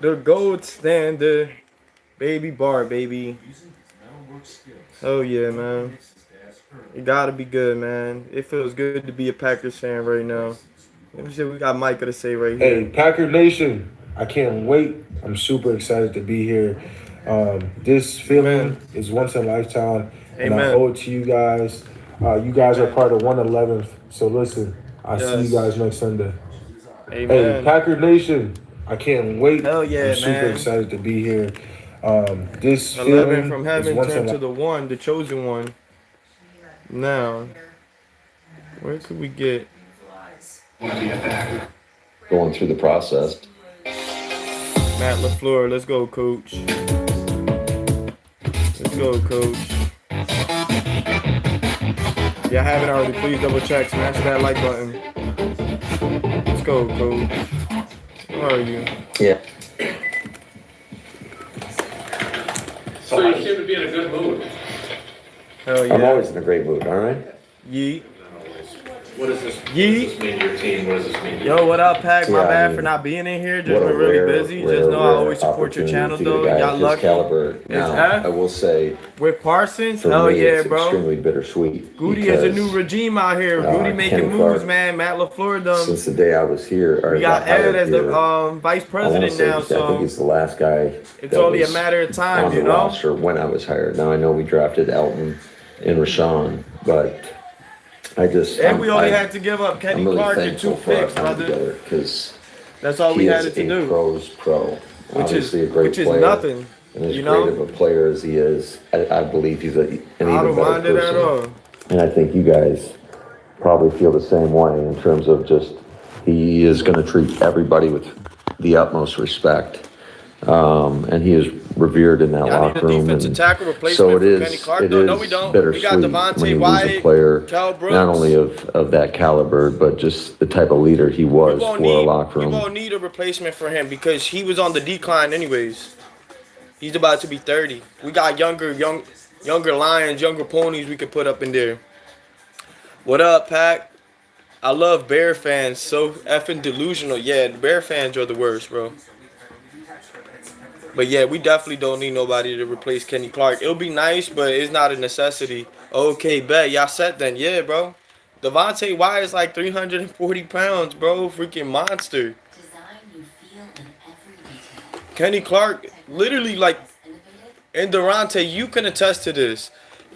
The gold standard. Baby bar, baby. Oh, yeah, man. You gotta be good, man. It feels good to be a Packers fan right now. Let me see what we got Micah to say right Hey, here. Packer Nation, I can't wait. I'm super excited to be here. This feeling Amen. is once in a lifetime, and I Amen. owe it to you guys. You guys are Amen. part of 111th, so listen, I see you Yes. guys next Sunday. Hey, Amen. Packer Nation, I can't wait. Hell I'm yeah, super man. excited to be here. This 11 feeling from is heaven once in turned a to the one, the chosen one. Now, where could we get going through the process. Matt LaFleur? Let's go, coach. Let's go, coach. If y'all haven't already, please double check. Smash that like button. Let's go, coach. Where are you? Yeah. So you seem to be in a good mood. Hell I'm yeah. always in a great mood, all right? Yeet. What does this Yeet. mean to your team? What does this mean to Yo, what up, Pac? My Yeah, I bad mean, for not being in here. Just What a been really rare, busy. Just rare, know I rare always support your opportunity channel, to get a though. guy Y'all of his lucky. caliber. It's Now, F I will say, with Parsons. for Hell me, yeah, it's bro. extremely bittersweet. Goody is a new because, regime out here. Goody making Kenny moves, Clark, man. Matt LaFleur done. since the day I was here, or We got got Ed hired as the here, vice I want to president say now, I think so he's the last guy it's that only a was matter of time, on the you know? roster when I was hired. Now, I know we drafted Elton and Rashawn, but And we only had to give up I'm Kenny really Clark and thankful two for our picks, time brother. together because That's all we he had is to a do, pro's pro. Obviously, a great which is player. nothing, And as you great of know? a player as he is, I believe he's an I even don't better mind it at person. all. And I think you guys probably feel the same way in terms of just he is going to treat everybody with the utmost respect. And he is revered in that Y'all need a locker room. defensive And tackle so replacement it for Kenny is, Clark, it though. No, we is don't. We got bittersweet when Devontae you lose a Wyatt, player, Cal not Brooks. only of that caliber, but just the type of leader he was for a locker You room. won't need a replacement for him because he was on the decline anyways. He's about to be 30. We got younger lions, younger ponies we could put up in there. What up, Pac? I love Bear fans. So effing delusional. Yeah, the Bear fans are the worst, bro. But yeah, we definitely don't need nobody to replace Kenny Clark. It'll be nice, but it's not a necessity. Okay, bet. Y'all set then. Yeah, bro. Devontae Wyatt is like 340 pounds, bro. Freaking monster. Kenny Clark, literally, like, and Durante, you can attest to this.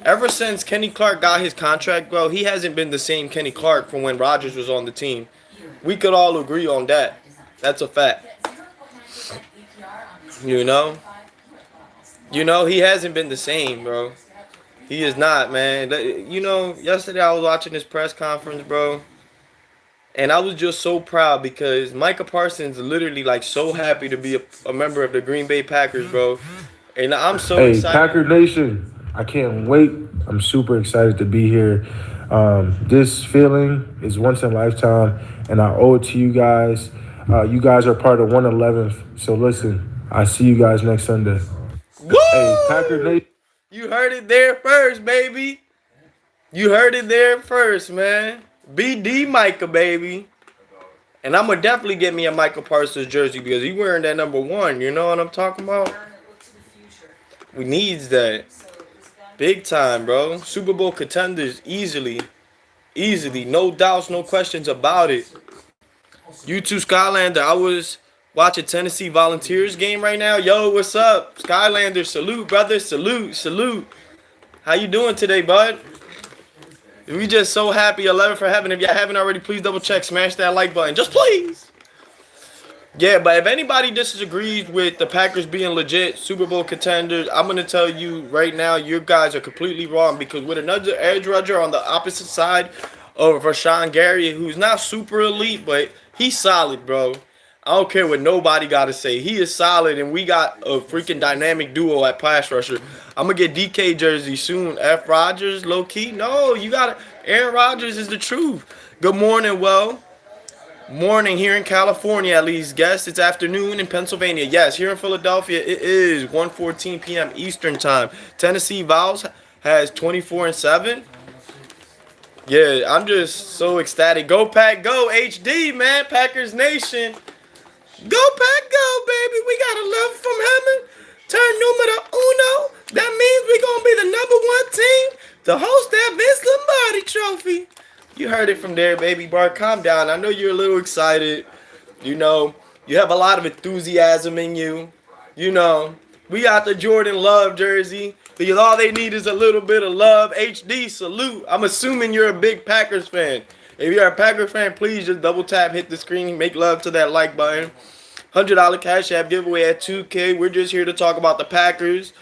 Ever since Kenny Clark got his contract, bro, he hasn't been the same Kenny Clark from when Rodgers was on the team. We could all agree on that. That's a fact. You know? He hasn't been the same, bro. He is not, man. Yesterday I was watching this press conference, bro. And I was just so proud because Micah Parsons literally like so happy to be a member of the Green Bay Packers, bro. And I'm so Hey, excited. Packer Nation, I can't wait. I'm super excited to be here. This feeling is once in a lifetime, and I owe it to you guys. You guys are part of 111th, so listen, I see you guys next Sunday. Hey, Packer Woo! Nation. You heard it there first, baby. You heard it there first, man. BD Micah, baby. And I'm gonna definitely get me a Michael Parsons jersey because he wearing that number 1. You know what I'm talking about? We needs that. Big time, bro. Super Bowl contenders easily. Easily. No doubts, no questions about it. YouTube Skylander, I was watching Tennessee Volunteers game right now. Yo, what's up? Skylander, salute, brother. Salute, salute. How you doing today, bud? We just so happy. 11 for heaven. If y'all haven't already, please double check. Smash that like button. Just please. Yeah, but if anybody disagrees with the Packers being legit Super Bowl contenders, I'm going to tell you right now, you guys are completely wrong because with another edge rusher on the opposite side of Rashawn Gary, who's not super elite, but he's solid, bro. I don't care what nobody got to say. He is solid, and we got a freaking dynamic duo at pass rusher. I'm going to get DK jersey soon. F. Rodgers, low-key? No, you got to. Aaron Rodgers is the truth. Good morning, well. Morning here in California, at least. Guess it's afternoon in Pennsylvania. Yes, here in Philadelphia, it is 1:14 p.m. Eastern time. Tennessee Vols has 24-7. Yeah, I'm just so ecstatic. Go Pack, go HD, man. Packers Nation. Go Pack, go, baby. We got heard it from there, baby. Bar, calm down. I know you're a little excited. You know, you have a lot of enthusiasm in you. You know, we got the Jordan Love jersey because all they need is a little bit of love. HD, salute. I'm assuming you're a big Packers fan. If you're a Packers fan, please just double tap, hit the screen, make love to that like button. $100 Cash App giveaway at 2K. We're just here to talk about the Packers,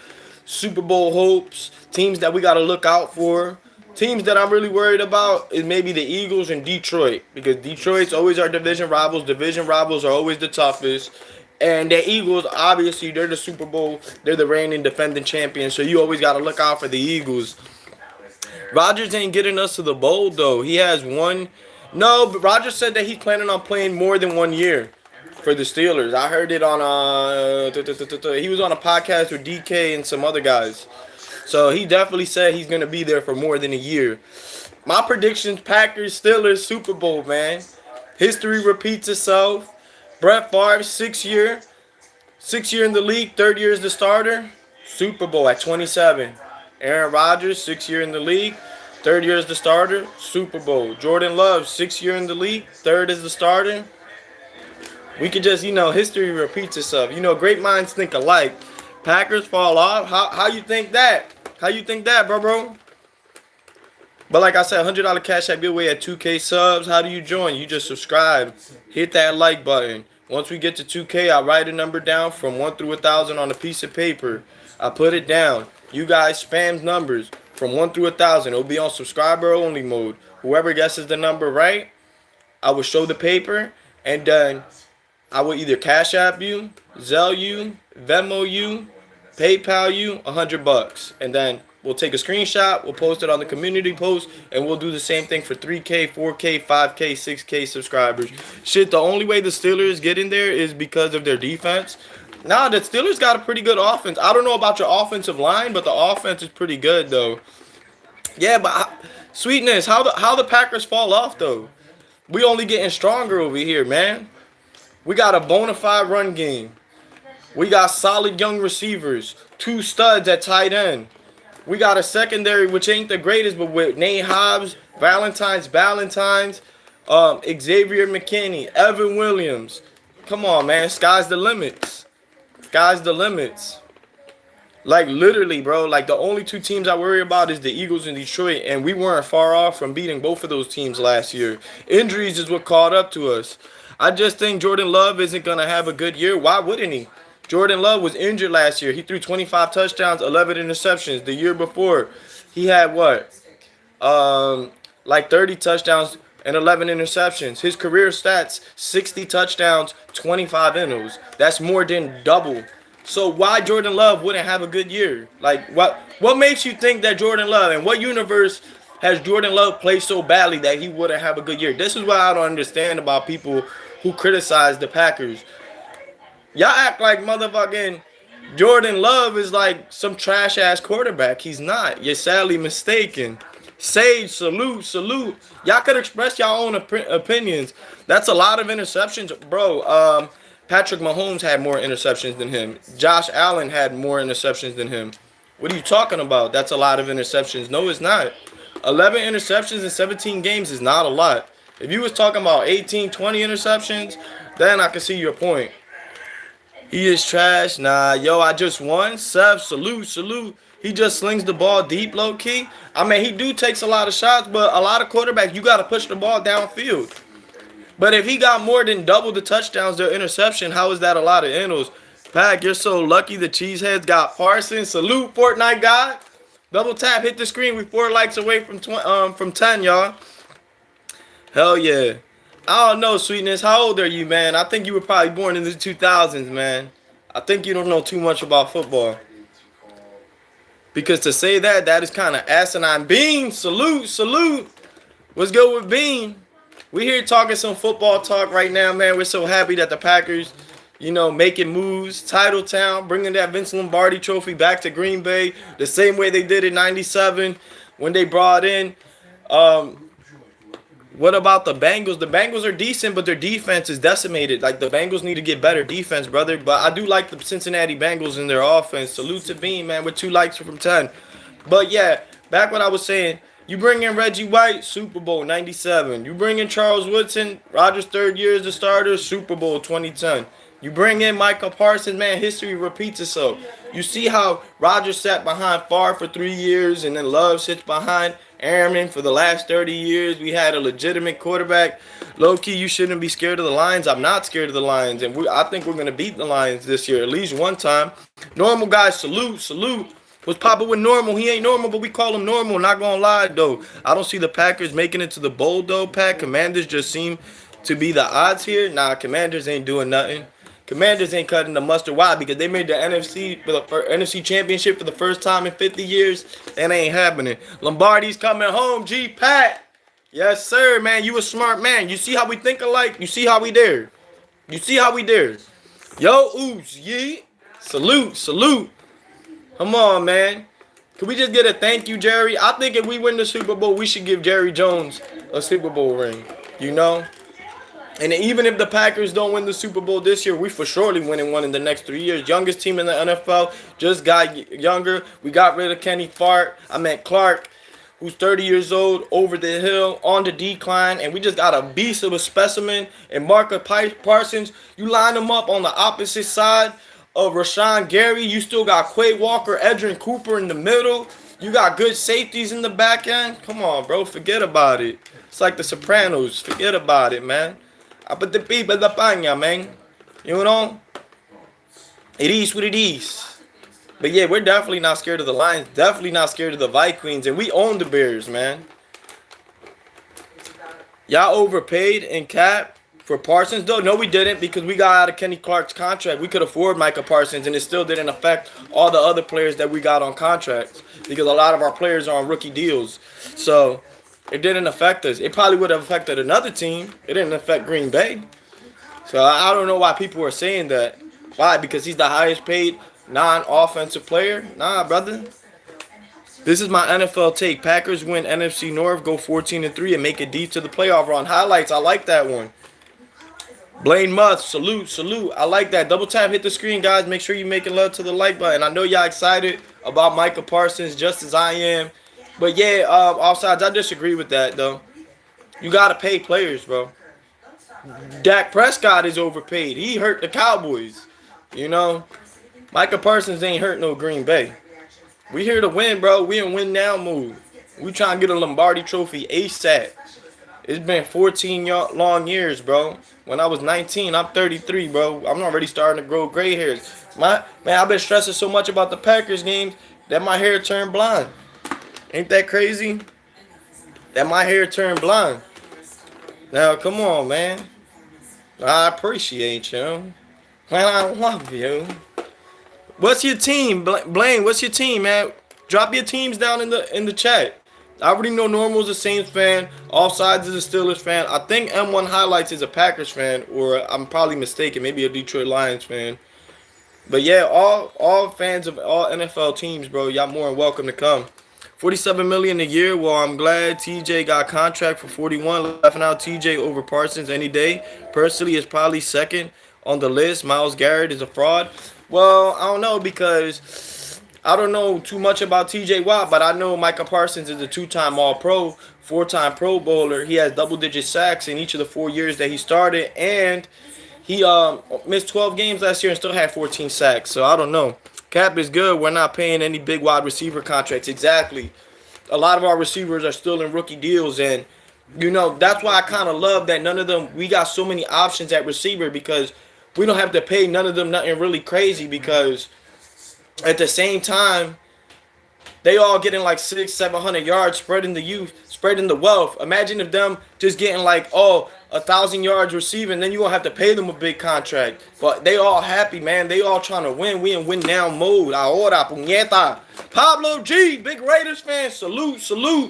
Super Bowl hopes, teams that we got to look out for. Teams that I'm really worried about is maybe the Eagles and Detroit, because Detroit's always our division rivals. Division rivals are always the toughest. And the Eagles, obviously, they're the Super Bowl. They're the reigning defending champions, so you always got to look out for the Eagles. Rodgers ain't getting us to the bowl, though. He has one. No, but Rodgers said that he's planning on playing more than 1 year for the Steelers. I heard it on he was on a podcast with DK and some other guys. So he definitely said he's going to be there for more than a year. My predictions, Packers, Steelers, Super Bowl, man. History repeats itself. Brett Favre, 6 year in the league, third year as the starter. Super Bowl at 27. Aaron Rodgers, 6 year in the league, third year as the starter. Super Bowl. Jordan Love, 6 year in the league, third as the starter. We could just, history repeats itself. Great minds think alike. Packers fall off. How you think that? How you think that, bro? But like I said, $100 Cash App giveaway at 2K subs. How do you join? You just subscribe. Hit that like button. Once we get to 2K, I write a number down from 1 through 1,000 on a piece of paper. I put it down. You guys spam numbers from 1 through 1,000. It'll be on subscriber only mode. Whoever guesses the number right, I will show the paper, and then I will either Cash App you, Zelle you, Venmo you, PayPal you $100, and then we'll take a screenshot, we'll post it on the community post, and we'll do the same thing for 3K, 4K, 5K, 6K subscribers. Shit, the only way the Steelers get in there is because of their defense. Nah, the Steelers got a pretty good offense. I don't know about your offensive line, but the offense is pretty good, though. Yeah, but sweetness, how the Packers fall off, though? We only getting stronger over here, man. We got a bona fide run game. We got solid young receivers, 2 studs at tight end. We got a secondary which ain't the greatest, but with Nate Hobbs, Xavier McKinney, Evan Williams. Come on, man. Sky's the limits. Sky's the limits. Like, literally, bro. Like, the only 2 teams I worry about is the Eagles and Detroit, and we weren't far off from beating both of those teams last year. Injuries is what caught up to us. I just think Jordan Love isn't going to have a good year. Why wouldn't he? Jordan Love was injured last year. He threw 25 touchdowns, 11 interceptions. The year before, he had what? Like 30 touchdowns and 11 interceptions. His career stats, 60 touchdowns, 25 innos. That's more than double. So why Jordan Love wouldn't have a good year? Like, what makes you think that Jordan Love, and what universe has Jordan Love played so badly that he wouldn't have a good year? This is what I don't understand about people who criticize the Packers. Y'all act like motherfucking Jordan Love is like some trash-ass quarterback. He's not. You're sadly mistaken. Sage, salute. Y'all could express y'all own opinions. That's a lot of interceptions. Bro, Patrick Mahomes had more interceptions than him. Josh Allen had more interceptions than him. What are you talking about? That's a lot of interceptions. No, it's not. 11 interceptions in 17 games is not a lot. If you was talking about 18, 20 interceptions, then I can see your point. He is trash. Nah, yo, I just won. Sev, salute. He just slings the ball deep, low-key. I mean, he takes a lot of shots, but a lot of quarterbacks, you got to push the ball downfield. But if he got more than double the touchdowns, their interception, how is that a lot of innos? Pack, you're so lucky the Cheeseheads got Parsons. Salute, Fortnite God. Double tap, hit the screen. We 4 likes away from 10, y'all. Hell yeah. I don't know, sweetness. How old are you, man? I think you were probably born in the 2000s, man. I think you don't know too much about football. Because to say that is kind of asinine. Bean, salute. What's good with Bean? We here talking some football talk right now, man. We're so happy that the Packers, making moves. Title Town, bringing that Vince Lombardi trophy back to Green Bay. The same way they did in 97 when they brought in what about the Bengals? The Bengals are decent, but their defense is decimated. Like, the Bengals need to get better defense, brother. But I do like the Cincinnati Bengals in their offense. Salute to Bean, man, with 2 likes from 10. But, yeah, back what I was saying, You bring in Reggie White, Super Bowl 97. You bring in Charles Woodson, Rodgers' third year as a starter, Super Bowl 2010. You bring in Micah Parsons, man, history repeats itself. You see how Rodgers sat behind Favre for 3 years, and then Love sits behind Airman for the last 30 years. We had a legitimate quarterback. Low-key, you shouldn't be scared of the Lions. I'm not scared of the Lions, and I think we're going to beat the Lions this year at least one time. Normal guys, salute. What's poppin' with Normal? He ain't normal, but we call him Normal. Not gonna lie, though. I don't see the Packers making it to the bowl, though, Pat. Commanders just seem to be the odds here. Nah, Commanders ain't doing nothing. Commanders ain't cutting the mustard. Why? Because they made the NFC Championship for the first time in 50 years. That ain't happening. Lombardi's coming home, G. Pat. Yes, sir, man. You a smart man. You see how we think alike? You see how we there? You see how we there? Yo, oops, yee. Salute. Come on, man. Can we just get a thank you, Jerry? I think if we win the Super Bowl, we should give Jerry Jones a Super Bowl ring, you know? And even if the Packers don't win the Super Bowl this year, we for surely winning one in the next 3 years. Youngest team in the NFL, just got younger. We got rid of Clark, who's 30 years old, over the hill, on the decline, and we just got a beast of a specimen. And Micah Parsons, you line them up on the opposite side of Rashawn Gary. You still got Quay Walker, Edrin Cooper in the middle. You got good safeties in the back end. Come on, bro. Forget about it. It's like the Sopranos. Forget about it, man. I put the people in the paña, man. You know? It is what it is. But yeah, we're definitely not scared of the Lions. Definitely not scared of the Vikings. And we own the Bears, man. Y'all overpaid in cap for Parsons, though? No, we didn't, because we got out of Kenny Clark's contract. We could afford Micah Parsons, and it still didn't affect all the other players that we got on contracts, because a lot of our players are on rookie deals. So it didn't affect us. It probably would have affected another team. It didn't affect Green Bay. So I don't know why people are saying that. Why? Because he's the highest paid non-offensive player? Nah, brother. This is my NFL take. Packers win NFC North, go 14-3, and make it deep to the playoff run. Highlights, I like that one. Blaine Muth, salute. I like that. Double tap, hit the screen, guys. Make sure you're making love to the like button. I know y'all excited about Micah Parsons just as I am. But yeah, offsides, I disagree with that, though. You got to pay players, bro. Dak Prescott is overpaid. He hurt the Cowboys. You know? Micah Parsons ain't hurt no Green Bay. We here to win, bro. We in win now mode. We trying to get a Lombardi trophy ASAP. It's been 14 long years, bro. When I was 19, I'm 33, bro. I'm already starting to grow gray hairs. Man, I've been stressing so much about the Packers games that my hair turned blonde. Ain't that crazy? That my hair turned blonde. Now, come on, man. I appreciate you. Man, I love you. What's your team, Blaine? What's your team, man? Drop your teams down in the chat. I already know Normal's a Saints fan. Offsides is a Steelers fan. I think M1 Highlights is a Packers fan, or I'm probably mistaken. Maybe a Detroit Lions fan. But yeah, all fans of all NFL teams, bro, y'all more than welcome to come. $47 million a year. Well, I'm glad TJ got a contract for 41. Laughing out TJ over Parsons any day. Personally, it's probably second on the list. Myles Garrett is a fraud. Well, I don't know, because I don't know too much about TJ Watt, but I know Micah Parsons is a 2-time All-Pro, 4-time Pro Bowler. He has double-digit sacks in each of the 4 years that he started, and he missed 12 games last year and still had 14 sacks. So I don't know. Cap is good. We're not paying any big wide receiver contracts. Exactly. A lot of our receivers are still in rookie deals, and you know that's why I kind of love that none of them. We got so many options at receiver, because we don't have to pay none of them nothing really crazy, because at the same time, they all getting like 600-700 yards, spreading the wealth. Imagine if them just getting like 1,000 yards receiving, then you won't have to pay them a big contract. But they all happy, man. They all trying to win. We in win now mode. Ahora, puñeta. Pablo G, big Raiders fan. Salute.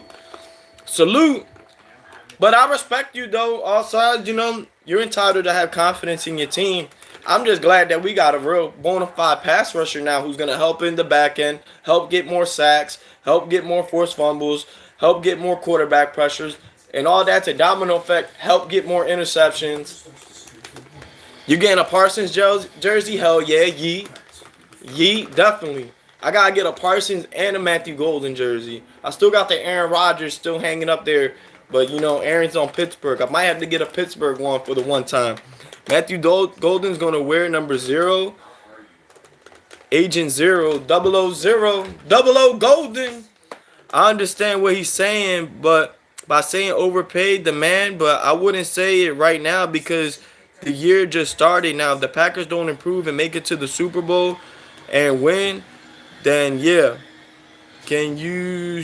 But I respect you, though. All sides, you know, you're entitled to have confidence in your team. I'm just glad that we got a real bona fide pass rusher now who's going to help in the back end, help get more sacks, help get more forced fumbles, help get more quarterback pressures, and all that's a domino effect, help get more interceptions. You getting a Parsons jersey? Hell yeah, yeet, definitely. I gotta get a Parsons and a Matthew Golden jersey. I still got the Aaron Rodgers still hanging up there, but you know Aaron's on Pittsburgh. I might have to get a Pittsburgh one for the one time. Matthew Golden's gonna wear number 0, Agent 0, 000, 00 Golden. I understand what he's saying, but by saying overpaid the man, but I wouldn't say it right now because the year just started. Now, if the Packers don't improve and make it to the Super Bowl and win, then yeah. Can you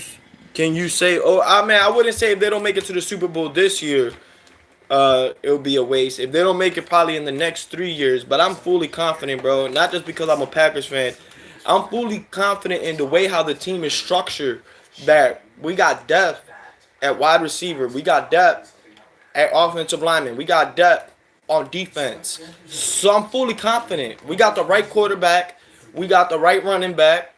say, oh, I mean, I wouldn't say if they don't make it to the Super Bowl this year, it'll be a waste. If they don't make it probably in the next 3 years, but I'm fully confident, bro. Not just because I'm a Packers fan. I'm fully confident in the way how the team is structured, that we got depth at wide receiver. We got depth at offensive lineman. We got depth on defense. So I'm fully confident. We got the right quarterback. We got the right running back.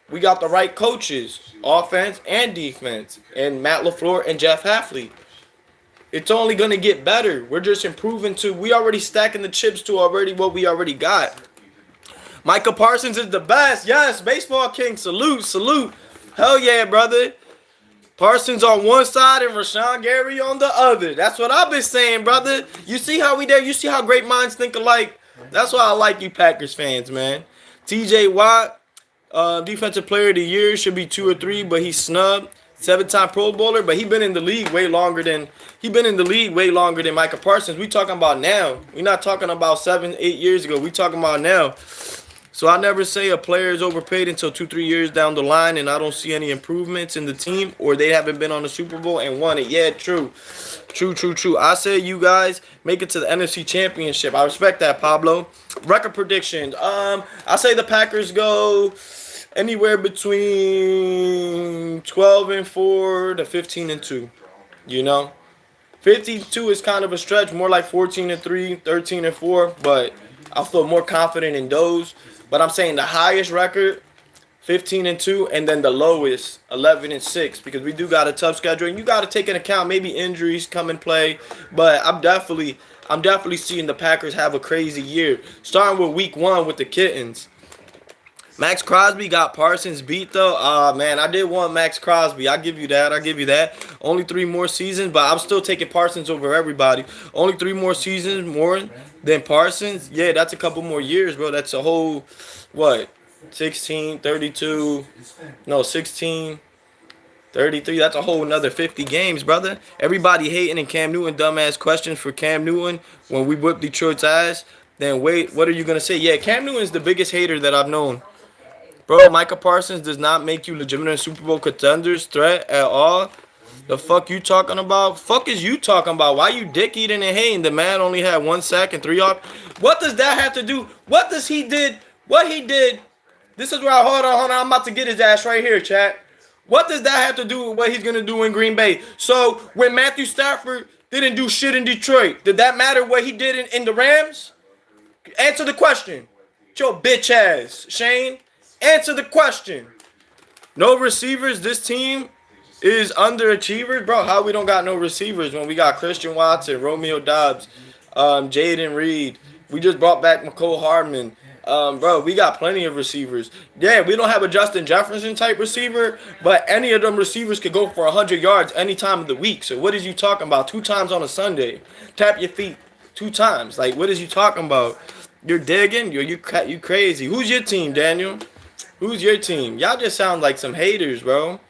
We got the right coaches, offense and defense, and Matt LaFleur and Jeff Hafley. It's only going to get better. We're just improving we already stacking the chips to already what we already got. Micah Parsons is the best. Yes, baseball king. Salute, salute. Hell yeah, brother. Parsons on one side and Rashawn Gary on the other. That's what I've been saying, brother. You see how we there? You see how great minds think alike? That's why I like you Packers fans, man. TJ Watt, defensive player of the year, should be 2 or 3, but he's snubbed. 7-time Pro Bowler, but he been in the league way longer than Micah Parsons. We talking about now. We're not talking about 7, 8 years ago. We talking about now. So I never say a player is overpaid until 2, 3 years down the line, and I don't see any improvements in the team, or they haven't been on the Super Bowl and won it. Yeah, true. I say you guys make it to the NFC Championship. I respect that, Pablo. Record predictions. I say the Packers go anywhere between 12-4 to 15-2. You know, 52 is kind of a stretch, more like 14-3, 13-4. But I feel more confident in those. But I'm saying the highest record, 15-2, and then the lowest, 11-6, because we do got a tough schedule, and you got to take into account maybe injuries come and play. But I'm definitely seeing the Packers have a crazy year, starting with Week 1 with the Kittens. Max Crosby got Parsons beat, though. Man, I did want Max Crosby. I'll give you that. Only 3 more seasons, but I'm still taking Parsons over everybody. Only 3 more seasons more than Parsons. Yeah, that's a couple more years, bro. That's a whole, 16, 33. That's a whole another 50 games, brother. Everybody hating and Cam Newton, dumbass questions for Cam Newton when we whip Detroit's ass. Then wait, what are you going to say? Yeah, Cam Newton is the biggest hater that I've known. Bro, Micah Parsons does not make you legitimate Super Bowl contenders threat at all. The fuck you talking about? Fuck is you talking about? Why you dick eating and hating? The man only had 1 sack and 3 off. What does that have to do? What he did? This is where hold on. I'm about to get his ass right here, chat. What does that have to do with what he's gonna do in Green Bay? So when Matthew Stafford didn't do shit in Detroit, did that matter what he did in the Rams? Answer the question. Your bitch ass, Shane. Answer the question. No receivers. This team is underachievers, bro. How we don't got no receivers when we got Christian Watson, Romeo Doubs, Jaden Reed. We just brought back McCole Hardman. Bro, we got plenty of receivers. Yeah, we don't have a Justin Jefferson type receiver, but any of them receivers could go for 100 yards any time of the week. So what is you talking about? 2 times on a Sunday. Tap your feet 2 times. Like, what is you talking about? You're digging? You crazy. Who's your team, Daniel? Who's your team? Y'all just sound like some haters, bro.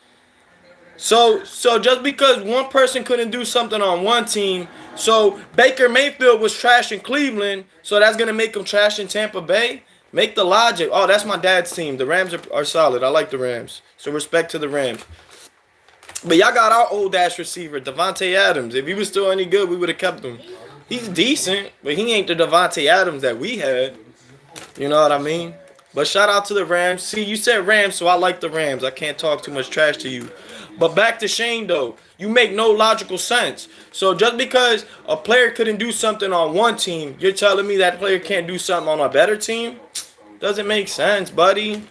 So just because one person couldn't do something on one team, so Baker Mayfield was trash in Cleveland, so that's going to make him trash in Tampa Bay? Make the logic. Oh, that's my dad's team. The Rams are solid. I like the Rams. So respect to the Rams. But y'all got our old-ass receiver, Devontae Adams. If he was still any good, we would have kept him. He's decent, but he ain't the Devontae Adams that we had. You know what I mean? But shout out to the Rams. See, you said Rams, so I like the Rams. I can't talk too much trash to you. But back to Shane, though. You make no logical sense. So just because a player couldn't do something on one team, you're telling me that player can't do something on a better team? Doesn't make sense, buddy.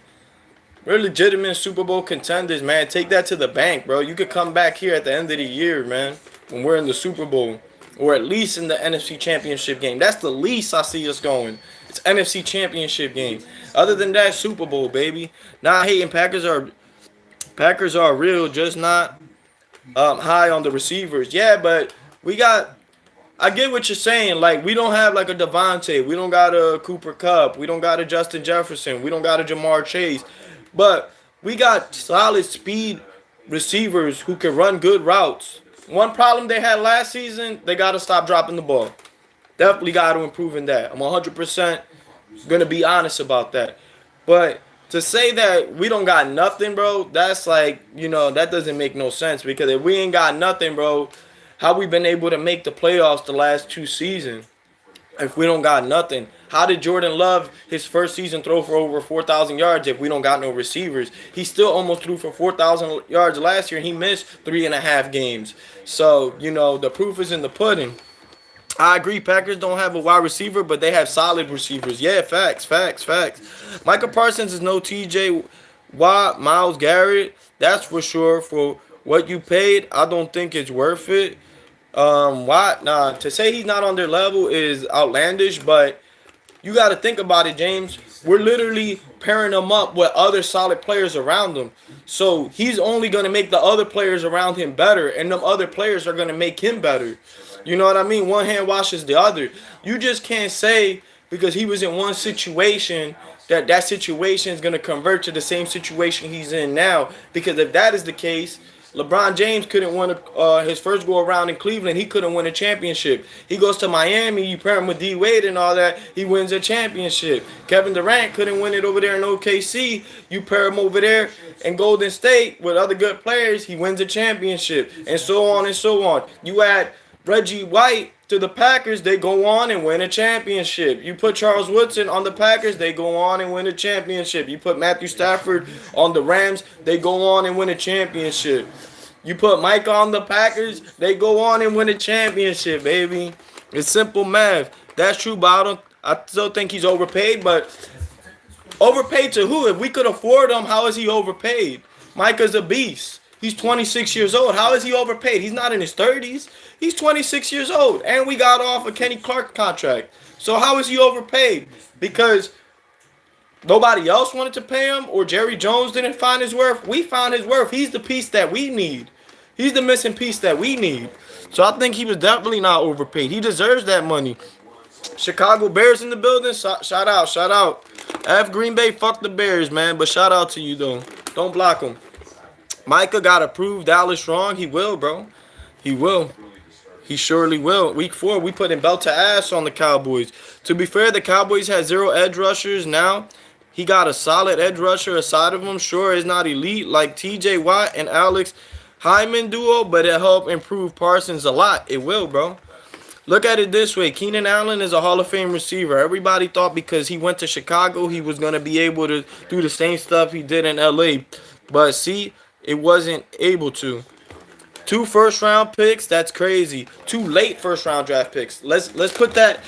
We're legitimate Super Bowl contenders, man. Take that to the bank, bro. You could come back here at the end of the year, man, when we're in the Super Bowl. Or at least in the NFC Championship game. That's the least I see us going. It's NFC Championship game. Other than that, Super Bowl, baby. Not hating. Packers are real, just not high on the receivers. Yeah, but we got. I get what you're saying. Like, we don't have like a Devontae. We don't got a Cooper Kupp. We don't got a Justin Jefferson. We don't got a Jamar Chase. But we got solid speed receivers who can run good routes. One problem they had last season, they got to stop dropping the ball. Definitely got to improve in that. I'm 100% going to be honest about that. But to say that we don't got nothing, bro, that's like, that doesn't make no sense. Because if we ain't got nothing, bro, how we been able to make the playoffs the last 2 seasons if we don't got nothing? How did Jordan Love, his first season, throw for over 4,000 yards if we don't got no receivers? He still almost threw for 4,000 yards last year, and he missed 3.5 games. So, the proof is in the pudding. I agree, Packers don't have a wide receiver, but they have solid receivers. Yeah, facts. Micah Parsons is no TJ Watt, Myles Garrett. That's for sure. For what you paid, I don't think it's worth it. To say he's not on their level is outlandish, but you got to think about it, James. We're literally pairing him up with other solid players around him. So he's only going to make the other players around him better, and them other players are going to make him better. You know what I mean? One hand washes the other. You just can't say because he was in one situation that situation is going to convert to the same situation he's in now. Because if that is the case, LeBron James couldn't win his first go around in Cleveland. He couldn't win a championship. He goes to Miami. You pair him with D Wade and all that. He wins a championship. Kevin Durant couldn't win it over there in OKC. You pair him over there in Golden State with other good players. He wins a championship, and so on and so on. You add Reggie White to the Packers, they go on and win a championship. You put Charles Woodson on the Packers, they go on and win a championship. You put Matthew Stafford on the Rams, they go on and win a championship. You put Micah on the Packers, they go on and win a championship, baby. It's simple math. That's true, but I still think he's overpaid, but overpaid to who? If we could afford him, how is he overpaid? Micah's a beast. He's 26 years old. How is he overpaid? He's not in his 30s. He's 26 years old. And we got off a Kenny Clark contract. So how is he overpaid? Because nobody else wanted to pay him or Jerry Jones didn't find his worth. We found his worth. He's the piece that we need. He's the missing piece that we need. So I think he was definitely not overpaid. He deserves that money. Chicago Bears in the building. Shout out. F Green Bay, fuck the Bears, man. But shout out to you, though. Don't block them. Micah got to prove Dallas wrong. He will, bro. He will. He surely will. Week 4, we put him belt to ass on the Cowboys. To be fair, the Cowboys had 0 edge rushers. Now, he got a solid edge rusher aside of him. Sure, it's not elite like TJ Watt and Alex Hyman duo, but it helped improve Parsons a lot. It will, bro. Look at it this way. Keenan Allen is a Hall of Fame receiver. Everybody thought because he went to Chicago, he was going to be able to do the same stuff he did in LA. But see, it wasn't able to. 2 first-round picks, that's crazy. 2 late first-round draft picks. Let's put that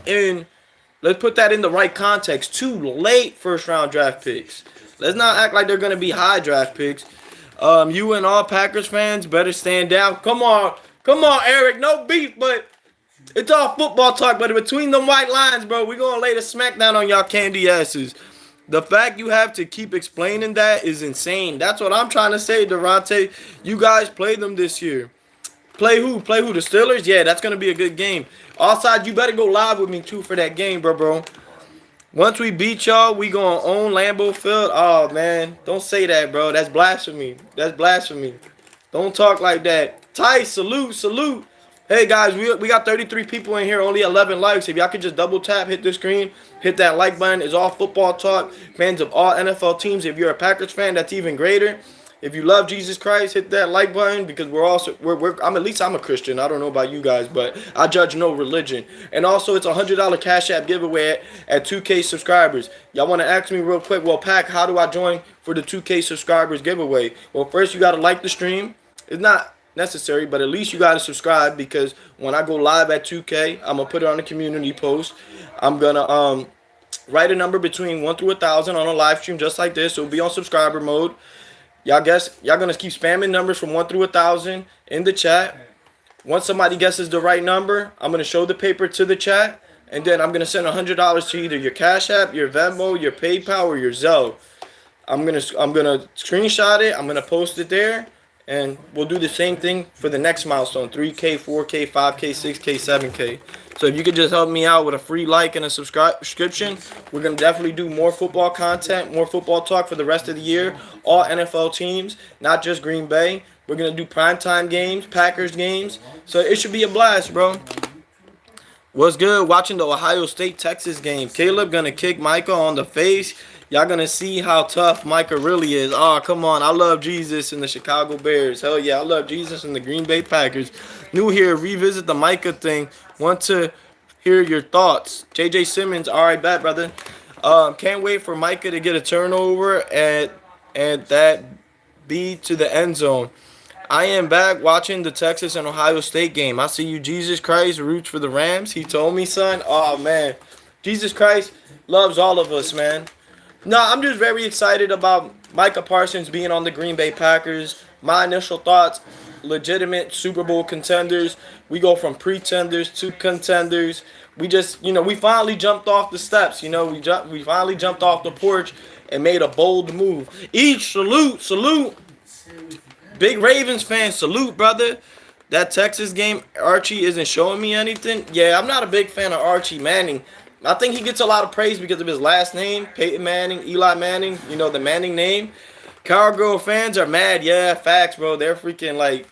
in the right context. 2 late first-round draft picks. Let's not act like they're gonna be high draft picks. You and all Packers fans better stand down. Come on, Eric. No beef, but it's all football talk. But between them white lines, bro, we're gonna lay the smackdown on y'all candy asses. The fact you have to keep explaining that is insane. That's what I'm trying to say, Durante. You guys played them this year. Play who? The Steelers? Yeah, that's going to be a good game. Offside, you better go live with me, too, for that game, bro. Once we beat y'all, we going to own Lambeau Field. Oh, man. Don't say that, bro. That's blasphemy. Don't talk like that. Tice, salute. Hey, guys, we got 33 people in here, only 11 likes. If y'all could just double tap, hit the screen, hit that like button. It's all football talk. Fans of all NFL teams. If you're a Packers fan, that's even greater. If you love Jesus Christ, hit that like button because I'm a Christian. I don't know about you guys, but I judge no religion. And also, it's a $100 Cash App giveaway at 2K subscribers. Y'all want to ask me real quick, well, Pac, how do I join for the 2K subscribers giveaway? Well, first, you got to like the stream. It's not necessary, but at least you got to subscribe because when I go live at 2K, I'm going to put it on the community post. I'm going to write a number between 1 through 1,000 on a live stream just like this. It'll be on subscriber mode. Y'all going to keep spamming numbers from 1 through 1,000 in the chat. Once somebody guesses the right number, I'm going to show the paper to the chat, and then I'm gonna send $100 to either your Cash App, your Venmo, your PayPal, or your Zelle. I'm gonna screenshot it. I'm gonna post it there, and we'll do the same thing for the next milestone: 3K, 4K, 5K, 6K, 7K. So if you could just help me out with a free like and a subscription, we're gonna definitely do more football content, more football talk for the rest of the year. All NFL teams, not just Green Bay. We're gonna do primetime games, Packers games. So it should be a blast, bro. What's good? Watching the Ohio State-Texas game. Caleb gonna kick Micah on the face. Y'all gonna see how tough Micah really is. Oh, come on. I love Jesus and the Chicago Bears. Hell yeah, I love Jesus and the Green Bay Packers. New here, revisit the Micah thing. Want to hear your thoughts. JJ Simmons, all right, bet, brother. Can't wait for Micah to get a turnover and that be to the end zone. I am back watching the Texas and Ohio State game. I see you, Jesus Christ, roots for the Rams. He told me, son. Oh, man. Jesus Christ loves all of us, man. No, I'm just very excited about Micah Parsons being on the Green Bay Packers. My initial thoughts, legitimate Super Bowl contenders. We go from pretenders to contenders. We just, we finally jumped off the steps. We finally jumped off the porch and made a bold move. Each salute. Big Ravens fan, salute, brother. That Texas game, Archie isn't showing me anything. Yeah, I'm not a big fan of Archie Manning. I think he gets a lot of praise because of his last name, Peyton Manning, Eli Manning, the Manning name. Cowgirl fans are mad. Yeah, facts, bro. They're freaking,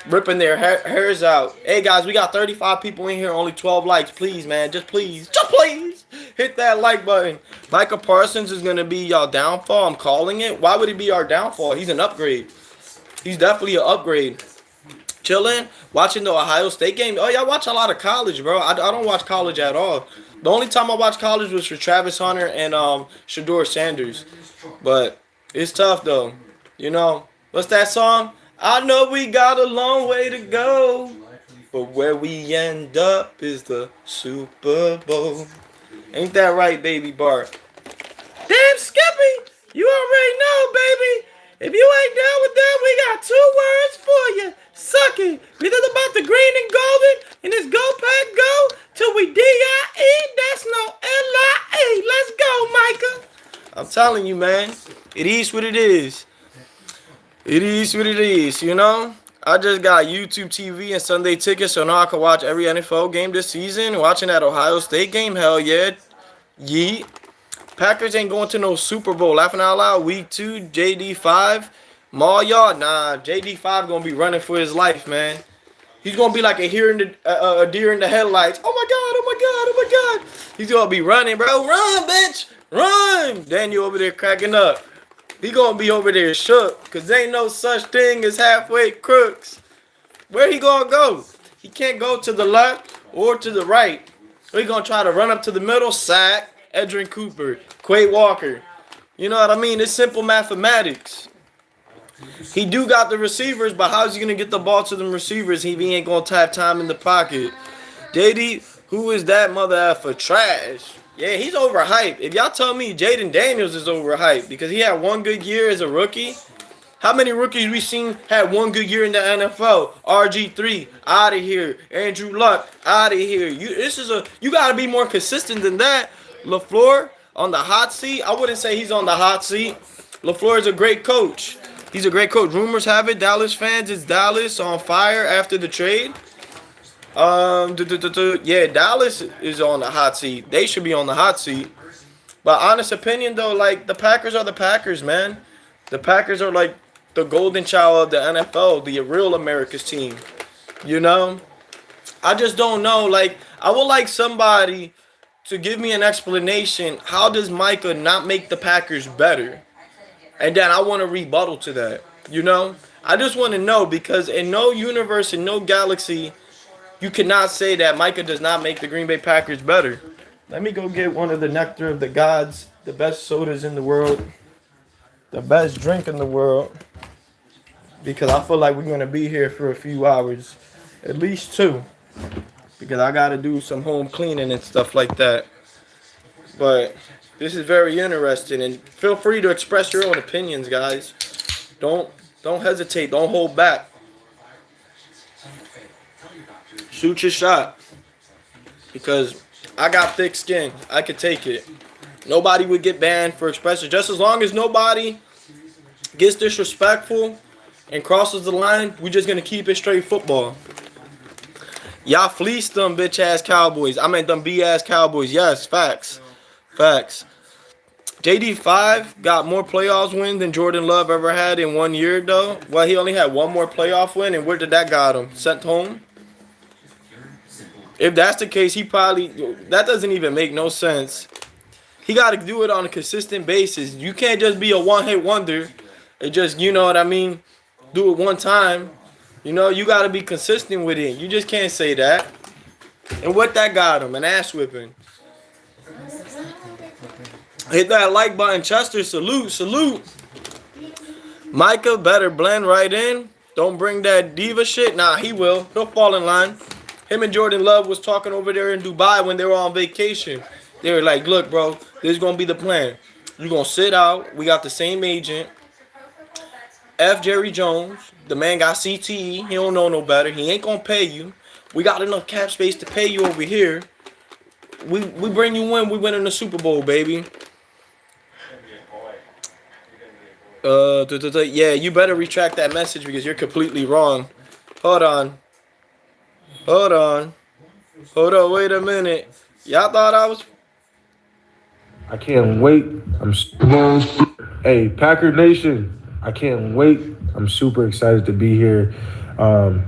ripping their hairs out. Hey, guys, we got 35 people in here, only 12 likes. Please, man, just please, hit that like button. Micah Parsons is going to be y'all downfall. I'm calling it. Why would he be our downfall? He's an upgrade. He's definitely an upgrade. Chilling, watching the Ohio State game. Oh, yeah, I watch a lot of college, bro. I don't watch college at all. The only time I watched college was for Travis Hunter and Shador Sanders. But it's tough, though. What's that song? I know we got a long way to go, but where we end up is the Super Bowl. Ain't that right, baby Bart? Damn, Skippy, you already know, baby. If you ain't down with them, we got 2 words for you. Suck it. Because it's about the green and golden, and it's go pack go till we D-I-E. That's no L-I-E. Let's go, Micah. I'm telling you, man. It is what it is. It is what it is, I just got YouTube TV and Sunday tickets, so now I can watch every NFL game this season. Watching that Ohio State game, hell yeah. Yeet. Packers ain't going to no Super Bowl. Laughing out loud. Week 2, JD5. Maul y'all. Nah, JD5 going to be running for his life, man. He's going to be like a deer in the headlights. Oh, my God. He's going to be running, bro. Run, bitch. Run. Daniel over there cracking up. He going to be over there shook because there ain't no such thing as halfway crooks. Where he going to go? He can't go to the left or to the right. So he going to try to run up to the middle, sack. Edrin Cooper, Quay Walker. You know what I mean? It's simple mathematics. He do got the receivers, but how's he going to get the ball to them receivers if he ain't going to have time in the pocket? JD, who is that mother effer? Trash. Yeah, he's overhyped. If y'all tell me Jaden Daniels is overhyped because he had 1 good year as a rookie, how many rookies we seen had 1 good year in the NFL? RG3, out of here. Andrew Luck, out of here. You got to be more consistent than that. LaFleur on the hot seat. I wouldn't say he's on the hot seat. LaFleur is a great coach. He's a great coach. Rumors have it, Dallas fans, it's Dallas on fire after the trade. Yeah, Dallas is on the hot seat. They should be on the hot seat. But honest opinion, though, the Packers are the Packers, man. The Packers are like the golden child of the NFL, the real America's team. I just don't know. I would like somebody to give me an explanation. How does Micah not make the Packers better? And then I want to rebuttal to that. I just want to know, because in no universe, in no galaxy, you cannot say that Micah does not make the Green Bay Packers better. Let me go get one of the nectar of the gods, the best sodas in the world, the best drink in the world, because I feel like we're going to be here for a few hours, at least 2. Because I got to do some home cleaning and stuff like that. But this is very interesting. And feel free to express your own opinions, guys. Don't hesitate. Don't hold back. Shoot your shot. Because I got thick skin. I could take it. Nobody would get banned for expressing. Just as long as nobody gets disrespectful and crosses the line, we just gonna keep it straight football. Y'all fleeced them bitch ass Cowboys. I meant them B ass Cowboys. Yes, facts. Facts. JD5 got more playoffs wins than Jordan Love ever had in 1 year though. Well, he only had one more playoff win, and where did that got him? Sent home? If that's the case, he probably, that doesn't even make no sense. He got to do it on a consistent basis. You can't just be a one-hit wonder and just, you know what I mean, do it one time. You know, you got to be consistent with it. You just can't say that. And what that got him? An ass whipping. Hit that like button, Chester. Salute, salute. Micah better blend right in. Don't bring that diva shit. Nah, he will. He'll fall in line. Him and Jordan Love was talking over there in Dubai when they were on vacation. They were like, look, bro, this is going to be the plan. You're going to sit out. We got the same agent. F. Jerry Jones. The man got CTE. He don't know no better. He ain't going to pay you. We got enough cap space to pay you over here. We bring you in. We win in the Super Bowl, baby. Yeah, you better retract that message because you're completely wrong. Hold on. Hold on. Hold on. Wait a minute. Y'all thought I was... I can't wait. Hey, Packer Nation. I can't wait. I'm super excited to be here.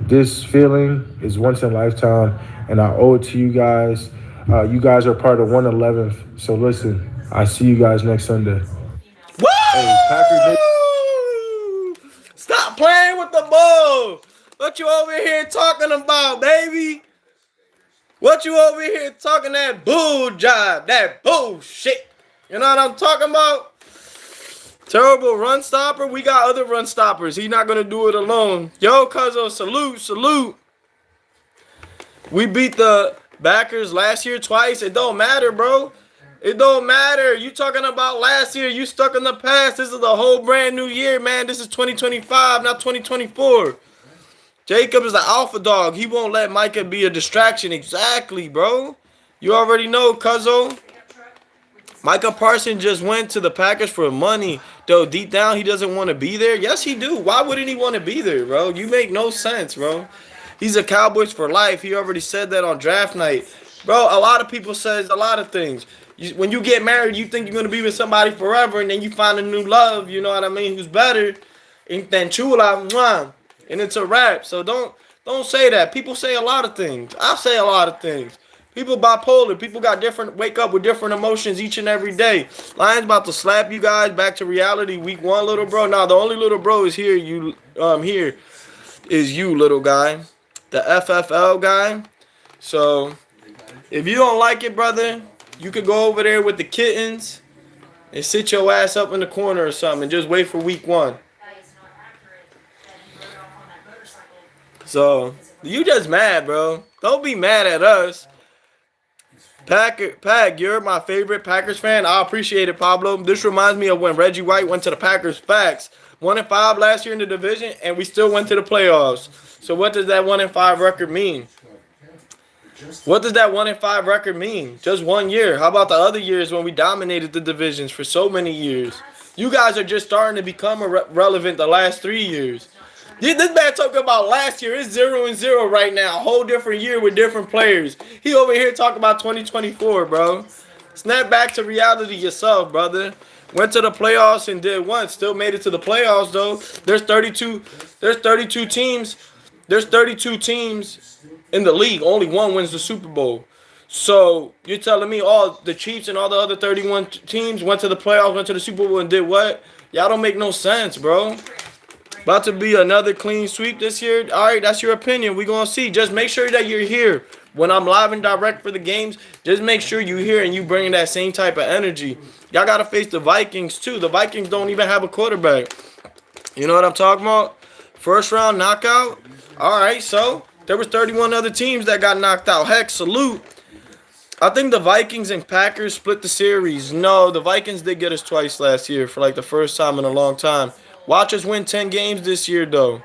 This feeling is once in a lifetime, and I owe it to you guys. You guys are part of 111th. So listen, I see you guys next Sunday. Woo! Hey, Packer Nation. Stop playing with the ball. What you over here talking about, baby? What you over here talking that bull job, that bullshit? You know what I'm talking about? Terrible run stopper. We got other run stoppers. He's not going to do it alone. Yo, Cuzzo, salute, salute. We beat the Backers last year twice. It don't matter, bro. It don't matter. You talking about last year. You stuck in the past. This is a whole brand new year, man. This is 2025, not 2024. Jacob is the alpha dog. He won't let Micah be a distraction. Exactly, bro. You already know, Cuzzo. Micah Parsons just went to the Packers for money. Though deep down, he doesn't want to be there. Yes, he do. Why wouldn't he want to be there, bro? You make no sense, bro. He's a Cowboys for life. He already said that on draft night. Bro, a lot of people says a lot of things. When you get married, you think you're going to be with somebody forever, and then you find a new love, you know what I mean, who's better than chula, mwah, and it's a wrap. So don't say that. People say a lot of things. I say a lot of things. People bipolar. People got different, wake up with different emotions each and every day. Lion's about to slap you guys back to reality week 1, little bro. Now, the only little bro is here. Here is you, little guy. The FFL guy. So, if you don't like it, brother, you could go over there with the kittens and sit your ass up in the corner or something and just wait for week 1. So, you just mad, bro. Don't be mad at us. Pack, you're my favorite Packers fan. I appreciate it, Pablo. This reminds me of when Reggie White went to the Packers. Facts. 1-5 last year in the division, and we still went to the playoffs. So what does that 1-5 record mean? What does that 1-5 record mean? Just 1 year. How about the other years when we dominated the divisions for so many years? You guys are just starting to become relevant the last 3 years. This man talking about last year. It's 0-0 right now. A whole different year with different players. He over here talking about 2024, bro. Snap back to reality yourself, brother. Went to the playoffs and did what? Still made it to the playoffs, though. There's 32 teams. There's 32 teams in the league. Only one wins the Super Bowl. So you're telling me all the Chiefs and all the other 31 teams went to the playoffs, went to the Super Bowl, and did what? Y'all don't make no sense, bro. About to be another clean sweep this year. All right, that's your opinion. We're going to see. Just make sure that you're here. When I'm live and direct for the games, just make sure you're here and you bringing that same type of energy. Y'all got to face the Vikings, too. The Vikings don't even have a quarterback. You know what I'm talking about? First round knockout. All right, so there was 31 other teams that got knocked out. Heck, salute. I think the Vikings and Packers split the series. No, the Vikings did get us twice last year for like the first time in a long time. Watch us win 10 games this year, though.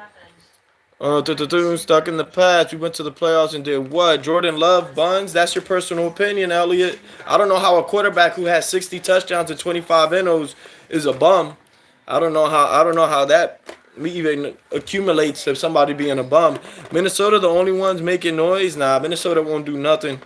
Stuck in the past. We went to the playoffs and did what? Jordan Love, buns? That's your personal opinion, Elliot. I don't know how a quarterback who has 60 touchdowns and 25 NOs is a bum. I don't know how that even accumulates to somebody being a bum. Minnesota, the only ones making noise. Nah, Minnesota won't do nothing.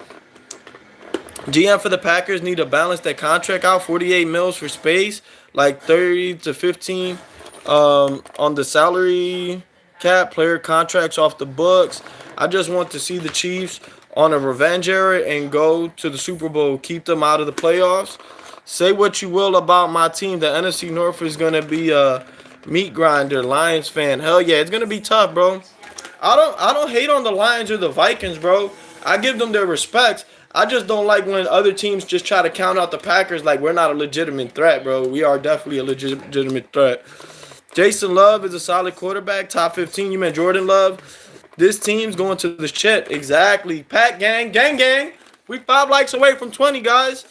GM for the Packers need to balance that contract out. 48 mils for space, like 30 to 15 on the salary cap. Player contracts off the books. I just want to see the Chiefs on a revenge era and go to the Super Bowl. Keep them out of the playoffs. Say what you will about my team. The NFC North is going to be a meat grinder. Lions fan. Hell yeah, it's going to be tough, bro. I don't hate on the Lions or the Vikings, bro. I give them their respects. I just don't like when other teams just try to count out the Packers like we're not a legitimate threat, bro. We are definitely a legitimate threat. Jason Love is a solid quarterback. Top 15. You meant Jordan Love. This team's going to the shit. Exactly. Pack gang. Gang gang. We 5 likes away from 20, guys.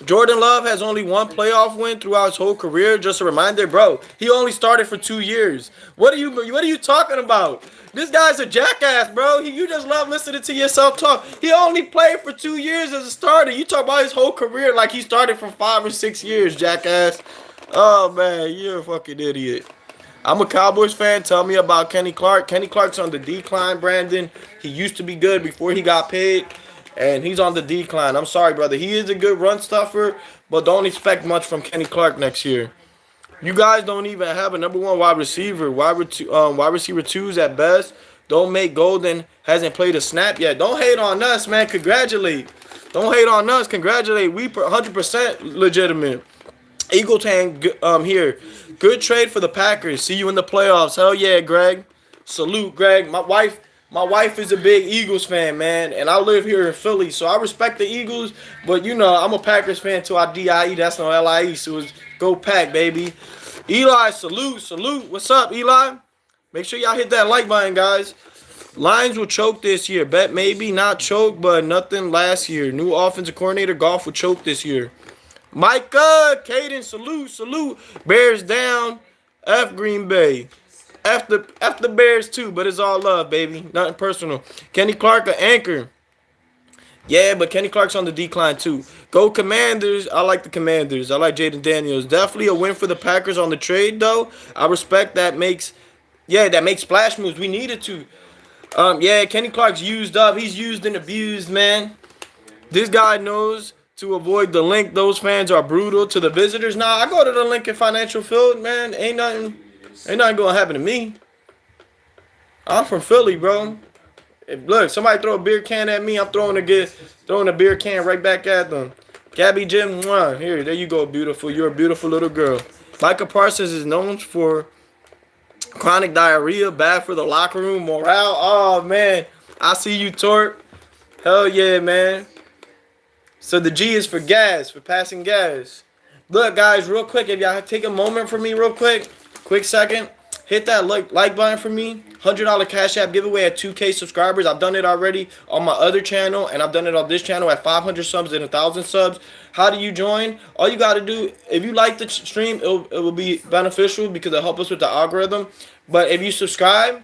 Jordan Love has only one playoff win throughout his whole career. Just a reminder, bro. He only started for 2 years. What are you talking about? This guy's a jackass, bro. You just love listening to yourself talk. He only played for 2 years as a starter. You talk about his whole career like he started for 5 or 6 years, jackass. Oh, man, you're a fucking idiot. I'm a Cowboys fan. Tell me about Kenny Clark. Kenny Clark's on the decline, Brandon. He used to be good before he got paid, and he's on the decline. I'm sorry, brother. He is a good run stuffer, but don't expect much from Kenny Clark next year. You guys don't even have a number 1 wide receiver. Wide receiver 2s at best. Don't make Golden. Hasn't played a snap yet. Don't hate on us, man. Congratulate. Don't hate on us. Congratulate. We 100% legitimate. Eagle Tang here. Good trade for the Packers. See you in the playoffs. Hell yeah, Greg. Salute, Greg. My wife is a big Eagles fan, man, and I live here in Philly, so I respect the Eagles, but you know, I'm a Packers fan till I DIE. That's no LIE, so it's go Pack, baby. Eli, salute. What's up, Eli? Make sure y'all hit that like button, guys. Lions will choke this year. Bet maybe not choke, but nothing last year. New offensive coordinator, Goff will choke this year. Micah, Caden, salute. Bears down. F Green Bay. F the Bears too, but it's all love, baby. Nothing personal. Kenny Clark, an anchor. Yeah, but Kenny Clark's on the decline too. Go Commanders. I like the Commanders. I like Jaden Daniels. Definitely a win for the Packers on the trade, though. I respect that makes splash moves. We needed to. Yeah, Kenny Clark's used up. He's used and abused, man. This guy knows to avoid the link. Those fans are brutal to the visitors. Nah, I go to the Lincoln Financial Field, man. Ain't nothing gonna happen to me. I'm from Philly, bro. Look, somebody throw a beer can at me, I'm throwing a beer can right back at them. Gabby Jim, mwah. Here, there you go, beautiful. You're a beautiful little girl. Micah Parsons is known for chronic diarrhea, bad for the locker room morale. Oh man, I see you, Torp. Hell yeah, man. So the G is for gas, for passing gas. Look, guys, real quick, if y'all take a moment for me, real quick second. Hit that like button for me. $100 Cash App giveaway at 2K subscribers. I've done it already on my other channel, and I've done it on this channel at 500 subs and 1,000 subs. How do you join? All you got to do, if you like the stream, it will be beneficial because it'll help us with the algorithm. But if you subscribe,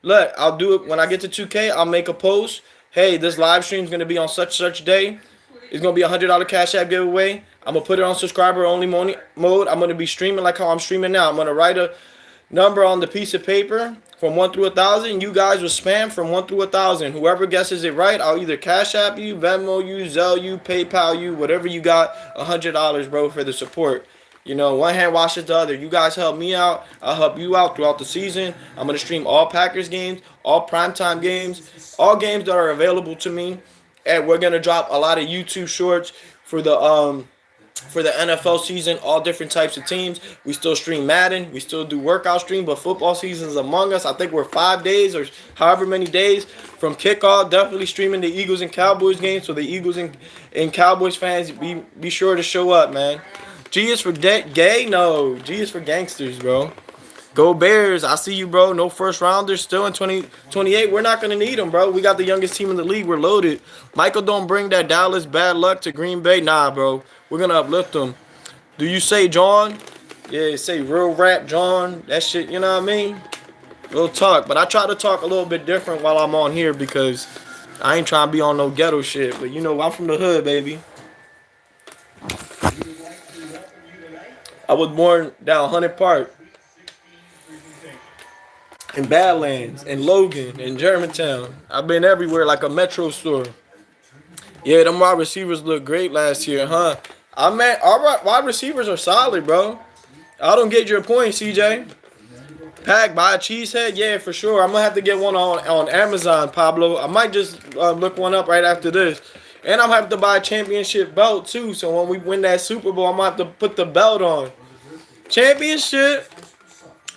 look, I'll do it when I get to 2K. I'll make a post. Hey, this live stream is going to be on such day. It's going to be a $100 Cash App giveaway. I'm going to put it on subscriber-only mode. I'm going to be streaming like how I'm streaming now. I'm going to write a number on the piece of paper from 1 through 1,000. You guys will spam from 1 through 1,000. Whoever guesses it right, I'll either Cash App you, Venmo you, Zelle you, PayPal you, whatever you got, $100, bro, for the support. You know, one hand washes the other. You guys help me out. I'll help you out throughout the season. I'm going to stream all Packers games, all primetime games, all games that are available to me. And we're going to drop a lot of YouTube shorts for the NFL season, all different types of teams. We still stream Madden. We still do workout stream, but football season is among us. I think we're 5 days or however many days from kickoff. Definitely streaming the Eagles and Cowboys game. So the Eagles and Cowboys fans, be sure to show up, man. G is for gay? No. G is for gangsters, bro. Go Bears. I see you, bro. No first rounders. Still in 2028. We're not going to need them, bro. We got the youngest team in the league. We're loaded. Michael don't bring that Dallas bad luck to Green Bay. Nah, bro. We're going to uplift them. Do you say John? Yeah, say real rap John. That shit, you know what I mean? Real talk. But I try to talk a little bit different while I'm on here because I ain't trying to be on no ghetto shit. But you know, I'm from the hood, baby. I was born down Hunter Park, in Badlands, in Logan, in Germantown. I've been everywhere like a metro store. Yeah, them wide receivers look great last year, huh? I mean, our wide receivers are solid, bro. I don't get your point, CJ. Pack, buy a cheesehead? Yeah, for sure. I'm going to have to get one on Amazon, Pablo. I might just look one up right after this. And I'm going to have to buy a championship belt, too. So when we win that Super Bowl, I'm going to have to put the belt on. Championship?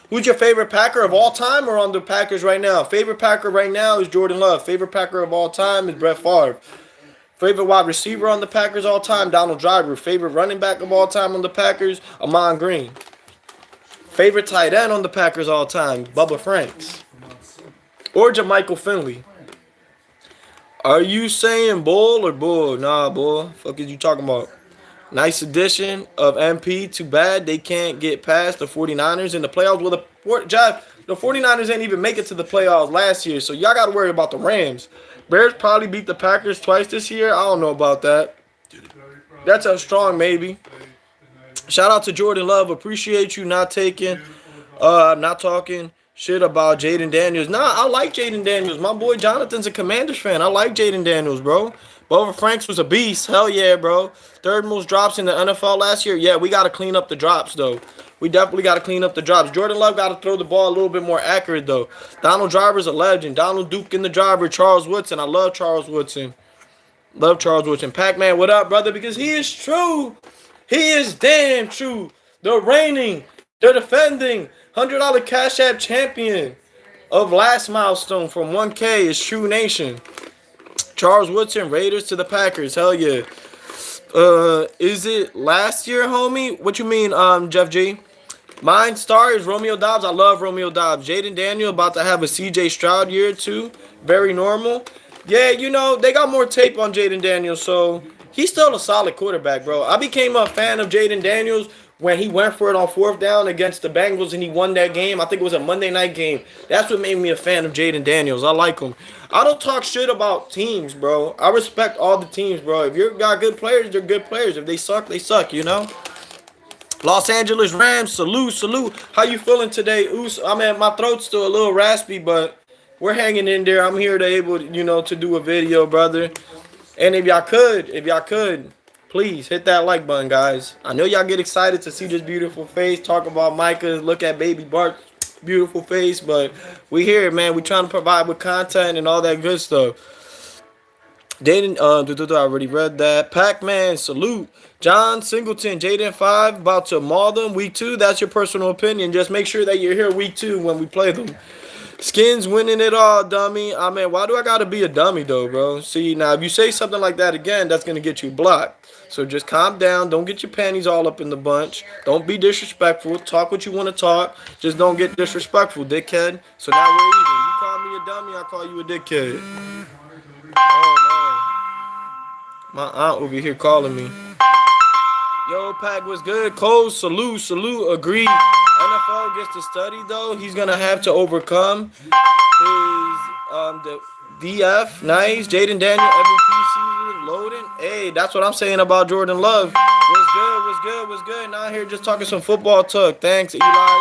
Who's your favorite Packer of all time or on the Packers right now? Favorite Packer right now is Jordan Love. Favorite Packer of all time is Brett Favre. Favorite wide receiver on the Packers all time, Donald Driver. Favorite running back of all time on the Packers, Amon Green. Favorite tight end on the Packers all time, Bubba Franks. Or Jermichael Finley. Are you saying bull or bull? Nah, bull. Fuck is you talking about? Nice addition of MP. Too bad they can't get past the 49ers in the playoffs. Well, the 49ers ain't even make it to the playoffs last year, so y'all got to worry about the Rams. Bears probably beat the Packers twice this year. I don't know about that. That's a strong maybe. Shout out to Jordan Love. Appreciate you not talking shit about Jaden Daniels. Nah, I like Jaden Daniels. My boy Jonathan's a Commanders fan. I like Jaden Daniels, bro. Bubba Franks was a beast. Hell yeah, bro. Third most drops in the NFL last year. Yeah, we got to clean up the drops, though. We definitely got to clean up the drops. Jordan Love got to throw the ball a little bit more accurate, though. Donald Driver's a legend. Donald Duke in the driver. Charles Woodson. I love Charles Woodson. Love Charles Woodson. Pac-Man, what up, brother? Because he is true. He is damn true. The reigning, the defending, $100 Cash App champion of last milestone from 1K is True Nation. Charles Woodson, Raiders to the Packers. Hell yeah. Is it last year, homie? What you mean, Jeff G? Mine star is Romeo Doubs. I love Romeo Doubs. Jaden Daniel about to have a CJ Stroud year too. Very normal. Yeah, you know, they got more tape on Jaden Daniels, so he's still a solid quarterback, bro. I became a fan of Jaden Daniels when he went for it on 4th down against the Bengals and he won that game. I think it was a Monday night game. That's what made me a fan of Jaden Daniels. I like him. I don't talk shit about teams, bro. I respect all the teams, bro. If you got good players, they're good players. If they suck, they suck, you know? Los Angeles Rams, salute. How you feeling today, Oos? I mean, my throat's still a little raspy, but we're hanging in there. I'm here to able, you know, to do a video, brother. And if y'all could, please hit that like button, guys. I know y'all get excited to see this beautiful face, talk about Micah, look at baby Bart's beautiful face, but we here, man. We trying to provide with content and all that good stuff. Jaden, I already read that. Pac-Man, salute. John Singleton, Jaden 5, about to maul them week 2. That's your personal opinion. Just make sure that you're here week 2 when we play them. Skins winning it all, dummy. I mean, why do I gotta be a dummy though, bro? See, now if you say something like that again, that's gonna get you blocked. So just calm down. Don't get your panties all up in the bunch. Don't be disrespectful. Talk what you want to talk. Just don't get disrespectful, dickhead. So now we're even. You call me a dummy, I call you a dickhead. Oh, man. My aunt over here calling me. Yo, Pac, what's good? Cole, salute. Agree. NFL gets to study, though. He's going to have to overcome his the DF. Nice. Jaden Daniel, MVP season, loading. Hey, that's what I'm saying about Jordan Love. What's good? Now here just talking some football talk. Thanks, Eli.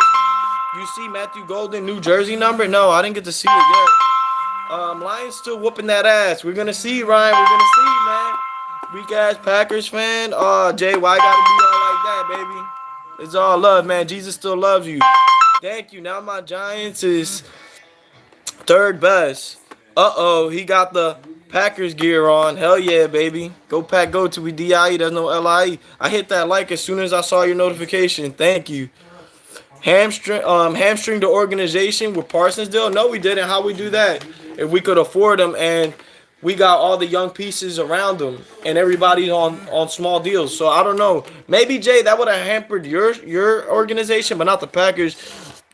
You see Matthew Golden, New Jersey number? No, I didn't get to see it yet. Lions still whooping that ass. We're going to see, Ryan. We're going to see, man. Weak ass Packers fan. Jay, why gotta be all like that, baby? It's all love, man. Jesus still loves you. Thank you. Now my Giants is 3rd best. He got the Packers gear on. Hell yeah, baby. Go Pack, go to we DIE. There's no LIE. I hit that like as soon as I saw your notification. Thank you. Hamstring the organization with Parsons deal? No, we didn't. How we do that? If we could afford them and we got all the young pieces around them, and everybody's on small deals. So I don't know. Maybe Jay, that would have hampered your organization, but not the Packers.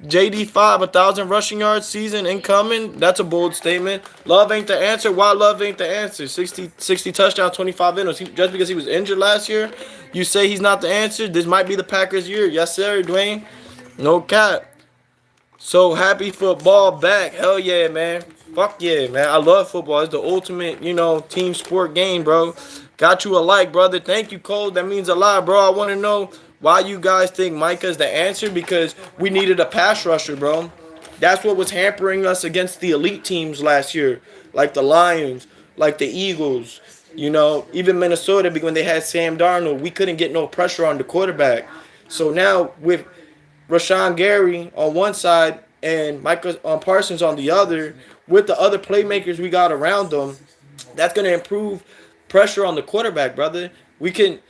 JD5, 1,000 rushing yards season incoming. That's a bold statement. Love ain't the answer. Why love ain't the answer? 60 touchdowns, 25 innings. Just because he was injured last year, you say he's not the answer. This might be the Packers' year. Yes, sir, Dwayne. No cap. So happy football back. Hell yeah, man. Fuck yeah, man. I love football. It's the ultimate, team sport game, bro. Got you a like, brother. Thank you, Cole. That means a lot, bro. I want to know why you guys think Micah's the answer, because we needed a pass rusher, bro. That's what was hampering us against the elite teams last year, like the Lions, like the Eagles, even Minnesota, when they had Sam Darnold, we couldn't get no pressure on the quarterback. So now with Rashawn Gary on one side and Micah Parsons on the other, with the other playmakers we got around them, that's going to improve pressure on the quarterback, brother. We can,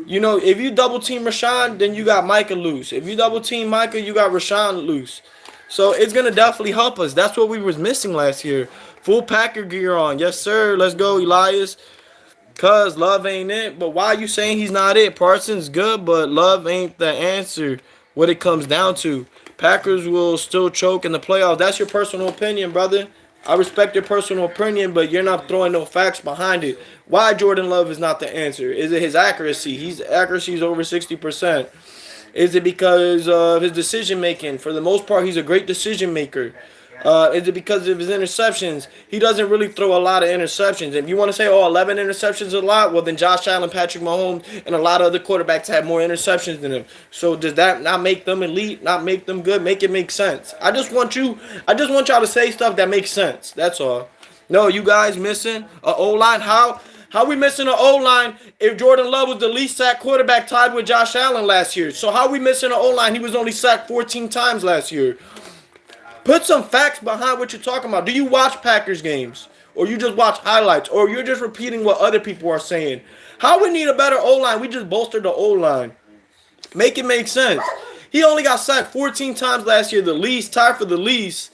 if you double team Rashawn, then you got Micah loose. If you double team Micah, you got Rashawn loose. So it's going to definitely help us. That's what we was missing last year. Full Packer gear on. Yes, sir. Let's go, Elias. Cuz Love ain't it. But why are you saying he's not it? Parsons good, but Love ain't the answer. What it comes down to. Packers will still choke in the playoffs. That's your personal opinion, brother. I respect your personal opinion, but you're not throwing no facts behind it. Why Jordan Love is not the answer? Is it his accuracy? His accuracy is over 60%. Is it because of his decision making? For the most part, he's a great decision maker. Is it because of his interceptions? He doesn't really throw a lot of interceptions. If you want to say, 11 interceptions is a lot, well, then Josh Allen, Patrick Mahomes, and a lot of other quarterbacks have more interceptions than him. So does that not make them elite, not make them good? Make it make sense. I just want y'all to say stuff that makes sense. That's all. No, you guys missing a O-line? How we missing an O-line if Jordan Love was the least sacked quarterback tied with Josh Allen last year? So how we missing an O-line? He was only sacked 14 times last year. Put some facts behind what you're talking about. Do you watch Packers games? Or you just watch highlights? Or you're just repeating what other people are saying? How we need a better O-line? We just bolstered the O-line. Make it make sense. He only got sacked 14 times last year. The least, tied for the least.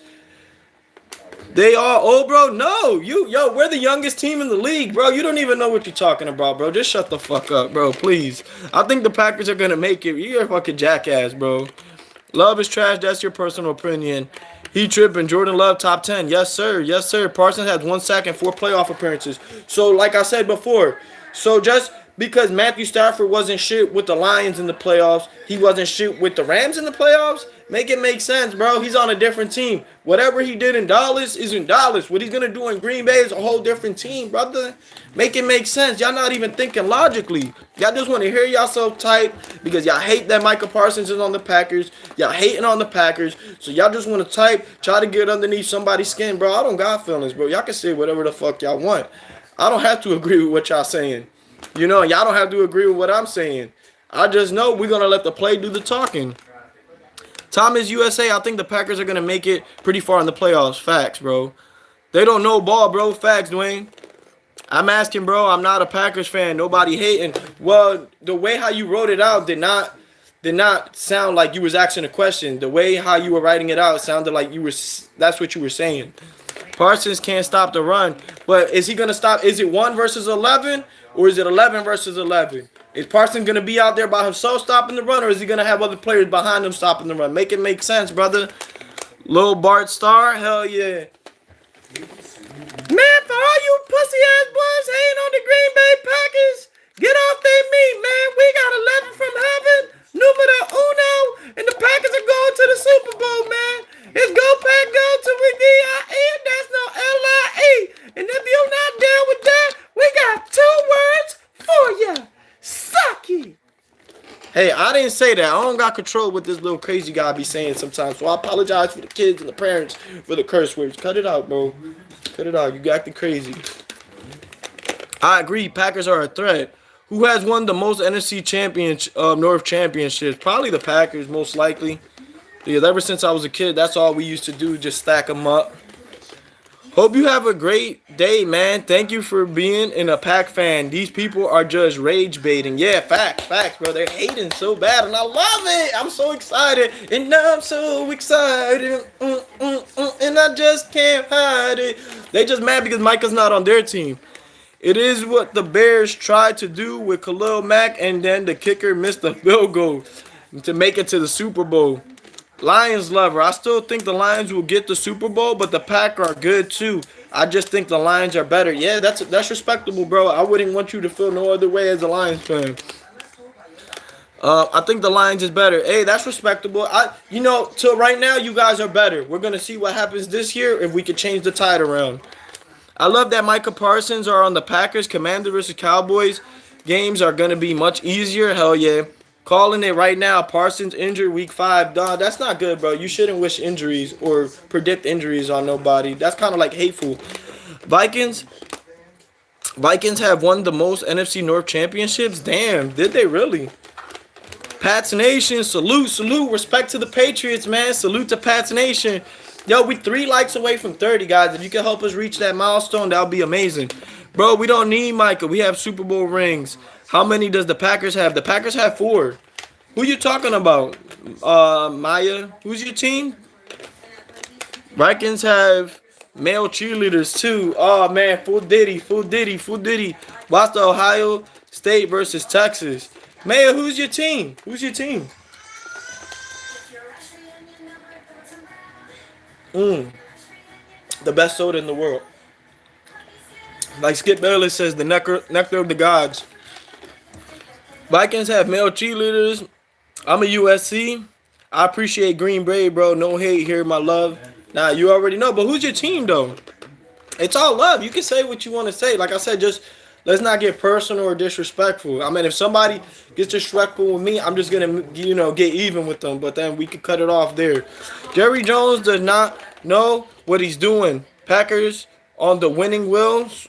They are old, bro. No, we're the youngest team in the league, bro. You don't even know what you're talking about, bro. Just shut the fuck up, bro, please. I think the Packers are going to make it. You're a fucking jackass, bro. Love is trash. That's your personal opinion. He tripping. Jordan Love, top 10. Yes, sir. Yes, sir. Parsons has 1 sack and 4 playoff appearances. So, like I said before, just because Matthew Stafford wasn't shit with the Lions in the playoffs, he wasn't shit with the Rams in the playoffs, make it make sense, bro. He's on a different team. Whatever he did in Dallas is in Dallas. What he's going to do in Green Bay is a whole different team, brother. Make it make sense. Y'all not even thinking logically. Y'all just want to hear yourself type because y'all hate that Micah Parsons is on the Packers. Y'all hating on the Packers. So y'all just want to type, try to get underneath somebody's skin, bro. I don't got feelings, bro. Y'all can say whatever the fuck y'all want. I don't have to agree with what y'all saying. Y'all don't have to agree with what I'm saying. I just know we're going to let the play do the talking. Thomas USA, I think the Packers are going to make it pretty far in the playoffs. Facts, bro. They don't know ball, bro. Facts, Dwayne. I'm asking, bro. I'm not a Packers fan. Nobody hating. Well, the way how you wrote it out did not sound like you was asking a question. The way how you were writing it out sounded like that's what you were saying. Parsons can't stop the run. But is he going to stop? Is it 1 versus 11? Or is it 11 versus 11? Is Parsons going to be out there by himself stopping the run? Or is he going to have other players behind him stopping the run? Make it make sense, brother. Lil Bart Star? Hell yeah. Man, for all you pussy-ass boys hating on the Green Bay Packers, get off their meat, man. We got 11 from heaven, numero uno, and the Packers are going to the Super Bowl, man. It's go Pack go to with D-I-E, that's no L-I-E. And if you're not down with that, we got 2 words for you. Suck it. Hey, I didn't say that. I don't got control what this little crazy guy be saying sometimes. So I apologize for the kids and the parents for the curse words. Cut it out, bro. Cut it out. You acting crazy. I agree. Packers are a threat. Who has won the most NFC North championships? Probably the Packers, most likely. Because ever since I was a kid, that's all we used to do, just stack them up. Hope you have a great day, man. Thank you for being a Pack fan. These people are just rage baiting. Yeah, facts, bro. They're hating so bad, and I love it. I'm so excited, and I'm so excited, and I just can't hide it. They just mad because Micah's not on their team. It is what the Bears tried to do with Khalil Mack, and then the kicker missed the field goal to make it to the Super Bowl. Lions lover. I still think the Lions will get the Super Bowl, but the Pack are good too. I just think the Lions are better. Yeah, that's respectable, bro. I wouldn't want you to feel no other way as a Lions fan. I think the Lions is better. Hey, that's respectable. Till right now, you guys are better. We're gonna see what happens this year if we could change the tide around. I love that Micah Parsons are on the Packers. Commanders versus Cowboys games are gonna be much easier. Hell yeah. Calling it right now. Parsons injured week 5. Dog, that's not good, bro. You shouldn't wish injuries or predict injuries on nobody. That's kind of like hateful. Vikings. Vikings have won the most NFC North championships. Damn, did they really? Pats Nation, salute, respect to the Patriots, man. Salute to Pats Nation. Yo, we 3 likes away from 30, guys. If you can help us reach that milestone, that would be amazing. Bro, we don't need Micah. We have Super Bowl rings. How many does the Packers have? The Packers have 4. Who you talking about, Maya? Who's your team? Vikings have male cheerleaders, too. Oh, man, full diddy. Watch the Ohio State versus Texas. Maya, who's your team? The best soda in the world. Like Skip Bayless says, the nectar of the gods. Vikings have male cheerleaders. I'm a USC. I appreciate Green Bay, bro. No hate here, my love. Nah, you already know. But who's your team, though? It's all love. You can say what you want to say. Like I said, just let's not get personal or disrespectful. I mean, if somebody gets disrespectful with me, I'm just going to, get even with them. But then we could cut it off there. Jerry Jones does not know what he's doing. Packers on the winning wheels.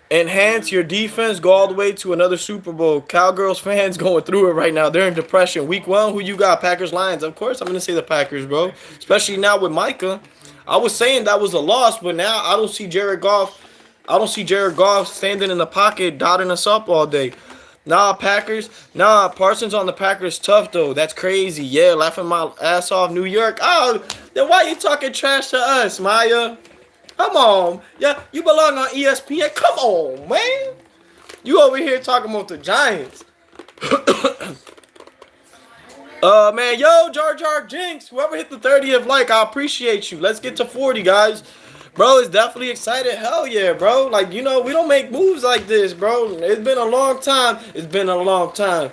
Enhance your defense. Go all the way to another Super Bowl. Cowgirls fans going through it right now. They're in depression. Week 1, who you got? Packers, Lions. Of course, I'm going to say the Packers, bro. Especially now with Micah. I was saying that was a loss, but now I don't see Jared Goff. Standing in the pocket, dotting us up all day. Nah, Packers. Nah, Parsons on the Packers tough, though. That's crazy. Yeah, laughing my ass off. New York. Oh, then why you talking trash to us, Maya? Come on. Yeah, you belong on ESPN. Come on, man. You over here talking about the Giants. Man, yo, Jar Jar Jinx. Whoever hit the 30th like, I appreciate you. Let's get to 40, guys. Bro, it's definitely excited. Hell yeah, bro. Like, we don't make moves like this, bro. It's been a long time.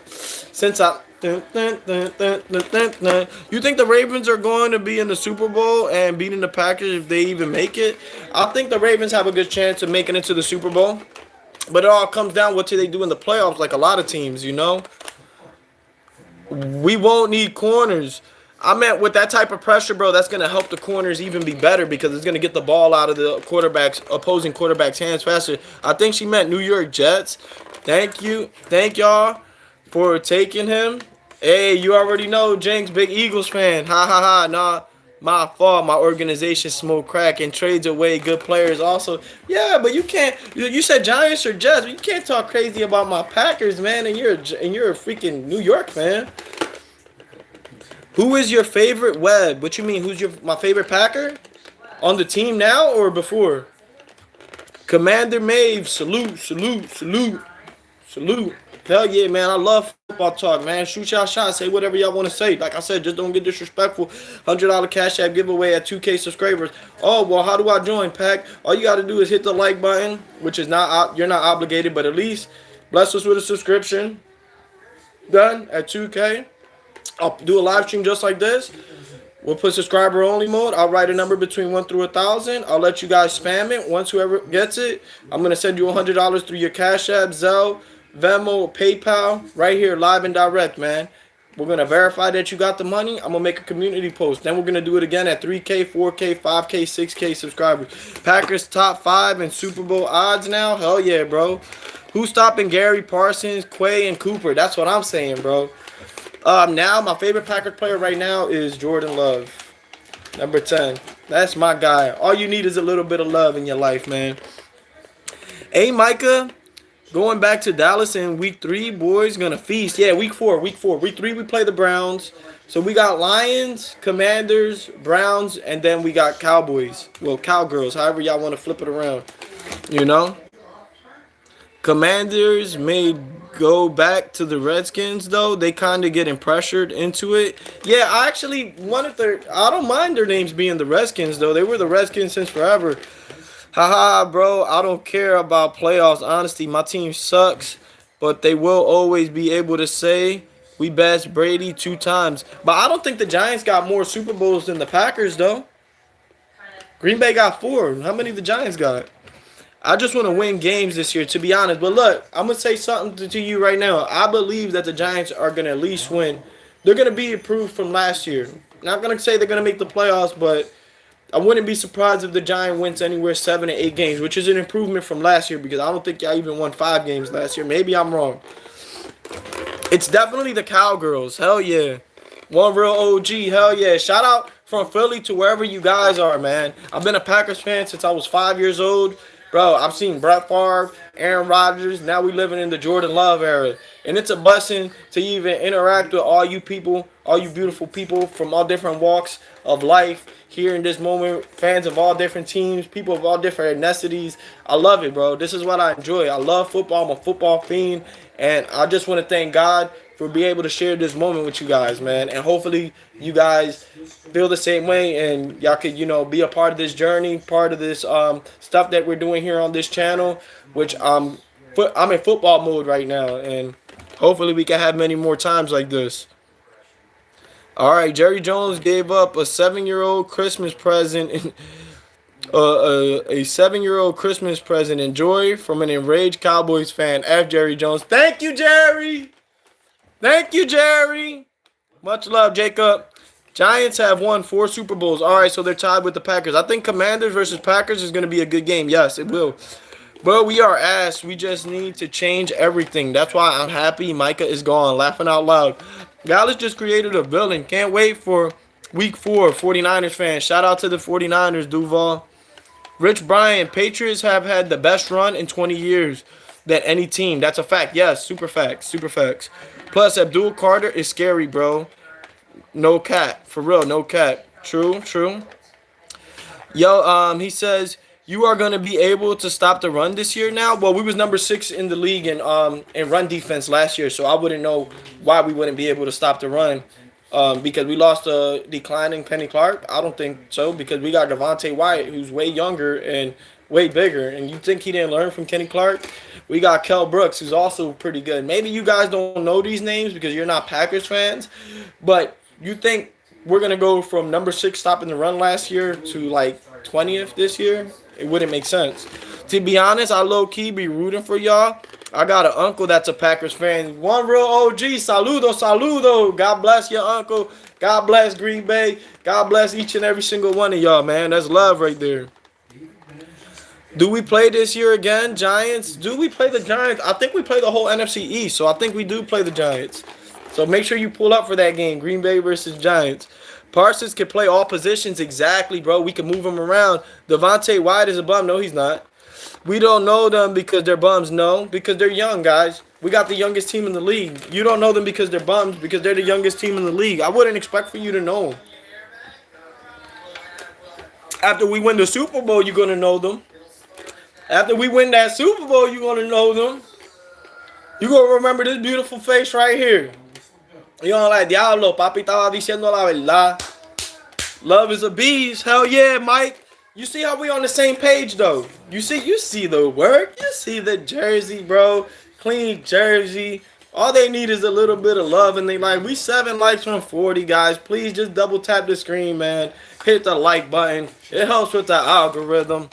Since I... You think the Ravens are going to be in the Super Bowl and beating the Packers if they even make it? I think the Ravens have a good chance of making it to the Super Bowl. But it all comes down to what they do in the playoffs, like a lot of teams, We won't need corners. I meant with that type of pressure, bro, that's going to help the corners even be better because it's going to get the ball out of the opposing quarterback's hands faster. I think she meant New York Jets. Thank you. Thank y'all for taking him. Hey, you already know, Jenks, big Eagles fan. Ha, ha, ha. Nah, my fault. My organization smoke crack and trades away good players also. Yeah, but you can't. You said Giants or Jets. But you can't talk crazy about my Packers, man, and you're a freaking New York fan. Who is your favorite Webb? What you mean? Who's my favorite Packer? On the team now or before? Commander Mave, salute. Hell yeah, man. I love football talk, man. Shoot y'all shots. Say whatever y'all want to say. Like I said, just don't get disrespectful. $100 Cash App giveaway at 2K subscribers. Oh, well, how do I join, Pack? All you got to do is hit the like button, which is you're not obligated, but at least bless us with a subscription. Done at 2K. I'll do a live stream just like this. We'll put subscriber only mode. I'll write a number between 1 through 1,000. I'll let you guys spam it. Once whoever gets it, I'm going to send you $100 through your Cash App, Zelle, Venmo, PayPal, right here, live and direct, man. We're going to verify that you got the money. I'm going to make a community post. Then we're going to do it again at 3K, 4K, 5K, 6K subscribers. Packers top 5 in Super Bowl odds now? Hell yeah, bro. Who's stopping Gary, Parsons, Quay, and Cooper? That's what I'm saying, bro. Now, my favorite Packers player right now is Jordan Love. Number 10. That's my guy. All you need is a little bit of love in your life, man. Hey, Micah. Going back to Dallas in week 3, boys, gonna feast. Yeah, week 4. Week 3, we play the Browns. So we got Lions, Commanders, Browns, and then we got Cowboys. Well, Cowgirls, however y'all want to flip it around. Commanders may go back to the Redskins, though. They kind of getting pressured into it. Yeah, I actually I don't mind their names being the Redskins, though. They were the Redskins since forever. Haha, bro, I don't care about playoffs. Honestly, my team sucks. but they will always be able to say we best Brady 2 times. But I don't think the Giants got more Super Bowls than the Packers, though. Green Bay got 4. How many the Giants got? I just want to win games this year, to be honest. But look, I'm going to say something to you right now. I believe that the Giants are going to at least win. They're going to be improved from last year. Not going to say they're going to make the playoffs, but I wouldn't be surprised if the Giants wins anywhere 7 to 8 games, which is an improvement from last year because I don't think y'all even won 5 games last year. Maybe I'm wrong. It's definitely the Cowgirls. Hell yeah. One real OG. Hell yeah. Shout out from Philly to wherever you guys are, man. I've been a Packers fan since I was 5 years old. Bro, I've seen Brett Favre, Aaron Rodgers. Now we living in the Jordan Love era. And it's a blessing to even interact with all you people, all you beautiful people from all different walks of life here in this moment. Fans of all different teams, people of all different ethnicities. I love it, bro. This is what I enjoy. I love football. I'm a football fiend. And I just want to thank God for being able to share this moment with you guys, man. And hopefully you guys feel the same way and y'all could, be a part of this journey, part of this stuff that we're doing here on this channel, which I'm in football mode right now. And hopefully we can have many more times like this. All right, Jerry Jones gave up a 7-year-old Christmas present. A 7-year-old Christmas present. Enjoy from an enraged Cowboys fan. F. Jerry Jones. Thank you, Jerry. Thank you, Jerry. Much love, Jacob. Giants have won 4 Super Bowls. All right, so they're tied with the Packers. I think Commanders versus Packers is going to be a good game. Yes, it will. But we are ass. We just need to change everything. That's why I'm happy Micah is gone. Laughing out loud. Dallas just created a villain. Can't wait for week 4. 49ers fans. Shout out to the 49ers, Duval. Rich Bryan, Patriots have had the best run in 20 years than any team. That's a fact. Yes, super facts. Super facts. Plus, Abdul Carter is scary, bro. No cap. For real, no cap. True, true. Yo, he says, you are going to be able to stop the run this year now? Well, we was number 6 in the league in run defense last year, so I wouldn't know why we wouldn't be able to stop the run. Because we lost a declining Penny Clark? I don't think so, because we got Devontae Wyatt, who's way younger and way bigger. And you think he didn't learn from Kenny Clark? We got Kel Brooks, who's also pretty good. Maybe you guys don't know these names because you're not Packers fans, but you think we're going to go from number 6 stopping the run last year to like 20th this year? It wouldn't make sense. To be honest, I low-key be rooting for y'all. I got an uncle that's a Packers fan. One real OG. Saludo, saludo. God bless your uncle. God bless Green Bay. God bless each and every single one of y'all, man. That's love right there. Do we play this year again, Giants? Do we play the Giants? I think we play the whole NFC East, so I think we do play the Giants. So make sure you pull up for that game, Green Bay versus Giants. Parsons can play all positions exactly, bro. We can move him around. Devontae Wyatt is a bum. No, he's not. We don't know them because they're bums. No, because they're young, guys. We got the youngest team in the league. You don't know them because they're bums, because they're the youngest team in the league. I wouldn't expect for you to know them. After we win the Super Bowl, you're going to know them. After we win that Super Bowl, you're going to know them. You're going to remember this beautiful face right here. You're going to like, Diablo, papi estaba diciendo la verdad. Love is a beast. Hell yeah, Mike. You see how we on the same page, though? You see the work. You see the jersey, bro. Clean jersey. All they need is a little bit of love, and they like, we 7 likes from 40, guys. Please just double tap the screen, man. Hit the like button. It helps with the algorithm.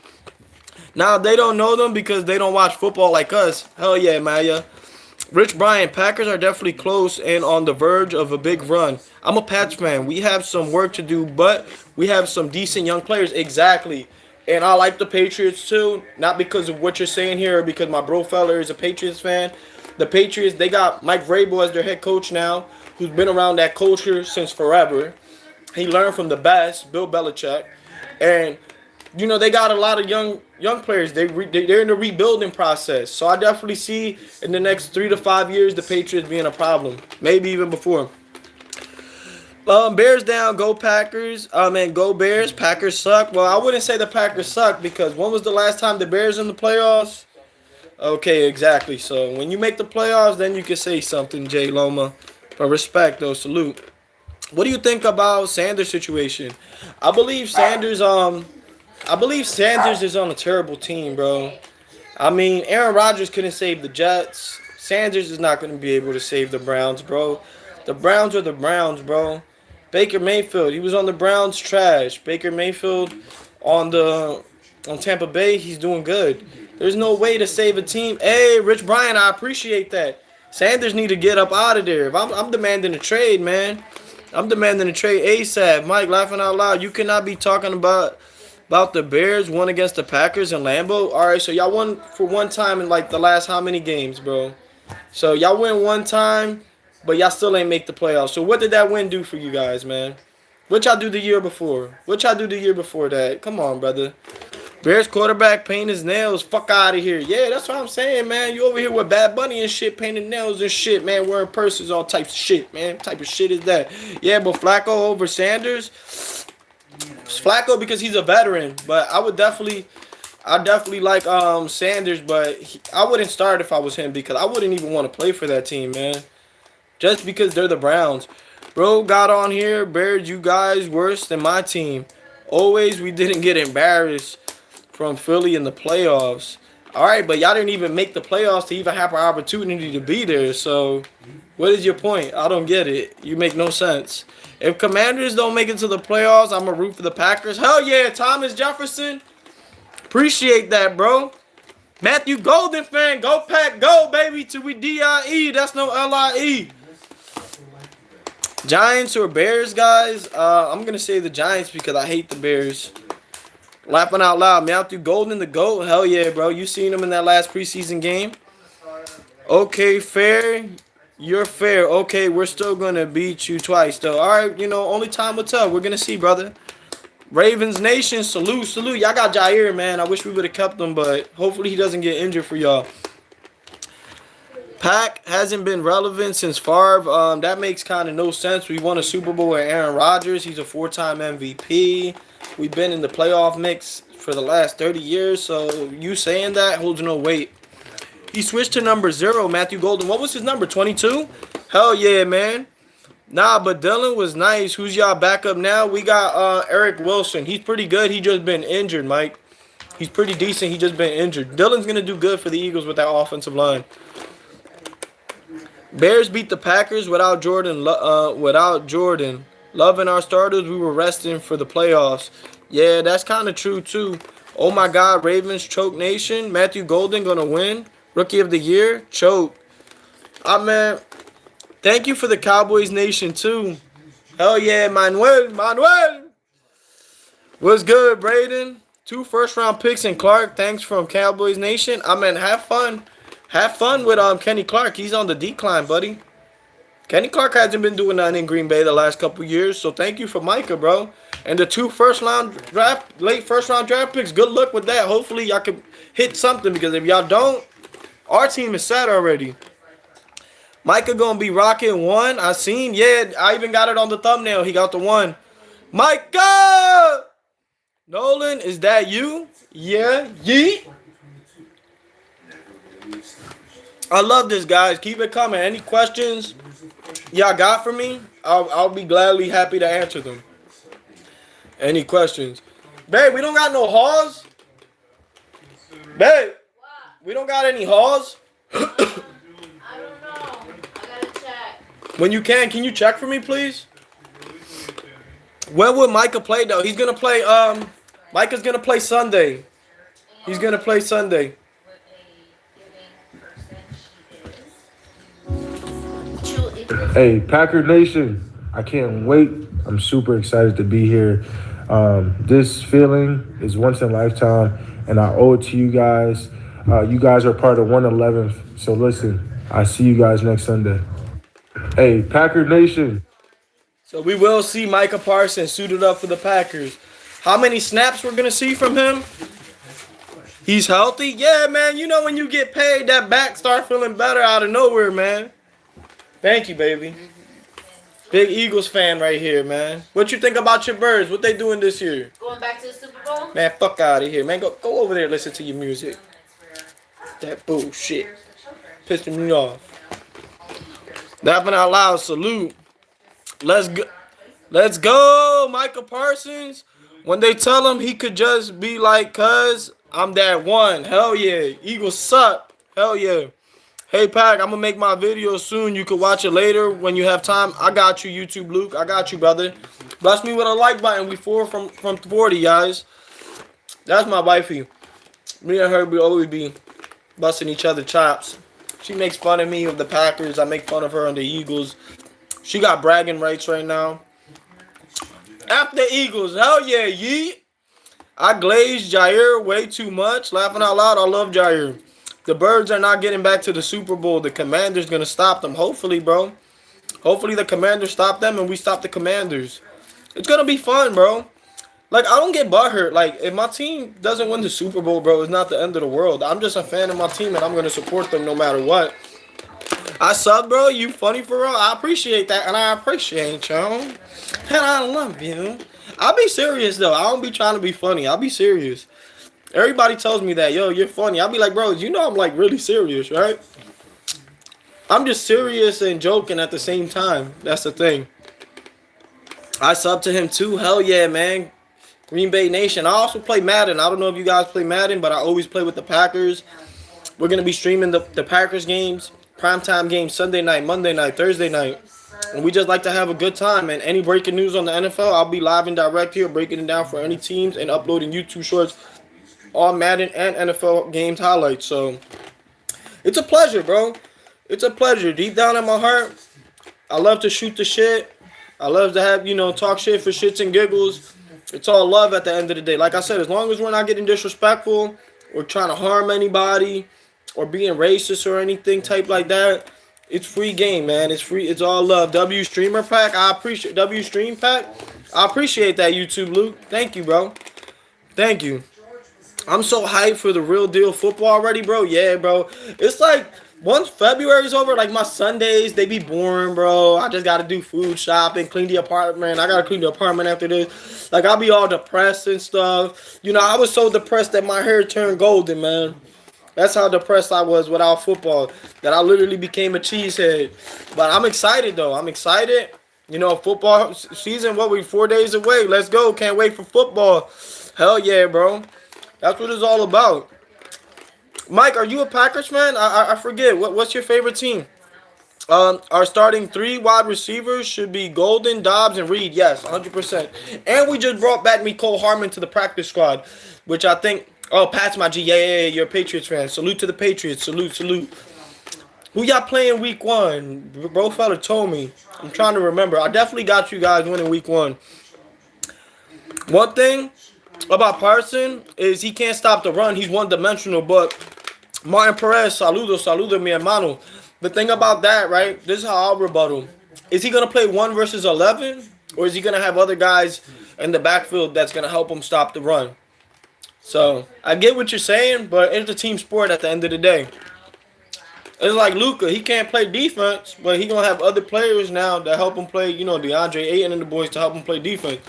Now, they don't know them because they don't watch football like us. Hell yeah, Maya. Rich Bryan, Packers are definitely close and on the verge of a big run. I'm a Pats fan. We have some work to do, but we have some decent young players. Exactly. And I like the Patriots too. Not because of what you're saying here or because my bro fella is a Patriots fan. The Patriots, they got Mike Vrabel as their head coach now, who's been around that culture since forever. He learned from the best, Bill Belichick. And, you know, they got a lot of young players. They're in the rebuilding process. So I definitely see in the next 3 to 5 years the Patriots being a problem. Maybe even before. Bears down, go Packers. And go Bears. Packers suck. Well, I wouldn't say the Packers suck because when was the last time the Bears in the playoffs? Okay, exactly. So when you make the playoffs, then you can say something, Jay Loma. But respect, though. Salute. What do you think about Sanders' situation? I believe Sanders is on a terrible team, bro. I mean, Aaron Rodgers couldn't save the Jets. Sanders is not going to be able to save the Browns, bro. The Browns are the Browns, bro. Baker Mayfield, he was on the Browns, trash. Baker Mayfield on Tampa Bay, he's doing good. There's no way to save a team. Hey, Rich Brian, I appreciate that. Sanders need to get up out of there. If I'm demanding a trade, man. I'm demanding a trade ASAP. Mike, laughing out loud. You cannot be talking about the Bears won against the Packers and Lambeau. All right, so y'all won for one time in like the last how many games, bro? So y'all win one time, but y'all still ain't make the playoffs. So what did that win do for you guys, man? What y'all do the year before? What y'all do the year before that? Come on, brother. Bears quarterback painting his nails. Fuck out of here. Yeah, that's what I'm saying, man. You over here with Bad Bunny and shit, painting nails and shit, man. Wearing purses, all types of shit, man. What type of shit is that? Yeah, but Flacco over Sanders. Flacco because he's a veteran, but I definitely like Sanders, but I wouldn't start if I was him because I wouldn't even want to play for that team, man. Just because they're the Browns. Bro got on here, Bears, you guys worse than my team. Always we didn't get embarrassed from Philly in the playoffs. All right, but y'all didn't even make the playoffs to even have an opportunity to be there. So what is your point? I don't get it. You make no sense. If Commanders don't make it to the playoffs, I'm going to root for the Packers. Hell yeah, Thomas Jefferson. Appreciate that, bro. Matthew Golden fan. Go Pack, go, baby. Till we D-I-E. That's no L-I-E. Giants or Bears, guys? I'm going to say the Giants because I hate the Bears. Laughing out loud. Matthew Golden, the GOAT. Hell yeah, bro. You seen him in that last preseason game? Okay, fair. You're fair. Okay, we're still going to beat you twice, though. All right, only time will tell. We're going to see, brother. Ravens Nation, salute, salute. Y'all got Jair, man. I wish we would have kept him, but hopefully he doesn't get injured for y'all. Pack hasn't been relevant since Favre. That makes kind of no sense. We won a Super Bowl with Aaron Rodgers. He's a 4-time MVP. We've been in the playoff mix for the last 30 years, so you saying that holds no weight. He switched to number 0, Matthew Golden. What was his number, 22? Hell yeah, man. Nah, but Dylan was nice. Who's y'all backup now? We got Eric Wilson. He's pretty good. He just been injured, Mike. He's pretty decent. He just been injured. Dylan's going to do good for the Eagles with that offensive line. Bears beat the Packers without Jordan. Loving our starters. We were resting for the playoffs. Yeah, that's kind of true, too. Oh, my God. Ravens choke nation. Matthew Golden going to win. Rookie of the year. Choke. Man. Thank you for the Cowboys Nation, too. Hell yeah, Manuel. What's good, Braden? 2 first-round picks in Clark. Thanks from Cowboys Nation. Have fun. Have fun with Kenny Clark. He's on the decline, buddy. Kenny Clark hasn't been doing nothing in Green Bay the last couple years, so thank you for Micah, bro. And the 2 late first-round draft picks, good luck with that. Hopefully, y'all can hit something, because if y'all don't, our team is set already. Micah gonna be rocking 1. I seen, yeah, I even got it on the thumbnail. He got the 1. Micah! Nolan, is that you? Yeah, yeet. I love this, guys. Keep it coming. Any questions y'all got for me? I'll be gladly happy to answer them. Any questions? Babe, we don't got no hauls? Babe, we don't got any hauls? I don't know. I gotta check. When you can you check for me, please? When would Micah play, though? He's going to play, Micah's going to play Sunday. He's going to play Sunday. Hey, Packer Nation, I can't wait. I'm super excited to be here. This feeling is once in a lifetime, and I owe it to you guys. You guys are part of 111th, so listen, I see you guys next Sunday. Hey, Packer Nation. So we will see Micah Parsons suited up for the Packers. How many snaps we're going to see from him? He's healthy? Yeah, man. You know when you get paid, that back start feeling better out of nowhere, man. Thank you, baby. Big Eagles fan right here, man. What you think about your Birds? What they doing this year? Going back to the Super Bowl? Man, fuck out of here, man. Go over there and listen to your music. That bullshit. Pissing me off. Laughing out loud, salute. Let's go, Micah Parsons. When they tell him he could just be like, cuz I'm that one. Hell yeah. Eagles suck. Hell yeah. Hey, Pac, I'm going to make my video soon. You can watch it later when you have time. I got you, YouTube Luke. I got you, brother. Bless me with a like button. We 4 from 40, guys. That's my wifey. Me and her, we always be busting each other chops. She makes fun of me of the Packers. I make fun of her on the Eagles. She got bragging rights right now. After the Eagles, hell yeah, yeet. I glazed Jair way too much. Laughing out loud, I love Jair. The Birds are not getting back to the Super Bowl. The Commanders going to stop them. Hopefully, bro. Hopefully the Commanders stop them and we stop the Commanders. It's going to be fun, bro. Like, I don't get butthurt. Like, if my team doesn't win the Super Bowl, bro, it's not the end of the world. I'm just a fan of my team, and I'm going to support them no matter what. I sub, bro. You funny for real. I appreciate that, and I appreciate you. And I love you. I'll be serious, though. I don't be trying to be funny. I'll be serious. Everybody tells me that, yo, you're funny. I'll be like, bro, you know I'm, like, really serious, right? I'm just serious and joking at the same time. That's the thing. I sub to him, too. Hell yeah, man. Green Bay Nation. I also play Madden. I don't know if you guys play Madden, but I always play with the Packers. We're going to be streaming the Packers games, primetime games, Sunday night, Monday night, Thursday night. And we just like to have a good time. And any breaking news on the NFL, I'll be live and direct here, breaking it down for any teams and uploading YouTube shorts, all Madden and NFL games highlights. So it's a pleasure, bro. It's a pleasure. Deep down in my heart, I love to shoot the shit. I love to have, talk shit for shits and giggles. It's all love at the end of the day. Like I said, as long as we're not getting disrespectful or trying to harm anybody or being racist or anything type like that, it's free game, man. It's free. It's all love. W Streamer Pack, I appreciate W Stream Pack. I appreciate that, YouTube Luke. Thank you, bro. Thank you. I'm so hyped for the real deal football already, bro. Yeah, bro. It's like once February's over, like my Sundays, they be boring, bro. I just got to do food shopping, clean the apartment. I got to clean the apartment after this. Like, I'll be all depressed and stuff. I was so depressed that my hair turned golden, man. That's how depressed I was without football, that I literally became a cheesehead. But I'm excited, though. I'm excited. Football season, we're 4 days away. Let's go. Can't wait for football. Hell yeah, bro. That's what it's all about. Mike, are you a Packers fan? I forget. What's your favorite team? Our starting 3 wide receivers should be Golden, Dobbs, and Reed. Yes, 100%. And we just brought back Mecole Hardman to the practice squad, which I think... Oh, Pat's my G. Yeah, you're a Patriots fan. Salute to the Patriots. Salute. Who y'all playing week 1? Bro fella told me. I'm trying to remember. I definitely got you guys winning week 1. One thing about Parsons is he can't stop the run. He's one-dimensional, but Martin Perez, saludo, mi hermano. The thing about that, right, this is how I'll rebuttal. Is he going to play 1 versus 11, or is he going to have other guys in the backfield that's going to help him stop the run? So, I get what you're saying, but it's a team sport at the end of the day. It's like Luka. He can't play defense, but he going to have other players now that help him play, DeAndre Ayton and the boys to help him play defense.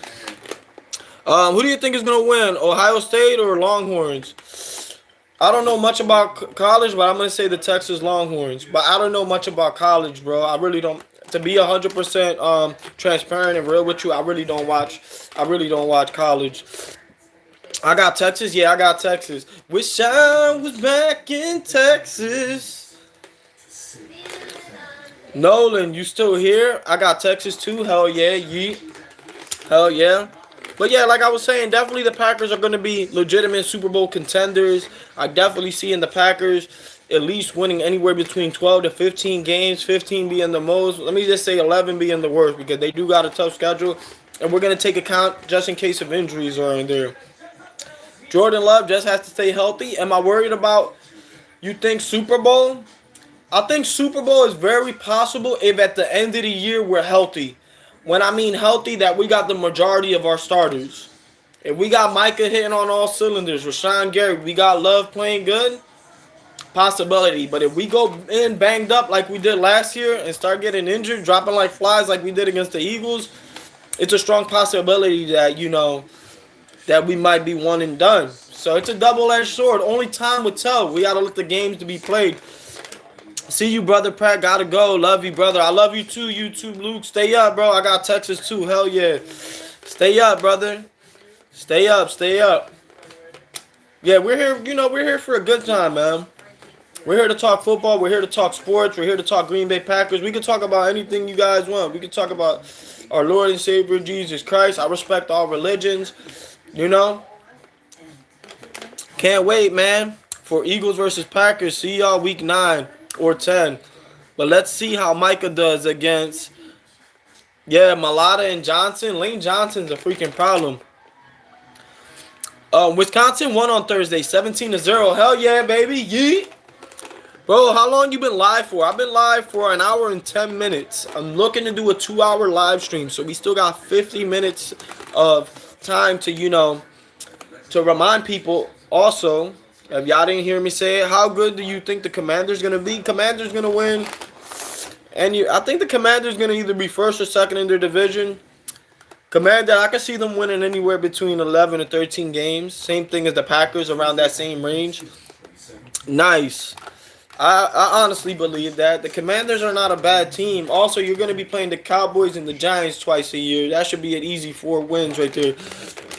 Who do you think is going to win, Ohio State or Longhorns? I don't know much about college, but I'm going to say the Texas Longhorns. But I don't know much about college, bro. I really don't. To be 100% transparent and real with you, I really don't watch college. I got Texas. Yeah, I got Texas. Wish I was back in Texas. Nolan, you still here? I got Texas too. Hell yeah, yeet. Hell yeah. But yeah, like I was saying, definitely the Packers are going to be legitimate Super Bowl contenders. I definitely see in the Packers at least winning anywhere between 12 to 15 games, 15 being the most. Let me just say 11 being the worst, because they do got a tough schedule. And we're going to take account just in case of injuries are in there. Jordan Love just has to stay healthy. Am I worried about, you think, Super Bowl? I think Super Bowl is very possible if at the end of the year we're healthy. When I mean healthy, that we got the majority of our starters. If we got Micah hitting on all cylinders, Rashawn Gary, we got Love playing good, possibility. But if we go in banged up like we did last year and start getting injured, dropping like flies like we did against the Eagles, it's a strong possibility that, that we might be one and done. So it's a double-edged sword. Only time will tell. We got to let the games to be played. See you, brother Pratt. Gotta go. Love you, brother. I love you too, YouTube Luke. Stay up, bro. I got Texas too. Hell yeah. Stay up, brother. Stay up. Yeah, we're here. We're here for a good time, man. We're here to talk football. We're here to talk sports. We're here to talk Green Bay Packers. We can talk about anything you guys want. We can talk about our Lord and Savior Jesus Christ. I respect all religions. You know? Can't wait, man, for Eagles versus Packers. See y'all week 9 or 10. But let's see how Micah does against, Malata and Johnson. Lane Johnson's a freaking problem. Wisconsin won on Thursday, 17-0. Hell yeah, baby. Yeet. Bro, how long you been live for? I've been live for an hour and 10 minutes. I'm looking to do a 2-hour live stream, so we still got 50 minutes of time to, to remind people. Also, if y'all didn't hear me say it, how good do you think the Commanders going to be? Commanders going to win. And I think the Commanders going to either be first or second in their division. Commander, I can see them winning anywhere between 11 and 13 games. Same thing as the Packers, around that same range. Nice. I honestly believe that. The Commanders are not a bad team. Also, you're going to be playing the Cowboys and the Giants twice a year. That should be an easy 4 wins right there.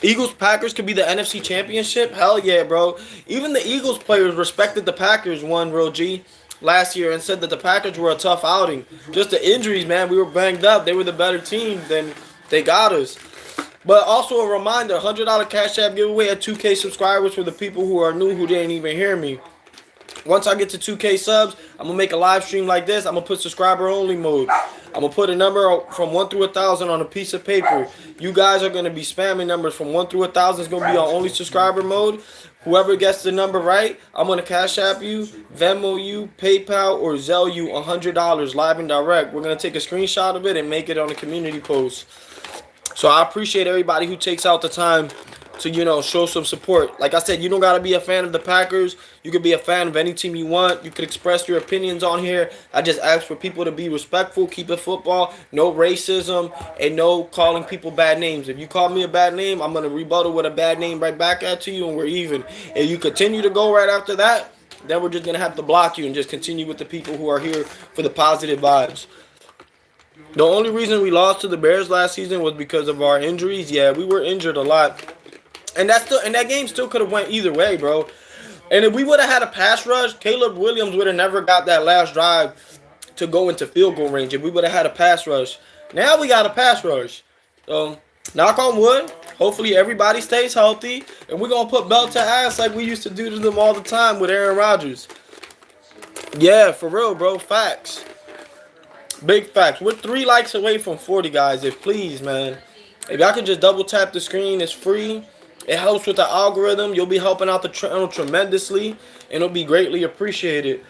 Eagles-Packers could be the NFC Championship. Hell yeah, bro. Even the Eagles players respected the Packers one, real G, last year and said that the Packers were a tough outing. Just the injuries, man. We were banged up. They were the better team than they got us. But also a reminder, $100 Cash App giveaway at 2K subscribers for the people who are new who didn't even hear me. Once I get to 2K subs, I'm going to make a live stream like this. I'm going to put subscriber only mode. I'm going to put a number from 1 through 1,000 on a piece of paper. You guys are going to be spamming numbers from 1 through 1,000. It's going to be on only subscriber mode. Whoever gets the number right, I'm going to Cash App you, Venmo you, PayPal, or Zelle you $100 live and direct. We're going to take a screenshot of it and make it on a community post. So I appreciate everybody who takes out the time to, show some support. Like I said, you don't got to be a fan of the Packers. You could be a fan of any team you want. You could express your opinions on here. I just ask for people to be respectful, keep it football, no racism, and no calling people bad names. If you call me a bad name, I'm going to rebuttal with a bad name right back at you, and we're even. If you continue to go right after that, then we're just going to have to block you and just continue with the people who are here for the positive vibes. The only reason we lost to the Bears last season was because of our injuries. Yeah, we were injured a lot. And that game still could have went either way, bro. And if we would have had a pass rush, Caleb Williams would have never got that last drive to go into field goal range if we would have had a pass rush. Now we got a pass rush. So, knock on wood. Hopefully everybody stays healthy. And we're going to put belt to ass like we used to do to them all the time with Aaron Rodgers. Yeah, for real, bro. Facts. Big facts. We're 3 likes away from 40, guys. If please, man. If y'all can just double tap the screen, it's free. It helps with the algorithm. You'll be helping out the channel tremendously, and it'll be greatly appreciated.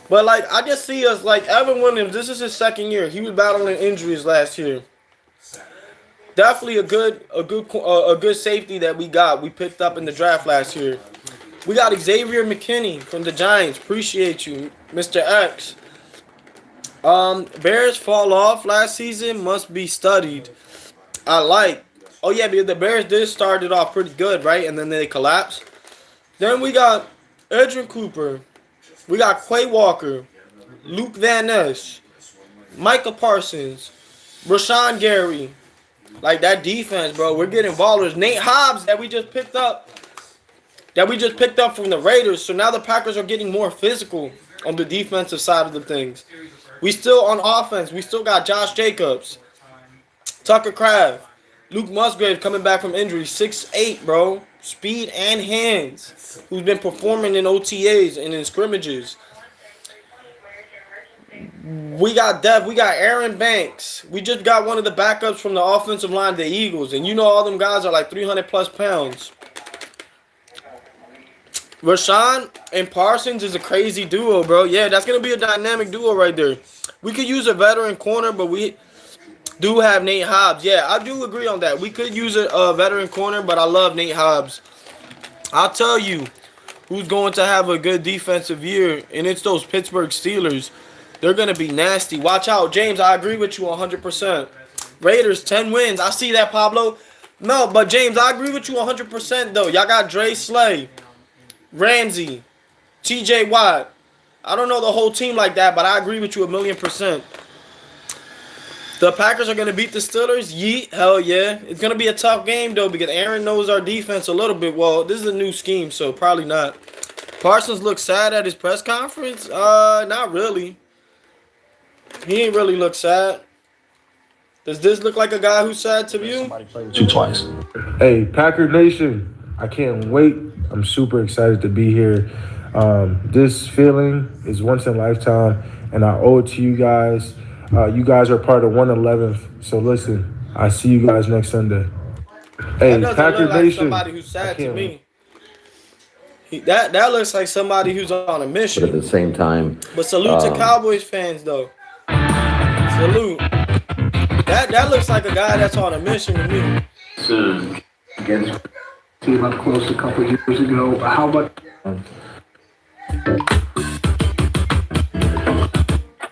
But I just see us Evan Williams. This is his 2nd year. He was battling injuries last year. Definitely a good safety that we got. We picked up in the draft last year. We got Xavier McKinney from the Giants. Appreciate you, Mr. X. Bears fall off last season. Must be studied. Oh, yeah, because the Bears did start it off pretty good, right? And then they collapsed. Then we got Edrin Cooper. We got Quay Walker. Luke Van Ness. Micah Parsons. Rashawn Gary. That defense, bro. We're getting ballers. Nate Hobbs that we just picked up. From the Raiders. So now the Packers are getting more physical on the defensive side of the things. We still on offense. We still got Josh Jacobs. Tucker Kraft. Luke Musgrave coming back from injury, 6'8", bro. Speed and hands. Who's been performing in OTAs and in scrimmages. We got Aaron Banks. We just got one of the backups from the offensive line, the Eagles. And all them guys are 300-plus pounds. Rashawn and Parsons is a crazy duo, bro. Yeah, that's going to be a dynamic duo right there. We could use a veteran corner, but we do have Nate Hobbs. Yeah, I do agree on that. We could use a veteran corner, but I love Nate Hobbs. I'll tell you who's going to have a good defensive year, and it's those Pittsburgh Steelers. They're going to be nasty. Watch out. James, I agree with you 100%. Raiders, 10 wins. I see that, Pablo. No, but James, I agree with you 100% though. Y'all got Dre Slay, Ramsey, TJ Watt. I don't know the whole team like that, but I agree with you 1,000,000%. The Packers are going to beat the Steelers? Yeet. Hell yeah. It's going to be a tough game, though, because Aaron knows our defense a little bit. Well, this is a new scheme, so probably not. Parsons looked sad at his press conference. Not really. He ain't really look sad. Does this look like a guy who's sad to you? You twice. Hey, Packer Nation, I can't wait. I'm super excited to be here. This feeling is once in a lifetime, and I owe it to you guys. You guys are part of 111th, so listen, I see you guys next Sunday. Hey, That doesn't Packer look like Nation, somebody who's sad to me. That looks like somebody who's on a But mission. at the same time, But salute to Cowboys fans, though. Salute. That looks like a guy that's on a mission to me. Against team up close a couple years ago. How about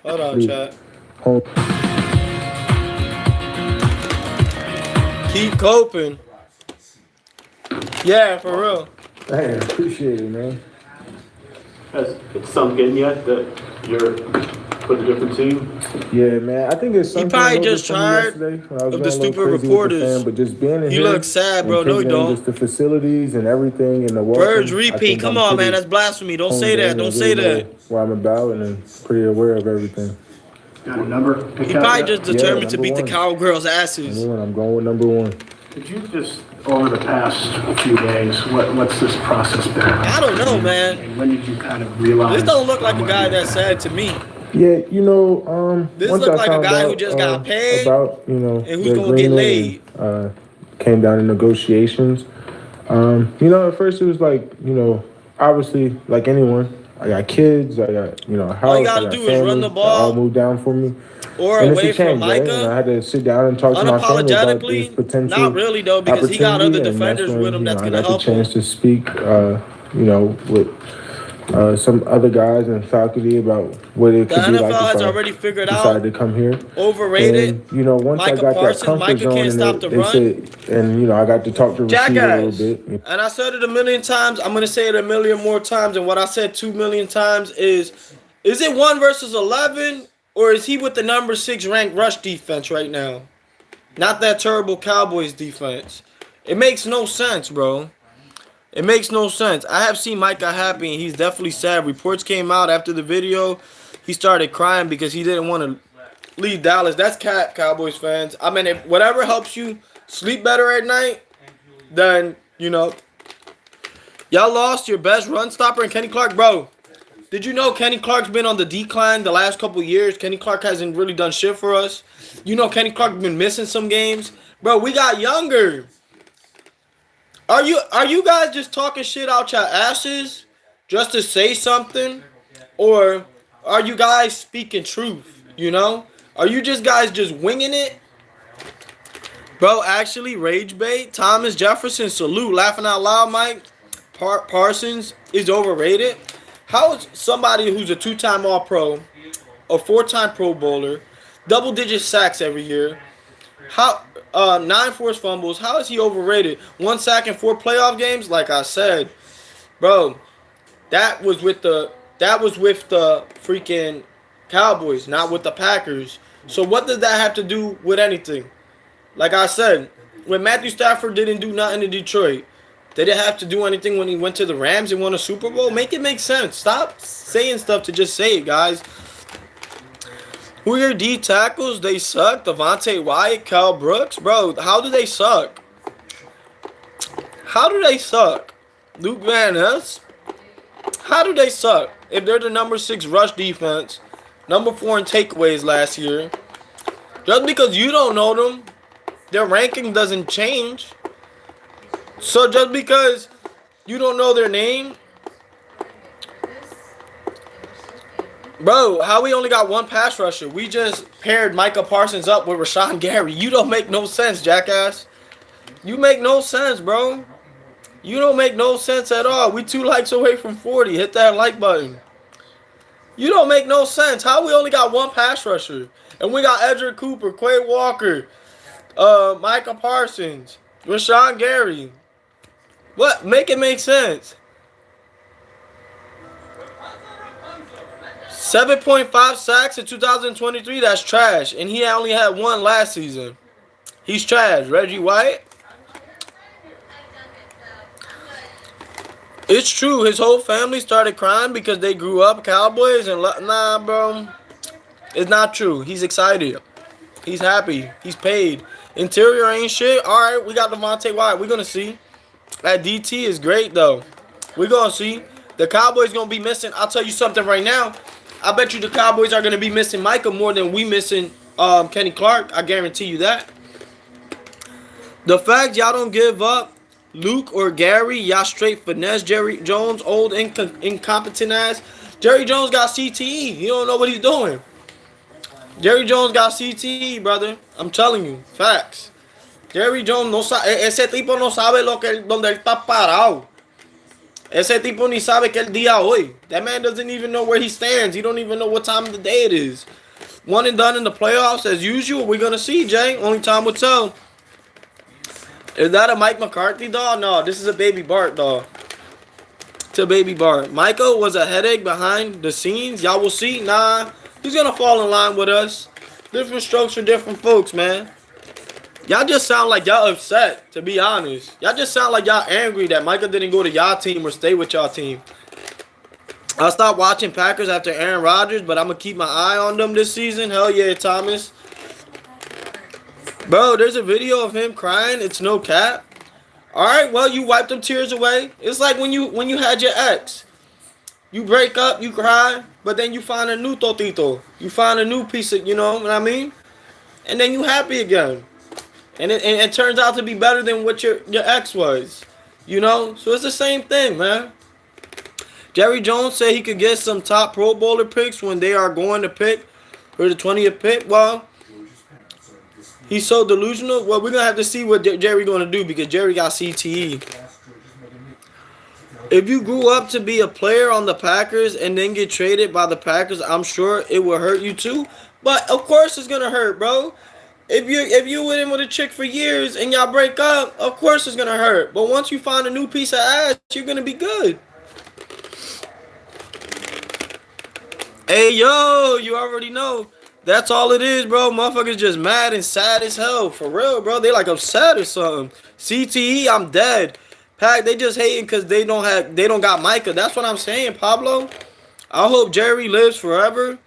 Hold on, chat. Keep coping. Yeah, for real. Hey, appreciate it, man. Has it sunk in yet that you're with a different team? Yeah, man. I think it's something. probably a little just bit from tired yesterday when I was of the going a little stupid crazy with the reporters. fan, but just being in He here looks sad, and bro. No, he taking in don't. Just the facilities and everything and the welcome. Verge I repeat. think Come I'm on, man. pretty That's blasphemy. Don't honed say in that. and Don't say really know that. what I'm about, and I'm pretty aware of everything. got a number? He probably just determined to number beat the one. Cowgirls' asses. I'm going with number one. Could you just, over the past few days, what's this process been? I don't know, man. And when did you kind of realize? This don't look like a guy that's sad to me. Yeah, This once look I like a found guy who out, just got paid about, and who's the gonna get agreement laid. and, came down to negotiations. At first it was like, obviously like anyone, I got kids, I got, a house, All you gotta I got do is family, run the that ball all moved down for me. Or And it's away a from change, right? And I Micah. had to sit down and talk to my family about this Unapologetically, potential not really though, because he got other opportunity, and defenders that's when, with him that's I gonna got help the chance him. to speak, with some other guys in faculty about what it The could be like NFL if has I already figured decided out to come here. overrated. And, once Micah I got Parsons, that comfort Micah zone can't and stop the they run. said, and, I got to talk to receiver a Jackass. little bit. And I said it a million times. I'm gonna say it a million more times. And what I said 2 million times is it 1 versus 11, or is he with the number 6 ranked rush defense right now? Not that terrible Cowboys defense. It makes no sense, bro. It makes no sense. I have seen Micah happy, and he's definitely sad. Reports came out after the video. He started crying because he didn't want to leave Dallas. That's Cowboys fans. I mean, if whatever helps you sleep better at night, then, y'all lost your best run stopper in Kenny Clark. Bro, did you know Kenny Clark's been on the decline the last couple years? Kenny Clark hasn't really done shit for us. Kenny Clark's been missing some games. Bro, we got younger. Are you guys just talking shit out your asses just to say something? Or are you guys speaking truth, Are you guys just winging it? Bro, actually, rage bait. Thomas Jefferson, salute. Laughing out loud, Mike. Parsons is overrated. How is somebody who's a 2-time All-Pro, a 4-time Pro Bowler, double-digit sacks every year, 9 forced fumbles, how is he overrated? 1 sack in 4 playoff games? Like I said, bro, that was with the freaking Cowboys, not with the Packers. So what does that have to do with anything? Like I said, when Matthew Stafford didn't do nothing in Detroit, did it have to do anything when he went to the Rams and won a Super Bowl? Make it make sense. Stop saying stuff to just say it, guys. Who are your D tackles? They suck. Devontae Wyatt, Kyle Brooks. Bro, how do they suck? How do they suck? Luke Van Ness? How do they suck? If they're the number 6 rush defense, number 4 in takeaways last year, just because you don't know them, their ranking doesn't change. So just because you don't know their name, bro, how we only got 1 pass rusher? We just paired Micah Parsons up with Rashawn Gary. You don't make no sense, jackass. You make no sense, bro. You don't make no sense at all. We 2 likes away from 40. Hit that like button. You don't make no sense. How we only got 1 pass rusher? And we got Edric Cooper, Quay Walker, Micah Parsons, Rashawn Gary. What? Make it make sense. 7.5 sacks in 2023. That's trash. And he only had 1 last season. He's trash. Reggie White. It's true. His whole family started crying because they grew up Cowboys and nah, bro. It's not true. He's excited. He's happy. He's paid. Interior ain't shit. All right, we got Devontae Wyatt. We're gonna see. That DT is great though. We're gonna see. The Cowboys gonna be missing. I'll tell you something right now. I bet you the Cowboys are gonna be missing Micah more than we missing Kenny Clark. I guarantee you that. The fact y'all don't give up Luke or Gary, y'all straight finesse Jerry Jones, old incompetent ass. Jerry Jones got CTE. He don't know what he's doing. Jerry Jones got CTE, brother. I'm telling you, facts. Jerry Jones no sabe, ese tipo no sabe donde él está parado. Ese tipo ni sabe que el día hoy. That man doesn't even know where he stands. He don't even know what time of the day it is. One and done in the playoffs as usual. We're gonna see, Jay. Only time will tell. Is that a Mike McCarthy dog? No, this is a Baby Bart dog. It's a Baby Bart. Michael was a headache behind the scenes. Y'all will see. Nah, he's gonna fall in line with us. Different strokes for different folks, man. Y'all just sound like y'all upset, to be honest. Y'all just sound like y'all angry that Micah didn't go to y'all team or stay with y'all team. I stopped watching Packers after Aaron Rodgers, but I'm going to keep my eye on them this season. Hell yeah, Thomas. Bro, there's a video of him crying. It's no cap. All right, well, you wiped them tears away. It's like when you had your ex. You break up, you cry, but then you find a new totito. You find a new piece of, you know what I mean? And then you happy again. And it turns out to be better than what your ex was. You know? So it's the same thing, man. Jerry Jones said he could get some top Pro Bowler picks when they are going to pick for the 20th pick. Well, he's so delusional. Well, we're going to have to see what Jerry going to do because Jerry got CTE. If you grew up to be a player on the Packers and then get traded by the Packers, I'm sure it will hurt you too. But, of course, it's going to hurt, bro. If you went in with a chick for years and y'all break up, of course it's gonna hurt. But once you find a new piece of ass, you're gonna be good. Hey yo, you already know. That's all it is, bro. Motherfuckers just mad and sad as hell. For real, bro. They like upset or something. CTE, I'm dead. Pack, they just hating because they don't got Micah. That's what I'm saying, Pablo. I hope Jerry lives forever.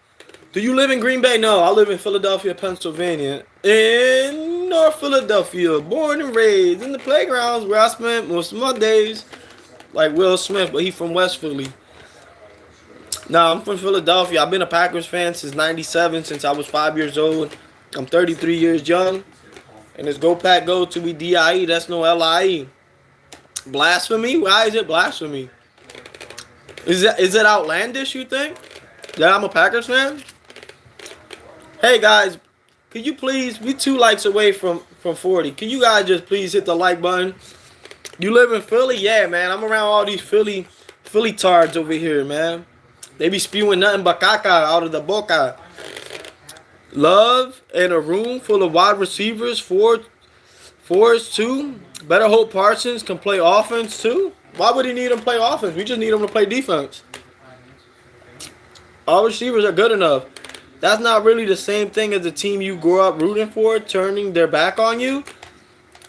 Do you live in Green Bay? No, I live in Philadelphia, Pennsylvania. In North Philadelphia, born and raised in the playgrounds where I spent most of my days. Like Will Smith, but he from West Philly. Nah, I'm from Philadelphia. I've been a Packers fan since '97, since I was 5 years old. I'm 33 years young. And it's Go Pack Go to be D-I-E. That's no L-I-E. Blasphemy? Why is it blasphemy? Is it outlandish, you think? That I'm a Packers fan? Hey guys, could you please, we 2 likes away from 40. Can you guys just please hit the like button? You live in Philly? Yeah, man. I'm around all these Philly tards over here, man. They be spewing nothing but caca out of the boca. Love and a room full of wide receivers, fours too. Better hope Parsons can play offense too. Why would he need him to play offense? We just need him to play defense. All receivers are good enough. That's not really the same thing as the team you grew up rooting for turning their back on you.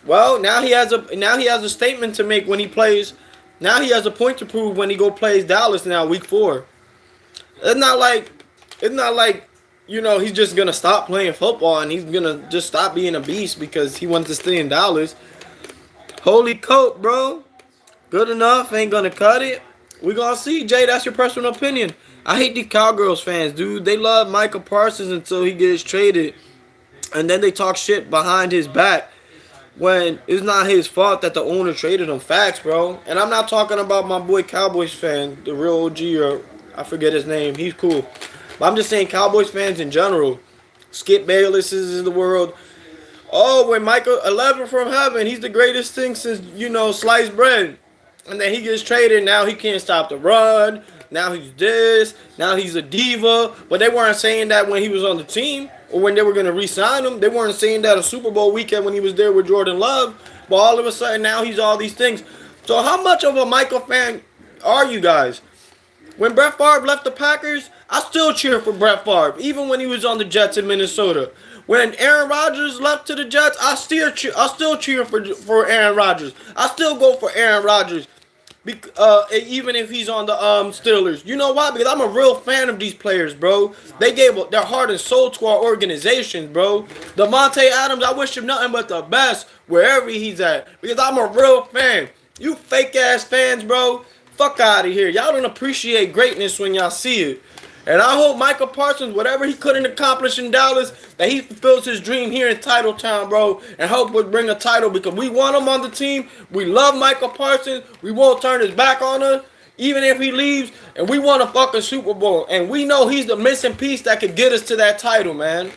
Well, now he has a statement to make when he plays. Now he has a point to prove when he plays Dallas now week 4. It's not like you know he's just gonna stop playing football and he's gonna just stop being a beast because he wants to stay in Dallas. Holy coat, bro. Good enough ain't gonna cut it. We gonna see, Jay. That's your personal opinion. I hate these Cowgirls fans, dude. They love Micah Parsons until he gets traded. And then they talk shit behind his back when it's not his fault that the owner traded him. Facts, bro. And I'm not talking about my boy Cowboys fan, the real OG, or I forget his name. He's cool. But I'm just saying Cowboys fans in general. Skip Baylesses in the world. Oh, when Micah 11 from heaven, he's the greatest thing since, you know, sliced bread. And then he gets traded. Now he can't stop the run. Now he's this. Now he's a diva. But they weren't saying that when he was on the team or when they were going to re-sign him. They weren't saying that a Super Bowl weekend when he was there with Jordan Love. But all of a sudden now he's all these things. So how much of a Michael fan are you guys? When Brett Favre left the Packers, I still cheer for Brett Favre, even when he was on the Jets in Minnesota. When Aaron Rodgers left to the Jets, I still cheer for Aaron Rodgers. I still go for Aaron Rodgers. Even if he's on the Steelers. You know why? Because I'm a real fan of these players, bro. They gave their heart and soul to our organizations, bro. Devontae Adams, I wish him nothing but the best wherever he's at. Because I'm a real fan. You fake ass fans, bro. Fuck out of here. Y'all don't appreciate greatness when y'all see it. And I hope Micah Parsons, whatever he couldn't accomplish in Dallas, that he fulfills his dream here in Titletown, bro, and help us bring a title because we want him on the team. We love Micah Parsons. We won't turn his back on us, even if he leaves, and we want a fucking Super Bowl. And we know he's the missing piece that could get us to that title, man.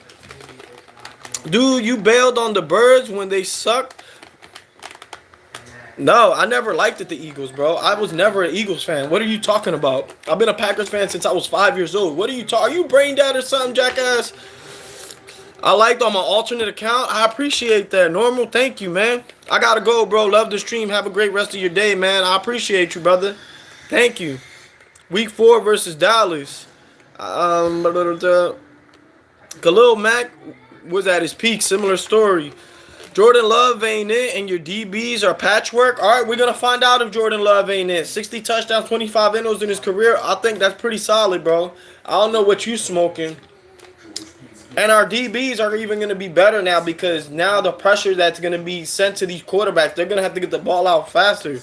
Dude, you bailed on the Birds when they sucked. No, I never liked the Eagles, bro. I was never an Eagles fan. What are you talking about? I've been a Packers fan since I was 5 years old. What are you talking? Are you brain dead or something, jackass? I liked on my alternate account. I appreciate that. Normal, thank you, man. I gotta go, bro. Love the stream. Have a great rest of your day, man. I appreciate you, brother. Thank you. Week 4 versus Dallas. Khalil Mack was at his peak. Similar story. Jordan Love ain't it, and your DBs are patchwork. All right, we're going to find out if Jordan Love ain't it. 60 touchdowns, 25 innos in his career. I think that's pretty solid, bro. I don't know what you smoking. And our DBs are even going to be better now because now the pressure that's going to be sent to these quarterbacks, they're going to have to get the ball out faster.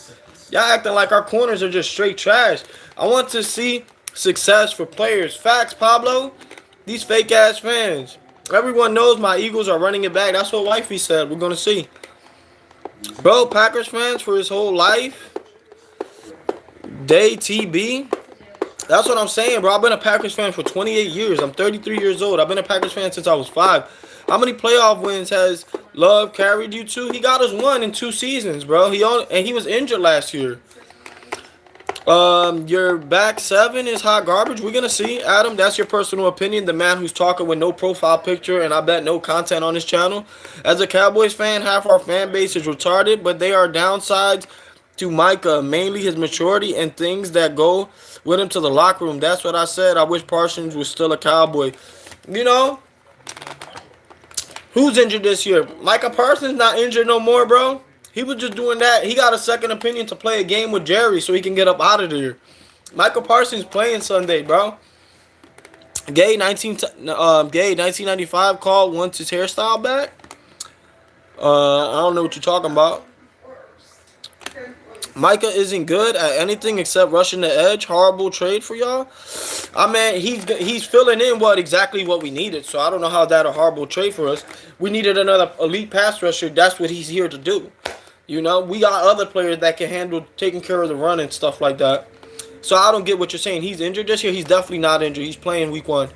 Y'all acting like our corners are just straight trash. I want to see success for players. Facts, Pablo. These fake-ass fans. Everyone knows my Eagles are running it back. That's what Wifey said. We're going to see. Bro, Packers fans for his whole life. Day TB. That's what I'm saying, bro. I've been a Packers fan for 28 years. I'm 33 years old. I've been a Packers fan since I was 5. How many playoff wins has Love carried you to? He got us 1 in 2 seasons, bro. And he was injured last year. Your back 7 is hot garbage. We're gonna see, Adam. That's your personal opinion. The man who's talking with no profile picture and I bet no content on his channel. As a Cowboys fan, half our fan base is retarded, but they are downsides to Micah, mainly his maturity and things that go with him to the locker room. That's what I said. I wish Parsons was still a Cowboy. You know, who's injured this year? Micah Parsons not injured no more, bro. He was just doing that. He got a second opinion to play a game with Jerry so he can get up out of there. Michael Parsons playing Sunday, bro. Gay 1995 called wants his hairstyle back. I don't know what you're talking about. Micah isn't good at anything except rushing the edge. Horrible trade for y'all. I mean, he's filling in exactly what we needed. So I don't know how that a horrible trade for us. We needed another elite pass rusher. That's what he's here to do. You know, we got other players that can handle taking care of the run and stuff like that. So I don't get what you're saying. He's injured this year. He's definitely not injured. He's playing week 1.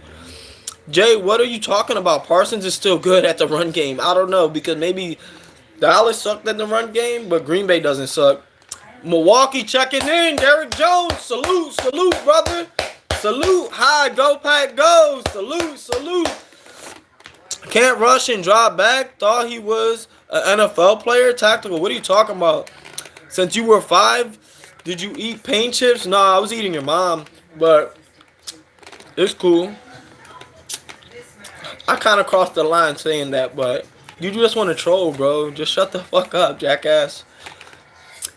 Jay, what are you talking about? Parsons is still good at the run game. I don't know because maybe Dallas sucked at the run game, but Green Bay doesn't suck. Milwaukee checking in. Derrick Jones, salute, brother. Salute. Hi, go Pack, go. Salute. Can't rush and drop back. Thought he was an NFL player. Tactical. What are you talking about? Since you were 5, did you eat paint chips? No, I was eating your mom, but it's cool. I kind of crossed the line saying that, but you just want to troll, bro. Just shut the fuck up, jackass.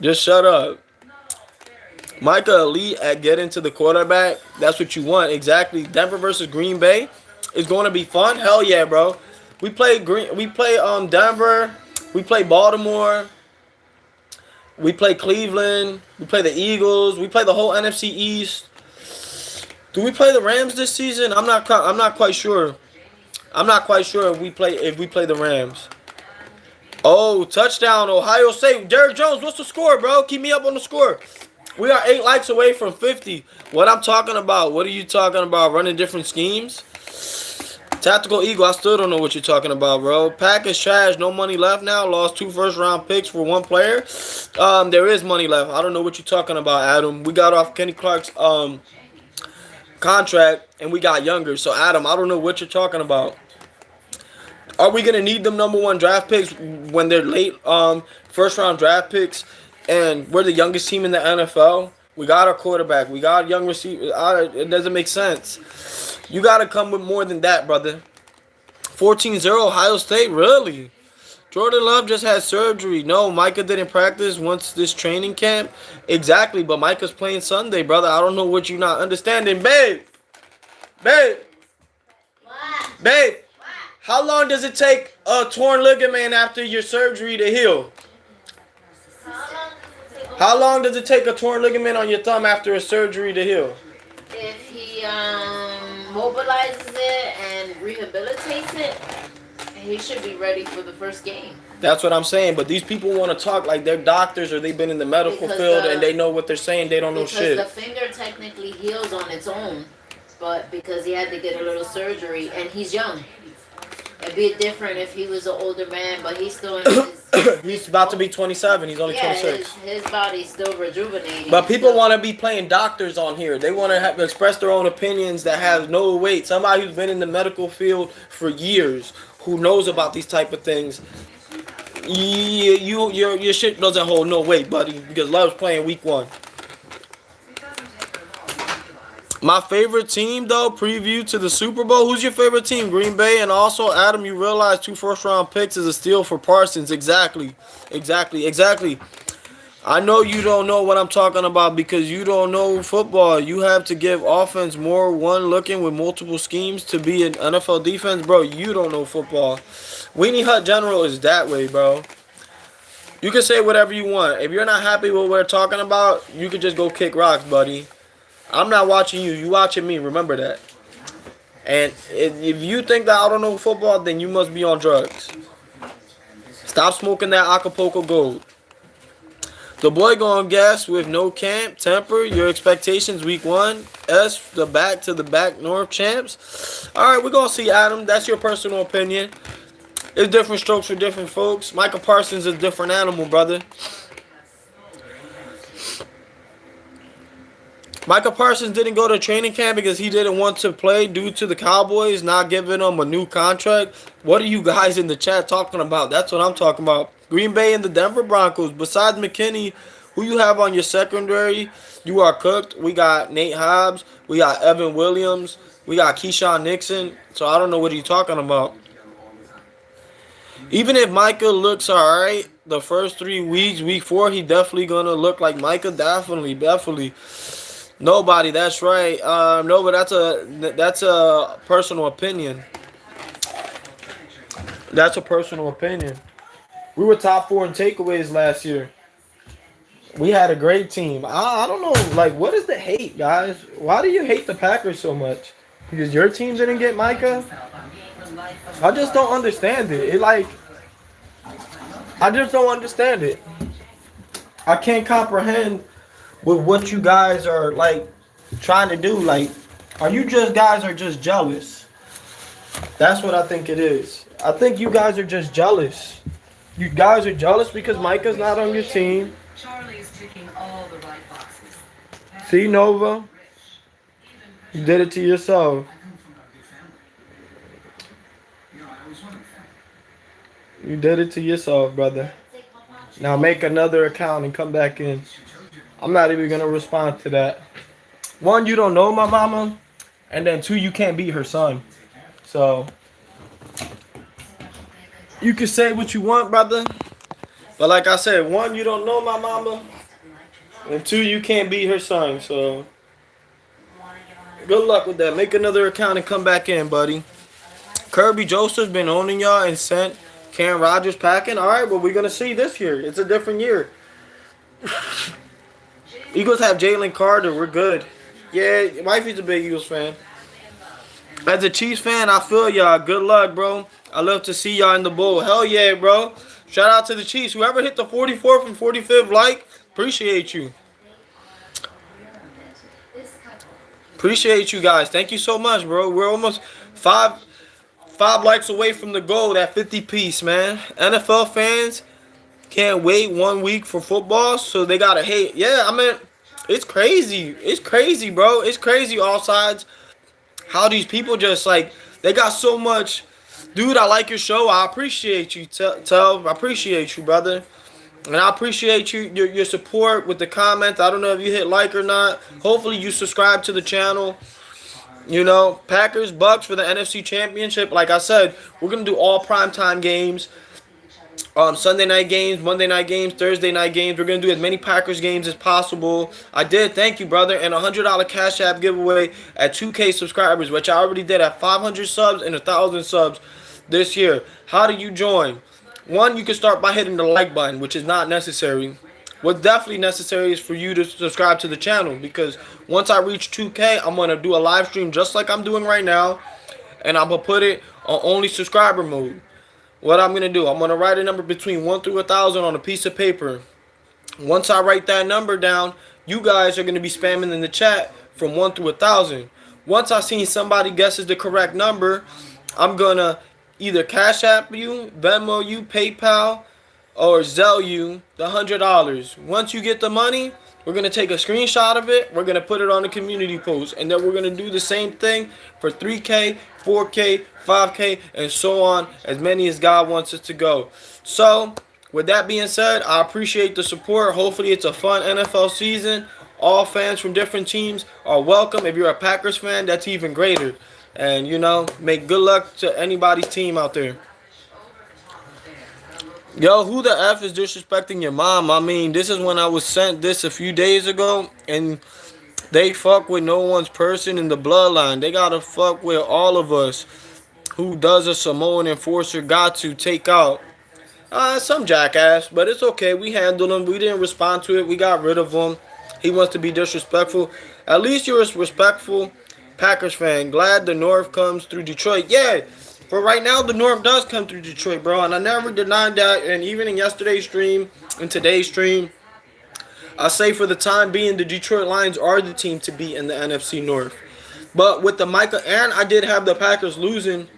Just shut up. Micah elite at getting to the quarterback. That's what you want. Exactly. Denver versus Green Bay is going to be fun. Hell yeah, bro. We play Denver. We play Baltimore. We play Cleveland. We play the Eagles. We play the whole NFC East. Do we play the Rams this season? I'm not quite sure. I'm not quite sure if we play the Rams. Oh, touchdown, Ohio State. Derrick Jones, what's the score, bro? Keep me up on the score. We are 8 likes away from 50. What I'm talking about? What are you talking about? Running different schemes? Tactical Eagle, I still don't know what you're talking about, bro. Pack is trash. No money left now. Lost 2 first-round picks for 1 player. There is money left. I don't know what you're talking about, Adam. We got off Kenny Clark's contract, and we got younger. So, Adam, I don't know what you're talking about. Are we going to need them number 1 draft picks when they're late first-round draft picks and we're the youngest team in the NFL? We got our quarterback. We got young receivers. It doesn't make sense. You got to come with more than that, brother. 14-0 Ohio State? Really? Jordan Love just had surgery. No, Micah didn't practice once this training camp. Exactly, but Micah's playing Sunday, brother. I don't know what you're not understanding. Babe, babe, babe, how long does it take a torn ligament after your surgery to heal? How long does it take a torn ligament on your thumb after a surgery to heal? If he mobilizes it and rehabilitates it, he should be ready for the first game. That's what I'm saying, but these people want to talk like they're doctors or they've been in the medical field and they know what they're saying. They don't know shit. Because the finger technically heals on its own, but because he had to get a little surgery and he's young. It'd be different if he was an older man, but he's still in his... He's about to be 27. He's only 26. His body's still rejuvenating. But people want to be playing doctors on here. They want to express their own opinions that have no weight. Somebody who's been in the medical field for years, who knows about these type of things. Yeah, your shit doesn't hold no weight, buddy, because Love's playing week 1. My favorite team, though, preview to the Super Bowl. Who's your favorite team? Green Bay. And also, Adam, you realize 2 first-round picks is a steal for Parsons. Exactly. I know you don't know what I'm talking about because you don't know football. You have to give offense more one looking with multiple schemes to be an NFL defense. Bro, you don't know football. Weenie Hut General is that way, bro. You can say whatever you want. If you're not happy with what we're talking about, you can just go kick rocks, buddy. I'm not watching you. You watching me. Remember that. And if you think that I don't know football, then you must be on drugs. Stop smoking that Acapulco Gold. The boy gonna guess with no camp. Temper your expectations week 1. S the back to the back North champs. All right, we're gonna see, Adam. That's your personal opinion. It's different strokes for different folks. Micah Parsons is a different animal, brother. Micah Parsons didn't go to training camp because he didn't want to play due to the Cowboys not giving him a new contract. What are you guys in the chat talking about? That's what I'm talking about. Green Bay and the Denver Broncos. Besides McKinney, who you have on your secondary, you are cooked. We got Nate Hobbs. We got Evan Williams. We got Keyshawn Nixon. So I don't know what you're talking about. Even if Micah looks all right the first 3 weeks, week 4, he definitely going to look like Micah. Definitely. Nobody, that's right. No, but that's a personal opinion. That's a personal opinion. We were top 4 in takeaways last year. We had a great team. I don't know, like, what is the hate, guys? Why do you hate the Packers so much? Because your team didn't get Micah? I just don't understand it. I just don't understand it. I can't comprehend with what you guys are like trying to do. Like, are you just guys are just jealous? That's what I think it is. I think you guys are just jealous. You guys are jealous because Micah's not on your team. Charlie's ticking all the right boxes. See, Nova? You did it to yourself. You did it to yourself, brother. Now make another account and come back in. I'm not even going to respond to that. 1, you don't know my mama. And then 2, you can't beat her son. So, you can say what you want, brother. But like I said, 1, you don't know my mama. And 2, you can't beat her son. So, good luck with that. Make another account and come back in, buddy. Kirby Joseph's been owning y'all and sent Cam Rodgers packing. All right, well, we're going to see this year. It's a different year. Eagles have Jalen Carter. We're good. Yeah, wifey's a big Eagles fan. As a Chiefs fan, I feel y'all. Good luck, bro. I love to see y'all in the bowl. Hell yeah, bro. Shout out to the Chiefs. Whoever hit the 44th and 45th like, appreciate you. Appreciate you guys. Thank you so much, bro. We're almost 5 likes away from the goal, that 50 piece, man. NFL fans can't wait 1 week for football, so they gotta hate. Yeah, I mean, it's crazy. It's crazy, bro. It's crazy all sides. How these people just, like, they got so much. Dude, I like your show. I appreciate you, Tel. I appreciate you, brother. And I appreciate your support with the comments. I don't know if you hit like or not. Hopefully you subscribe to the channel. You know, Packers, Bucks for the NFC Championship. Like I said, we're going to do all primetime games. Sunday night games, Monday night games, Thursday night games. We're going to do as many Packers games as possible. I did, thank you, brother, and a $100 Cash App giveaway at 2K subscribers, which I already did at 500 subs and 1,000 subs this year. How do you join? One, you can start by hitting the like button, which is not necessary. What's definitely necessary is for you to subscribe to the channel, because once I reach 2K, I'm going to do a live stream just like I'm doing right now, and I'm going to put it on only subscriber mode. What I'm going to do, I'm going to write a number between 1 through 1,000 on a piece of paper. Once I write that number down, you guys are going to be spamming in the chat from 1 through 1,000. Once I see somebody guesses the correct number, I'm going to either Cash App you, Venmo you, PayPal, or Zelle you the $100. Once you get the money, we're going to take a screenshot of it. We're going to put it on the community post. And then we're going to do the same thing for 3K, 4K, 5K, and so on, as many as God wants us to go. So, with that being said, I appreciate the support. Hopefully, it's a fun NFL season. All fans from different teams are welcome. If you're a Packers fan, that's even greater. And, you know, make good luck to anybody's team out there. Yo, who the F is disrespecting your mom? I mean, this is when I was sent this a few days ago, and they fuck with no one's person in the bloodline. They gotta fuck with all of us. Who does a Samoan enforcer got to take out? Some jackass, but it's okay. We handled him. We didn't respond to it. We got rid of him. He wants to be disrespectful. At least you're a respectful Packers fan. Glad the North comes through Detroit. Yeah. But right now, the North does come through Detroit, bro. And I never denied that. And even in yesterday's stream and today's stream, I say for the time being, the Detroit Lions are the team to beat in the NFC North. But with the Micah, and I did have the Packers losing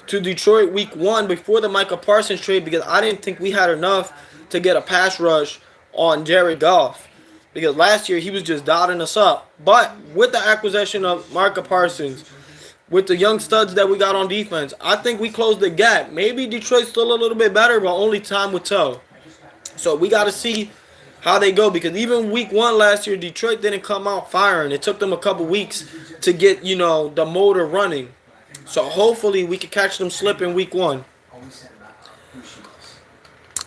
to Detroit week 1 before the Micah Parsons trade, because I didn't think we had enough to get a pass rush on Jared Goff. Because last year, he was just dotting us up. But with the acquisition of Micah Parsons, with the young studs that we got on defense, I think we closed the gap. Maybe Detroit's still a little bit better, but only time will tell. So we got to see how they go, because even week 1 last year, Detroit didn't come out firing. It took them a couple weeks to get, you know, the motor running. So hopefully we can catch them slipping week 1.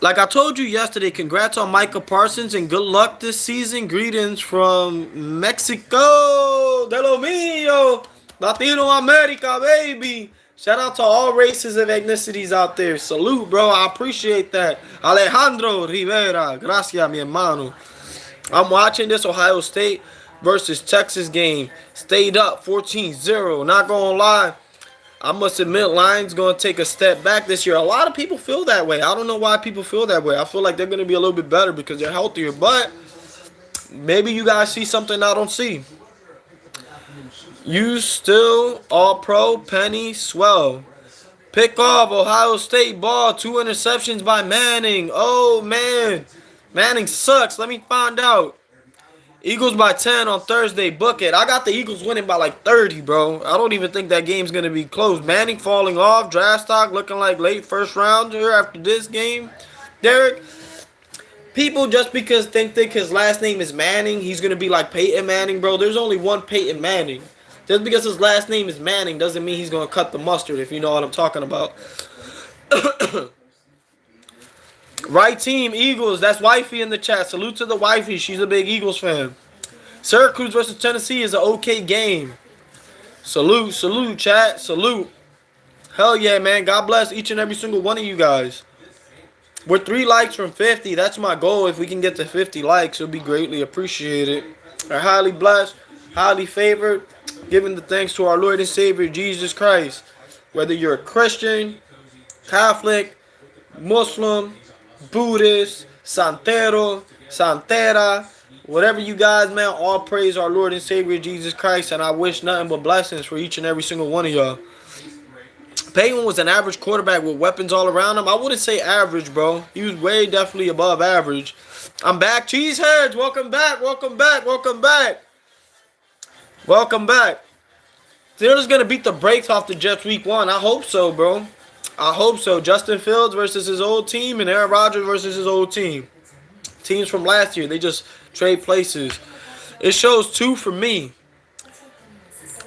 Like I told you yesterday, congrats on Micah Parsons and good luck this season. Greetings from Mexico, de lo mío. Latino America, baby. Shout out to all races and ethnicities out there. Salute, bro. I appreciate that. Alejandro Rivera. Gracias, mi hermano. I'm watching this Ohio State versus Texas game. Stayed up 14-0. Not going to lie, I must admit, Lions going to take a step back this year. A lot of people feel that way. I don't know why people feel that way. I feel like they're going to be a little bit better because they're healthier. But maybe you guys see something I don't see. You still all-pro, Penny, swell. Pick off, Ohio State ball, 2 interceptions by Manning. Oh, man. Manning sucks. Let me find out. Eagles by 10 on Thursday. Book it. I got the Eagles winning by like 30, bro. I don't even think that game's going to be close. Manning falling off. Draft stock looking like late first rounder after this game. Derek, people just because think his last name is Manning, he's going to be like Peyton Manning, bro. There's only one Peyton Manning. Just because his last name is Manning doesn't mean he's going to cut the mustard, if you know what I'm talking about. Right team, Eagles. That's Wifey in the chat. Salute to the Wifey. She's a big Eagles fan. Syracuse versus Tennessee is an okay game. Salute, chat. Salute. Hell yeah, man. God bless each and every single one of you guys. We're 3 likes from 50. That's my goal. If we can get to 50 likes, it'll be greatly appreciated. We're highly blessed, highly favored, giving the thanks to our Lord and Savior, Jesus Christ. Whether you're a Christian, Catholic, Muslim, Buddhist, Santero, Santera, whatever you guys, man, all praise our Lord and Savior, Jesus Christ, and I wish nothing but blessings for each and every single one of y'all. Peyton was an average quarterback with weapons all around him. I wouldn't say average, bro. He was way definitely above average. I'm back. Cheeseheads, welcome back, welcome back, welcome back. Welcome back. Steelers going to beat the brakes off the Jets week 1. I hope so, bro. I hope so. Justin Fields versus his old team and Aaron Rodgers versus his old team. Teams from last year, they just trade places. It shows 2 for me.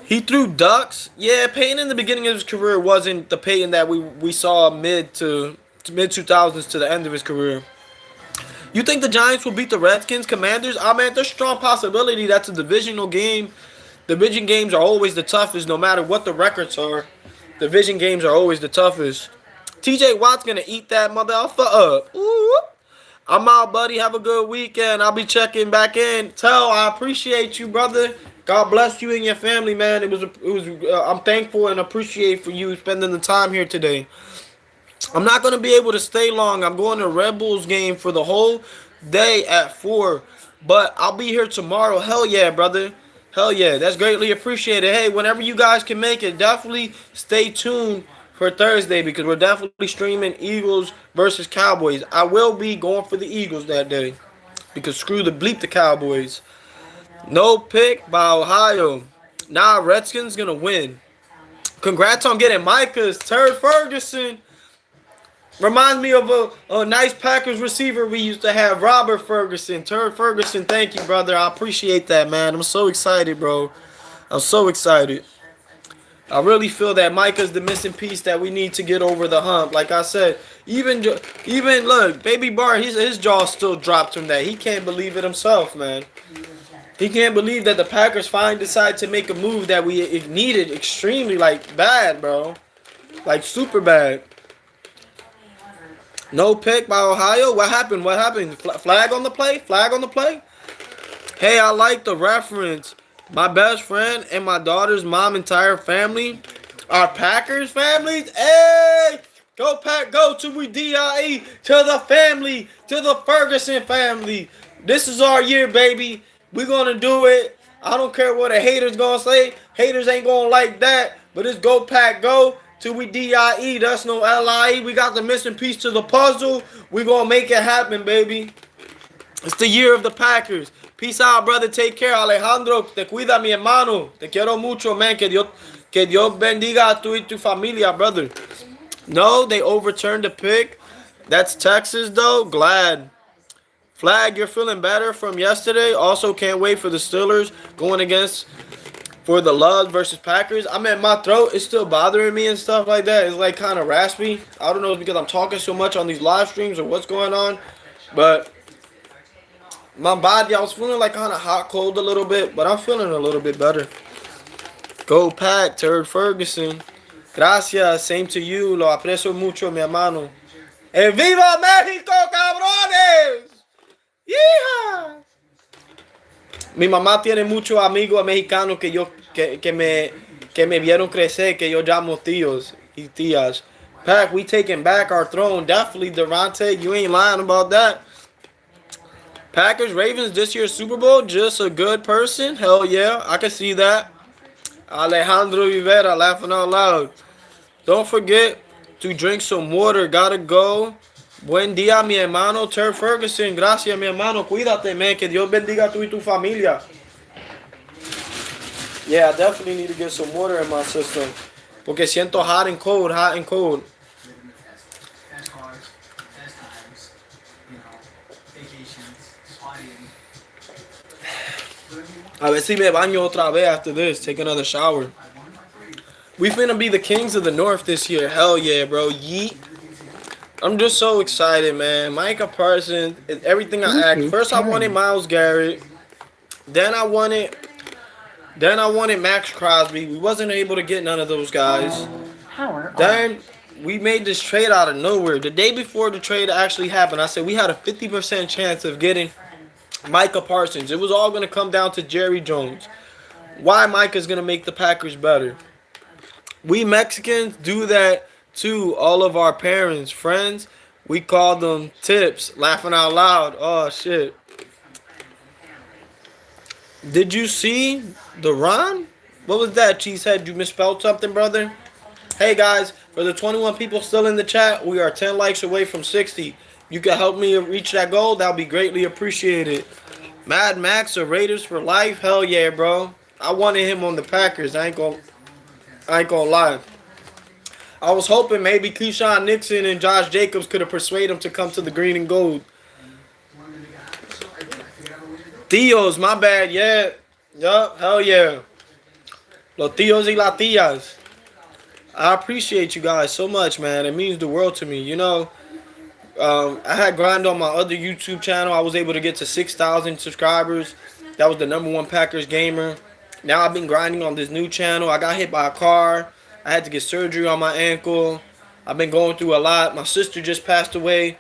He threw ducks. Yeah, Peyton in the beginning of his career wasn't the Peyton that we saw mid to mid-2000s to the end of his career. You think the Giants will beat the Redskins, Commanders? I mean, there's strong possibility. That's a divisional game. Division games are always the toughest, no matter what the records are. Division games are always the toughest. TJ Watt's going to eat that motherfucker up. Ooh. I'm out, buddy. Have a good weekend. I'll be checking back in. I appreciate you, brother. God bless you and your family, man. I'm thankful and appreciate for you spending the time here today. I'm not going to be able to stay long. I'm going to Red Bulls game for the whole day at 4. But I'll be here tomorrow. Hell yeah, brother. Hell yeah. That's greatly appreciated. Hey, whenever you guys can make it, definitely stay tuned for Thursday because we're definitely streaming Eagles versus Cowboys. I will be going for the Eagles that day because screw the Cowboys. No pick by Ohio. Nah, Redskins going to win. Congrats on getting Micah's. Turd Ferguson. Reminds me of a nice Packers receiver we used to have, Robert Ferguson. Turd Ferguson, thank you, brother. I appreciate that, man. I'm so excited, bro. I'm so excited. I really feel that Micah's the missing piece that we need to get over the hump. Like I said, even look, Baby Bart, his jaw still dropped from that. He can't believe it himself, man. He can't believe that the Packers finally decided to make a move that we needed extremely, like, bad, bro. Like, super bad. No pick by Ohio. What happened? What happened? Flag on the play? Flag on the play? Hey, I like the reference. My best friend and my daughter's mom entire family are Packers families. Hey! Go Pack, go to we DIE, to the family, to the Ferguson family. This is our year, baby. We're going to do it. I don't care what a hater's going to say. Haters ain't going to like that. But it's go Pack, go. Till we DIE, that's no LIE. We got the missing piece to the puzzle. We gonna make it happen, baby. It's the year of the Packers. Peace out, brother. Take care, Alejandro. Te cuida, mi hermano. Te quiero mucho, man. Que Dios bendiga a tu y tu familia, brother. No, they overturned the pick. That's Texas, though. Glad. Flag, you're feeling better from yesterday. Also, can't wait for the Steelers going against... for the Loves versus Packers. I mean, my throat is still bothering me and stuff like that. It's like kind of raspy. I don't know if it's because I'm talking so much on these live streams or what's going on. But my body, I was feeling like kind of hot, cold a little bit. But I'm feeling a little bit better. Go Pack, Turd Ferguson. Gracias, same to you. Lo aprecio mucho, mi hermano. ¡E viva México, cabrones! ¡Yeehaw! Mi mamá tiene muchos amigos mexicanos que me vieron crecer, que yo llamo tíos y tías. Pack, we taking back our throne. Definitely, Durante, you ain't lying about that. Packers, Ravens, this year's Super Bowl, just a good person. Hell yeah, I can see that. Alejandro Rivera, laughing out loud. Don't forget to drink some water. Gotta go. Buen día, mi hermano. Turd Ferguson. Gracias, mi hermano. Cuídate, man. Que Dios bendiga tú y tu familia. Yeah, I definitely need to get some water in my system. Porque siento hot and cold, hot and cold. A ver si me baño otra vez after this. Take another shower. We finna be the kings of the North this year. Hell yeah, bro. Yeet. I'm just so excited, man. Micah Parsons, everything I asked. First, I wanted Myles Garrett. Then I wanted Max Crosby. We wasn't able to get none of those guys. Then we made this trade out of nowhere. The day before the trade actually happened, I said we had a 50% chance of getting Micah Parsons. It was all going to come down to Jerry Jones. Why Micah's going to make the Packers better. We Mexicans do that to all of our parents, friends. We call them tips. Laughing out loud. Oh, shit. Did you see the run? What was that, Cheesehead? You misspelled something, brother? Hey, guys. For the 21 people still in the chat, we are 10 likes away from 60. You can help me reach that goal. That would be greatly appreciated. Mad Max or Raiders for life? Hell yeah, bro. I wanted him on the Packers. I ain't gonna lie. I was hoping maybe Keyshawn Nixon and Josh Jacobs could have persuaded him to come to the green and gold. Tios, my bad, yeah. Yup, hell yeah. Los tios y las tías. I appreciate you guys so much, man. It means the world to me. You know, I had grind on my other YouTube channel. I was able to get to 6,000 subscribers. That was the #1 Packers gamer. Now I've been grinding on this new channel. I got hit by a car. I had to get surgery on my ankle. I've been going through a lot. My sister just passed away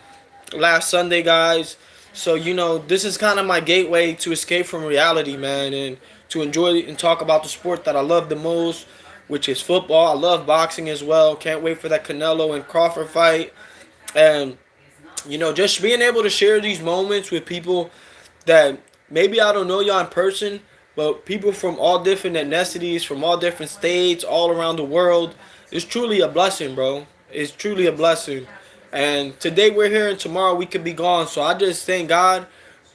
last Sunday, guys. So, you know, this is kind of my gateway to escape from reality, man, and to enjoy and talk about the sport that I love the most, which is football. I love boxing as well. Can't wait for that Canelo and Crawford fight. And, you know, just being able to share these moments with people that maybe I don't know y'all in person, but people from all different ethnicities, from all different states, all around the world, is truly a blessing, bro. It's truly a blessing. And today we're here and tomorrow we could be gone. So I just thank God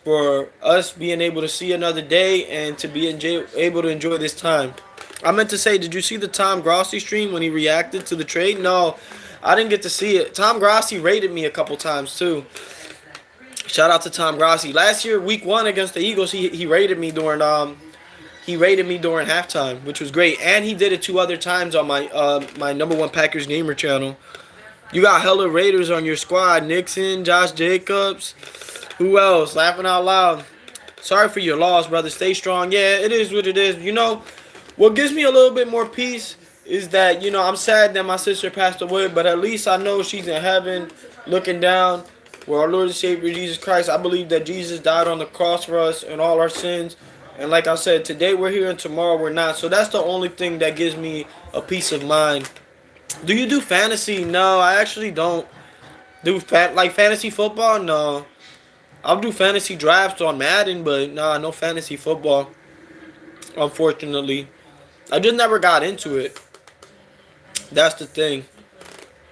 for us being able to see another day and to be able to enjoy this time. I meant to say, did you see the Tom Grossi stream when he reacted to the trade? No, I didn't get to see it. Tom Grossi rated me a couple times too. Shout out to Tom Grossi. Last year, week 1 against the Eagles, he rated me during halftime, which was great. And he did it 2 other times on my my #1 Packers gamer channel. You got hella Raiders on your squad. Nixon, Josh Jacobs. Who else? Laughing out loud. Sorry for your loss, brother. Stay strong. Yeah, it is what it is. You know, what gives me a little bit more peace is that, you know, I'm sad that my sister passed away, but at least I know she's in heaven looking down where our Lord and Savior Jesus Christ. I believe that Jesus died on the cross for us and all our sins. And like I said, today we're here and tomorrow we're not. So that's the only thing that gives me a peace of mind. Do you do fantasy? No, I actually don't do fantasy football. No, I'll do fantasy drafts on Madden, but nah, no fantasy football. Unfortunately, I just never got into it. That's the thing.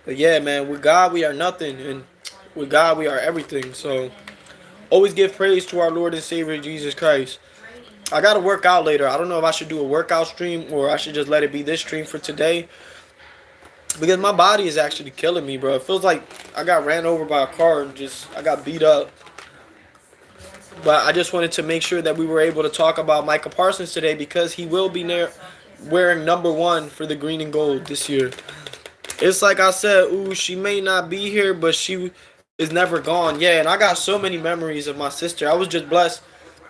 But yeah, man, with God we are nothing, and with God we are everything. So always give praise to our Lord and Savior Jesus Christ. I gotta work out later. I don't know if I should do a workout stream or I should just let it be this stream for today. Because my body is actually killing me, bro. It feels like I got ran over by a car and I got beat up. But I just wanted to make sure that we were able to talk about Micah Parsons today because he will be wearing #1 for the green and gold this year. It's like I said, ooh, she may not be here, but she is never gone. Yeah, and I got so many memories of my sister. I was just blessed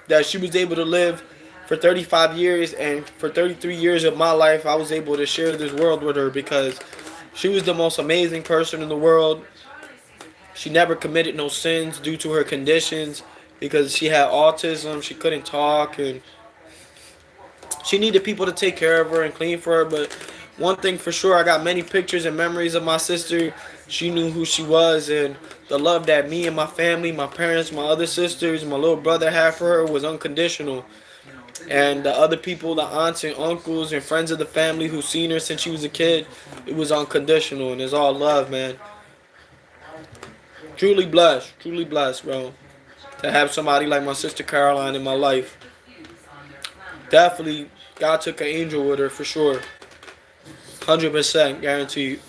that she was able to live for 35 years, and for 33 years of my life, I was able to share this world with her because she was the most amazing person in the world. She never committed no sins due to her conditions because she had autism. She couldn't talk, and she needed people to take care of her and clean for her. But one thing for sure, I got many pictures and memories of my sister. She knew who she was, and the love that me and my family, my parents, my other sisters, my little brother had for her was unconditional. And the other people, the aunts and uncles and friends of the family who seen her since she was a kid, it was unconditional, and it's all love, man. Truly blessed, bro, to have somebody like my sister Caroline in my life. Definitely, God took an angel with her for sure. 100% guaranteed.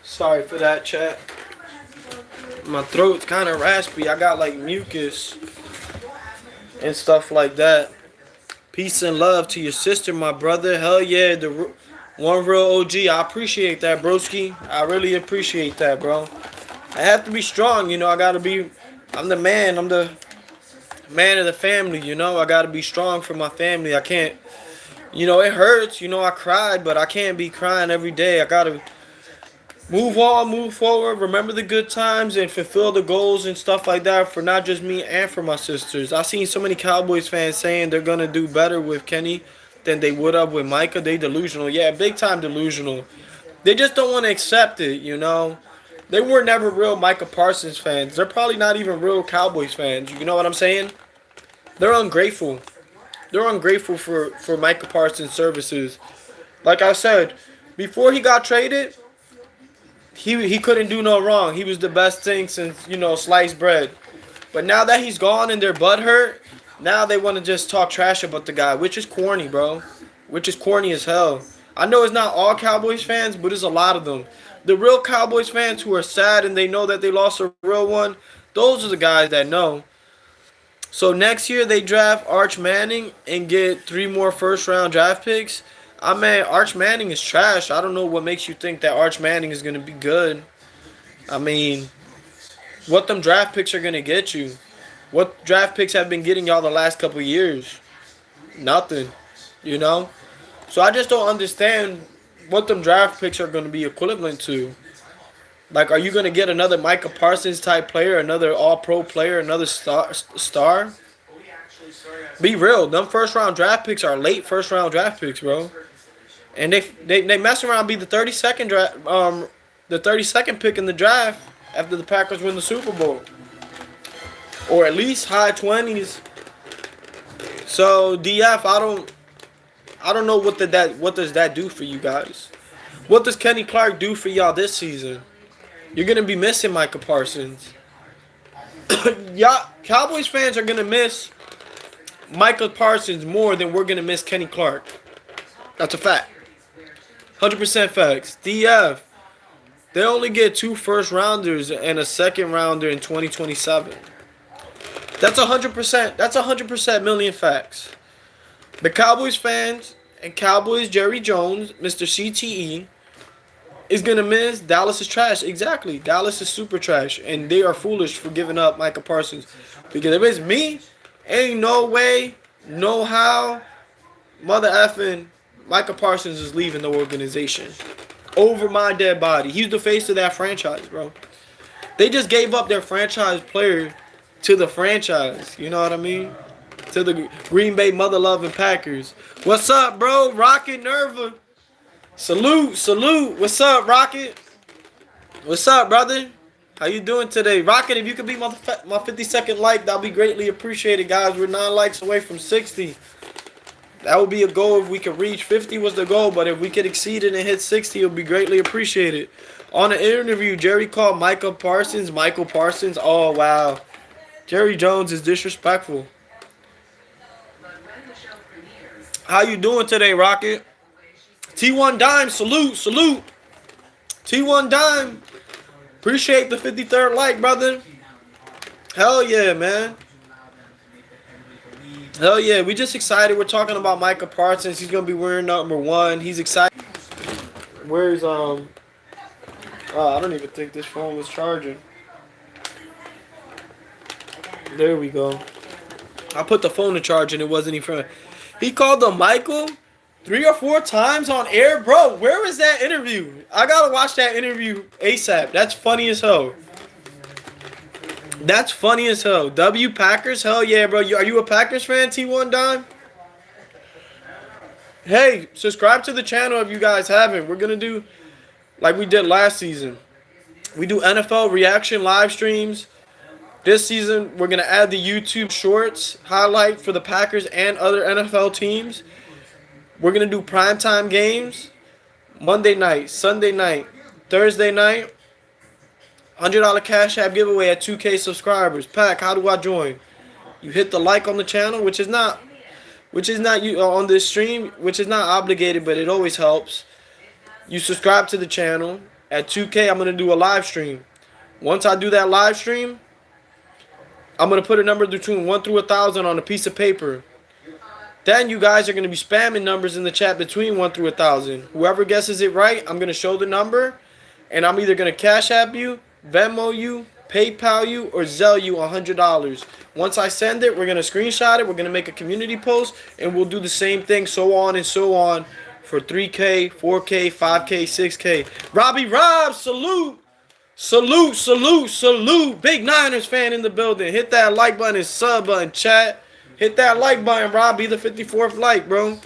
Sorry for that, chat. My throat's kind of raspy. I got like mucus and stuff like that. Peace and love to your sister, my brother. Hell yeah, the one real OG. I appreciate that, broski. I really appreciate that, bro. I have to be strong, you know. I'm the man. I'm the man of the family, you know. I got to be strong for my family. I can't, you know, it hurts. You know, I cried, but I can't be crying every day. I got to move on, move forward, remember the good times, and fulfill the goals and stuff like that for not just me and for my sisters. I seen so many Cowboys fans saying they're going to do better with Kenny than they would have with Micah. They delusional. Yeah, big time delusional. They just don't want to accept it, you know. They were never real Micah Parsons fans. They're probably not even real Cowboys fans. You know what I'm saying? They're ungrateful. They're ungrateful for Micah Parsons' services. Like I said, before he got traded, he couldn't do no wrong. He was the best thing since, you know, sliced bread. But now that he's gone and their butt hurt, now they want to just talk trash about the guy, which is corny, bro. Which is corny as hell. I know it's not all Cowboys fans, but it's a lot of them. The real Cowboys fans who are sad and they know that they lost a real one, those are the guys that know. So next year they draft Arch Manning and get 3 more first-round draft picks. I mean, Arch Manning is trash. I don't know what makes you think that Arch Manning is going to be good. I mean, what them draft picks are going to get you? What draft picks have been getting y'all the last couple years? Nothing, you know? So I just don't understand what them draft picks are going to be equivalent to. Like, are you going to get another Micah Parsons type player, another all-pro player, another star? Be real. Them first-round draft picks are late first-round draft picks, bro. And they mess around be the 32nd the 32nd pick in the draft after the Packers win the Super Bowl. Or at least high 20s. So, DF, I don't know what does that do for you guys. What does Kenny Clark do for y'all this season? You're going to be missing Micah Parsons. Y'all, Cowboys fans are going to miss Micah Parsons more than we're going to miss Kenny Clark. That's a fact. 100% facts. DF, they only get 2 first-rounders and a second-rounder in 2027. That's 100%. That's 100% million facts. The Cowboys fans and Cowboys Jerry Jones, Mr. CTE, is going to miss Dallas is trash. Exactly. Dallas is super trash. And they are foolish for giving up Micah Parsons. Because if it's me, ain't no way, no how, mother effing Micah Parsons is leaving the organization. Over my dead body. He's the face of that franchise, bro. They just gave up their franchise player to the franchise. You know what I mean? To the Green Bay mother-loving Packers. What's up, bro? Rocket Nerva. Salute. What's up, Rocket? What's up, brother? How you doing today? Rocket, if you could be my 52nd like, that'll be greatly appreciated, guys. We're 9 likes away from 60. That would be a goal if we could reach. 50 was the goal, but if we could exceed it and hit 60, it would be greatly appreciated. On the interview, Jerry called Micah Parsons Michael Parsons. Oh, wow. Jerry Jones is disrespectful. How you doing today, Rocket? T1 Dime, salute. T1 Dime. Appreciate the 53rd like, brother. Hell yeah, man. Hell yeah, we just excited. We're talking about Micah Parsons. He's going to be wearing number 1. He's excited. Where's, I don't even think this phone was charging. There we go. I put the phone to charge and it wasn't even. He called him Michael 3 or 4 times on air. Bro, where is that interview? I gotta watch that interview ASAP. That's funny as hell. That's funny as hell. W Packers? Hell yeah, bro. Are you a Packers fan, T1 Dime? Hey, subscribe to the channel if you guys haven't. We're gonna do like we did last season. We do NFL reaction live streams. This season, we're going to add the YouTube Shorts highlight for the Packers and other NFL teams. We're going to do primetime games Monday night, Sunday night, Thursday night. $100 Cash App giveaway at 2K subscribers. Pack, how do I join? You hit the like on the channel, which is not you on this stream, which is not obligated, but it always helps. You subscribe to the channel. At 2K, I'm going to do a live stream. Once I do that live stream, I'm going to put a number between 1 through 1,000 on a piece of paper. Then you guys are going to be spamming numbers in the chat between 1 through 1,000. Whoever guesses it right, I'm going to show the number. And I'm either going to Cash App you, Venmo you, PayPal you, or Zelle you $100. Once I send it, we're going to screenshot it. We're going to make a community post. And we'll do the same thing, so on and so on. For 3K, 4K, 5K, 6K. Robbie Rob, salute. Salute. Big Niners fan in the building. Hit that like button and sub button, chat. Hit that like button, Rob. Be the 54th like, bro.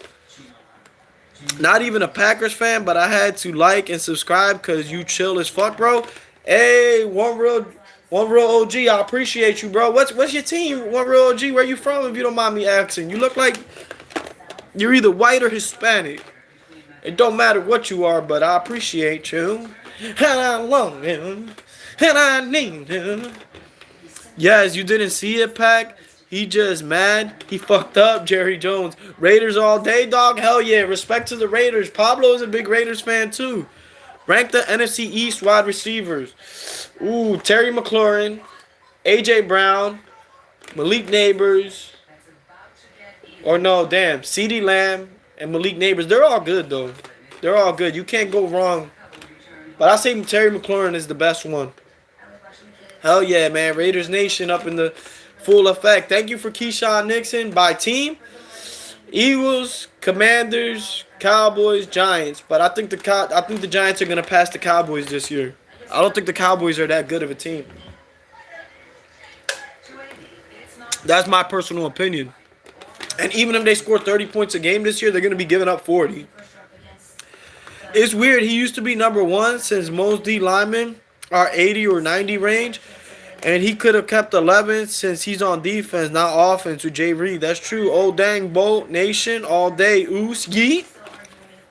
Not even a Packers fan, but I had to like and subscribe because you chill as fuck, bro. Hey, one real OG. I appreciate you, bro. What's your team? One real OG. Where you from, if you don't mind me asking? You look like you're either white or Hispanic. It don't matter what you are, but I appreciate you. And I love him. And I need him. Yes, you didn't see it, Pack. He just mad. He fucked up, Jerry Jones. Raiders all day, dog. Hell yeah. Respect to the Raiders. Pablo is a big Raiders fan, too. Rank the NFC East wide receivers. Ooh, Terry McLaurin, A.J. Brown, Malik Neighbors. Or no, damn. CeeDee Lamb and Malik Neighbors. They're all good, though. They're all good. You can't go wrong. But I say Terry McLaurin is the best one. Hell yeah, man. Raiders Nation up in the full effect. Thank you for Keyshawn Nixon. By team, Eagles, Commanders, Cowboys, Giants. But I think the Giants are going to pass the Cowboys this year. I don't think the Cowboys are that good of a team. That's my personal opinion. And even if they score 30 points a game this year, they're going to be giving up 40. It's weird. He used to be number one since most D linemen are 80 or 90 range. And he could have kept 11 since he's on defense, not offense with Jay Reed. That's true. Oh, dang, Bolt Nation all day. Oos, yeet.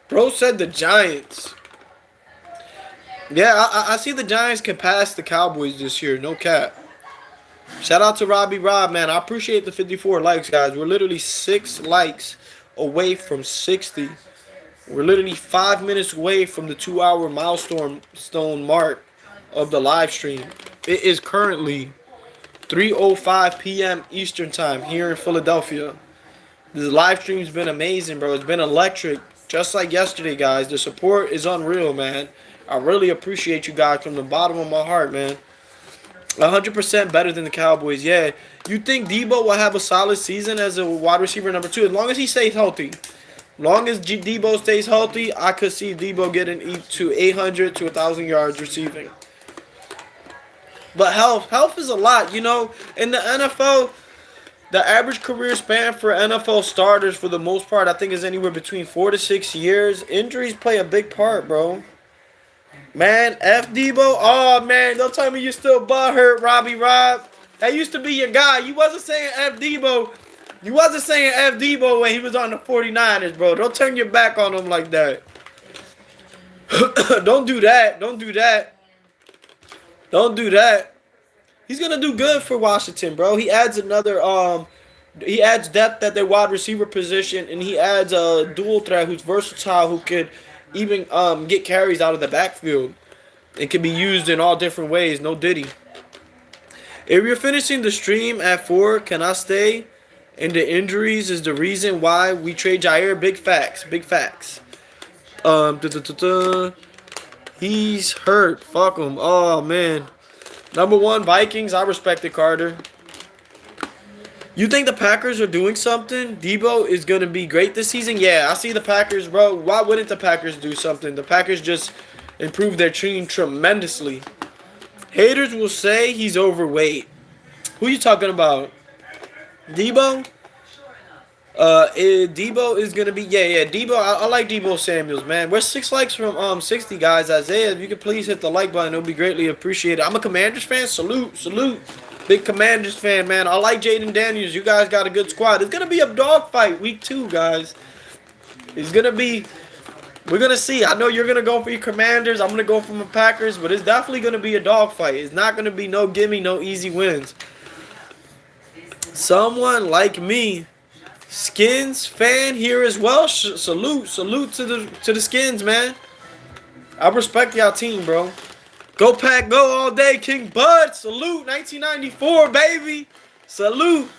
Bro said the Giants. Yeah, I see the Giants can pass the Cowboys this year. No cap. Shout out to Robbie Rob, man. I appreciate the 54 likes, guys. We're literally 6 likes away from 60. We're literally 5 minutes away from the 2-hour milestone mark of the live stream. It is currently 3:05 p.m. Eastern time here in Philadelphia. This live stream's been amazing, bro. It's been electric. Just like yesterday, guys. The support is unreal, man. I really appreciate you guys from the bottom of my heart, man. 100% better than the Cowboys. Yeah. You think Debo will have a solid season as a wide receiver number 2? As long as he stays healthy. Long as Debo stays healthy, I could see Debo getting to 800 to 1,000 yards receiving. But health is a lot, you know. In the NFL, the average career span for NFL starters, for the most part, I think is anywhere between 4 to 6 years. Injuries play a big part, bro. Man, F Debo. Oh, man, don't tell me you're still butthurt, Robbie Rob. That used to be your guy. You wasn't saying F Debo. You wasn't saying F Debo when he was on the 49ers, bro. Don't turn your back on him like that. Don't do that. Don't do that. Don't do that. He's gonna do good for Washington, bro. He adds another he adds depth at their wide receiver position, and he adds a dual threat who's versatile, who could even get carries out of the backfield. It can be used in all different ways. No diddy. If you're finishing the stream at 4, can I stay? And the injuries is the reason why we trade Jair. Big facts. Big facts. He's hurt. Fuck him. Oh, man. Number 1, Vikings. I respect it, Carter. You think the Packers are doing something? Debo is going to be great this season? Yeah, I see the Packers, bro. Why wouldn't the Packers do something? The Packers just improved their team tremendously. Haters will say he's overweight. Who you talking about? Debo? Debo is gonna be Debo. I like Debo Samuels, man. We're 6 likes from 60 guys. Isaiah, if you could please hit the like button, it'll be greatly appreciated. I'm a Commanders fan. Salute. Big Commanders fan, man. I like Jaden Daniels. You guys got a good squad. It's gonna be a dogfight week 2, guys. It's gonna be. We're gonna see. I know you're gonna go for your Commanders. I'm gonna go for my Packers, but it's definitely gonna be a dogfight. It's not gonna be no gimme, no easy wins. Someone like me. Skins fan here as well. Salute to the Skins, man. I respect y'all team, bro. Go Pack, go all day, King Bud. Salute, 1994, baby. Salute.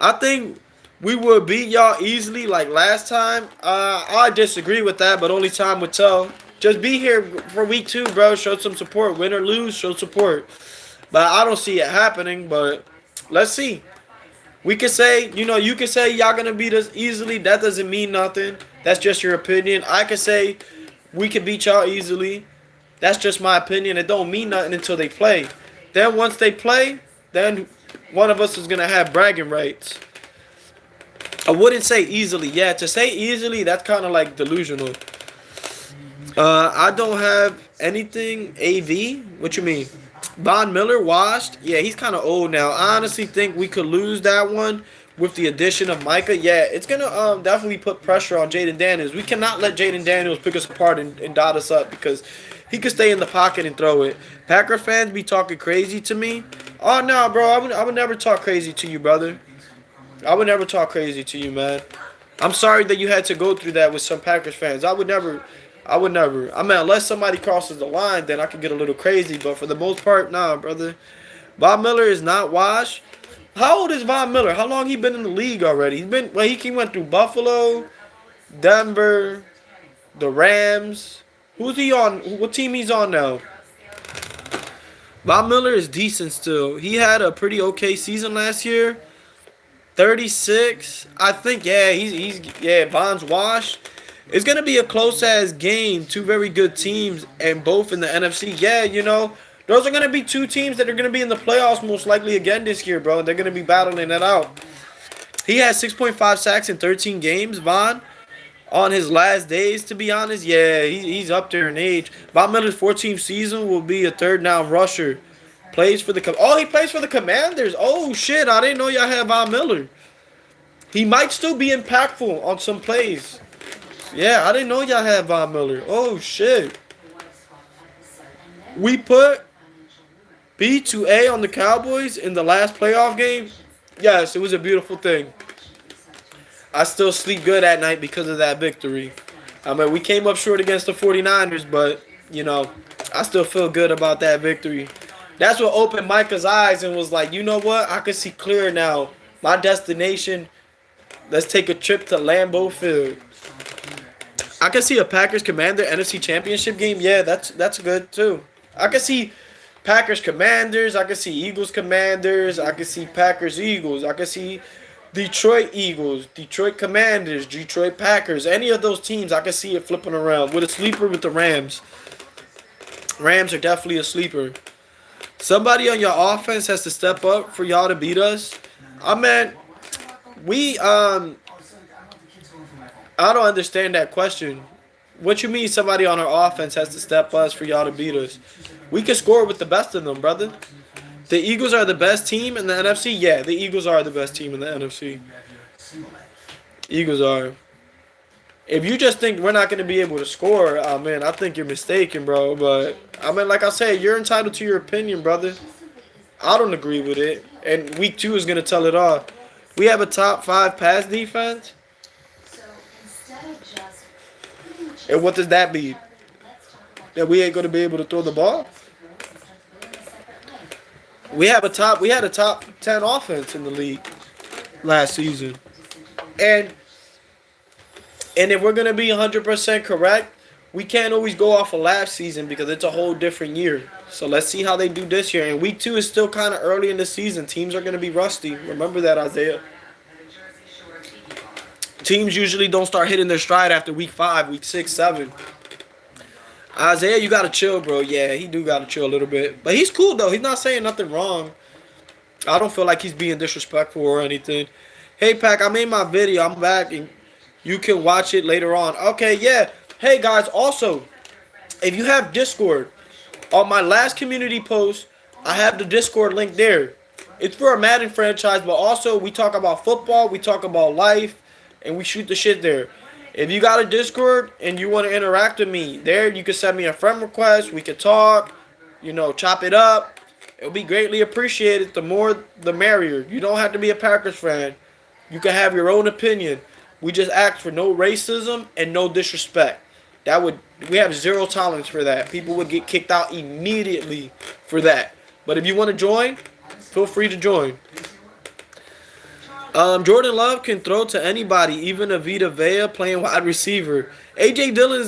I think we will beat y'all easily like last time. I disagree with that, but only time will tell. Just be here for week 2, bro. Show some support. Win or lose, show support. But I don't see it happening, but let's see. We could say, you could say y'all going to beat us easily. That doesn't mean nothing. That's just your opinion. I could say we could beat y'all easily. That's just my opinion. It don't mean nothing until they play. Then once they play, then one of us is going to have bragging rights. I wouldn't say easily. Yeah, to say easily, that's kind of like delusional. I don't have anything AV. What you mean? Von Miller washed. Yeah, he's kind of old now. I honestly think we could lose that one with the addition of Micah. Yeah, it's going to definitely put pressure on Jaden Daniels. We cannot let Jaden Daniels pick us apart and dot us up because he could stay in the pocket and throw it. Packer fans be talking crazy to me. Oh, no, bro. I would never talk crazy to you, brother. I would never talk crazy to you, man. I'm sorry that you had to go through that with some Packers fans. I would never. I mean, unless somebody crosses the line, then I could get a little crazy. But for the most part, nah, brother. Bob Miller is not washed. How old is Von Miller? How long he been in the league already? He went through Buffalo, Denver, the Rams. Who's he on? What team he's on now? Von Miller is decent still. He had a pretty okay season last year. 36. I think, Von's washed. It's going to be a close-ass game. Two very good teams, and both in the NFC. Yeah, those are going to be two teams that are going to be in the playoffs most likely again this year, bro. They're going to be battling that out. He has 6.5 sacks in 13 games, Von. On his last days, to be honest, yeah, he's up there in age. Von Miller's 14th season will be a third-down rusher. He plays for the Commanders. Oh, shit, I didn't know y'all had Von Miller. He might still be impactful on some plays. Yeah, I didn't know y'all had Von Miller. Oh, shit. We put B to A on the Cowboys in the last playoff game. Yes, it was a beautiful thing. I still sleep good at night because of that victory. I mean, we came up short against the 49ers, but, I still feel good about that victory. That's what opened Micah's eyes and was like, you know what? I can see clear now. My destination, let's take a trip to Lambeau Field. I can see a Packers-Commander NFC Championship game. Yeah, that's good, too. I can see Packers-Commanders. I can see Eagles-Commanders. I can see Packers-Eagles. I can see Detroit Eagles, Detroit Commanders, Detroit Packers. Any of those teams, I can see it flipping around. With a sleeper with the Rams. Rams are definitely a sleeper. Somebody on your offense has to step up for y'all to beat us. I mean, I don't understand that question. What you mean somebody on our offense has to step us for y'all to beat us? We can score with the best of them, brother. The Eagles are the best team in the NFC? Yeah, the Eagles are the best team in the NFC. Eagles are. If you just think we're not going to be able to score, man, I think you're mistaken, bro. But, I mean, like I said, you're entitled to your opinion, brother. I don't agree with it. And week 2 is going to tell it all. We have a top 5 pass defense. And what does that mean? That we ain't going to be able to throw the ball? We had a top 10 offense in the league last season. And if we're going to be 100% correct, we can't always go off of last season because it's a whole different year. So let's see how they do this year. And week 2 is still kind of early in the season. Teams are going to be rusty. Remember that, Isaiah. Teams usually don't start hitting their stride after week 5, week 6, 7. Isaiah, you got to chill, bro. Yeah, he do got to chill a little bit. But he's cool, though. He's not saying nothing wrong. I don't feel like he's being disrespectful or anything. Hey, Pac, I made my video. I'm back, and you can watch it later on. Okay, yeah. Hey, guys, also, if you have Discord, on my last community post, I have the Discord link there. It's for a Madden franchise, but also we talk about football, we talk about life, and we shoot the shit there. If you got a Discord and you want to interact with me there, you can send me a friend request. We can talk, chop it up. It'll be greatly appreciated. The more, the merrier. You don't have to be a Packers fan. You can have your own opinion. We just ask for no racism and no disrespect. We have zero tolerance for that. People would get kicked out immediately for that. But if you want to join, feel free to join. Jordan Love can throw to anybody, even a Vita Vea playing wide receiver. A.J. Dillon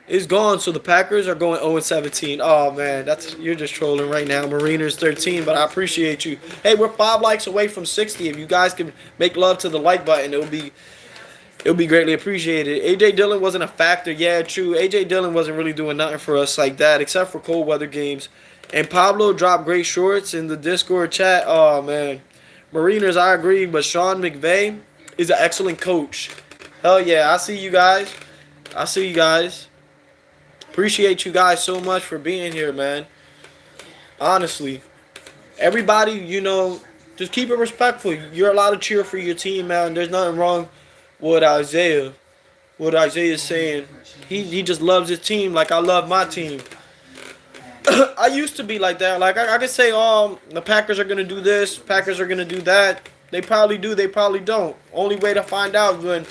is gone, so the Packers are going 0-17. Oh, man, you're just trolling right now. Mariners 13, but I appreciate you. Hey, we're 5 likes away from 60. If you guys can make love to the like button, it'll be greatly appreciated. A.J. Dillon wasn't a factor. Yeah, true. A.J. Dillon wasn't really doing nothing for us like that, except for cold weather games. And Pablo dropped great shorts in the Discord chat. Oh, man. Mariners, I agree, but Sean McVay is an excellent coach. Hell yeah, I see you guys. Appreciate you guys so much for being here, man. Honestly. Everybody, just keep it respectful. You're allowed to cheer for your team, man. There's nothing wrong with Isaiah. What Isaiah is saying. He just loves his team like I love my team. I used to be like that. Like, I could say, the Packers are going to do this, Packers are going to do that. They probably do. They probably don't. Only way to find out is when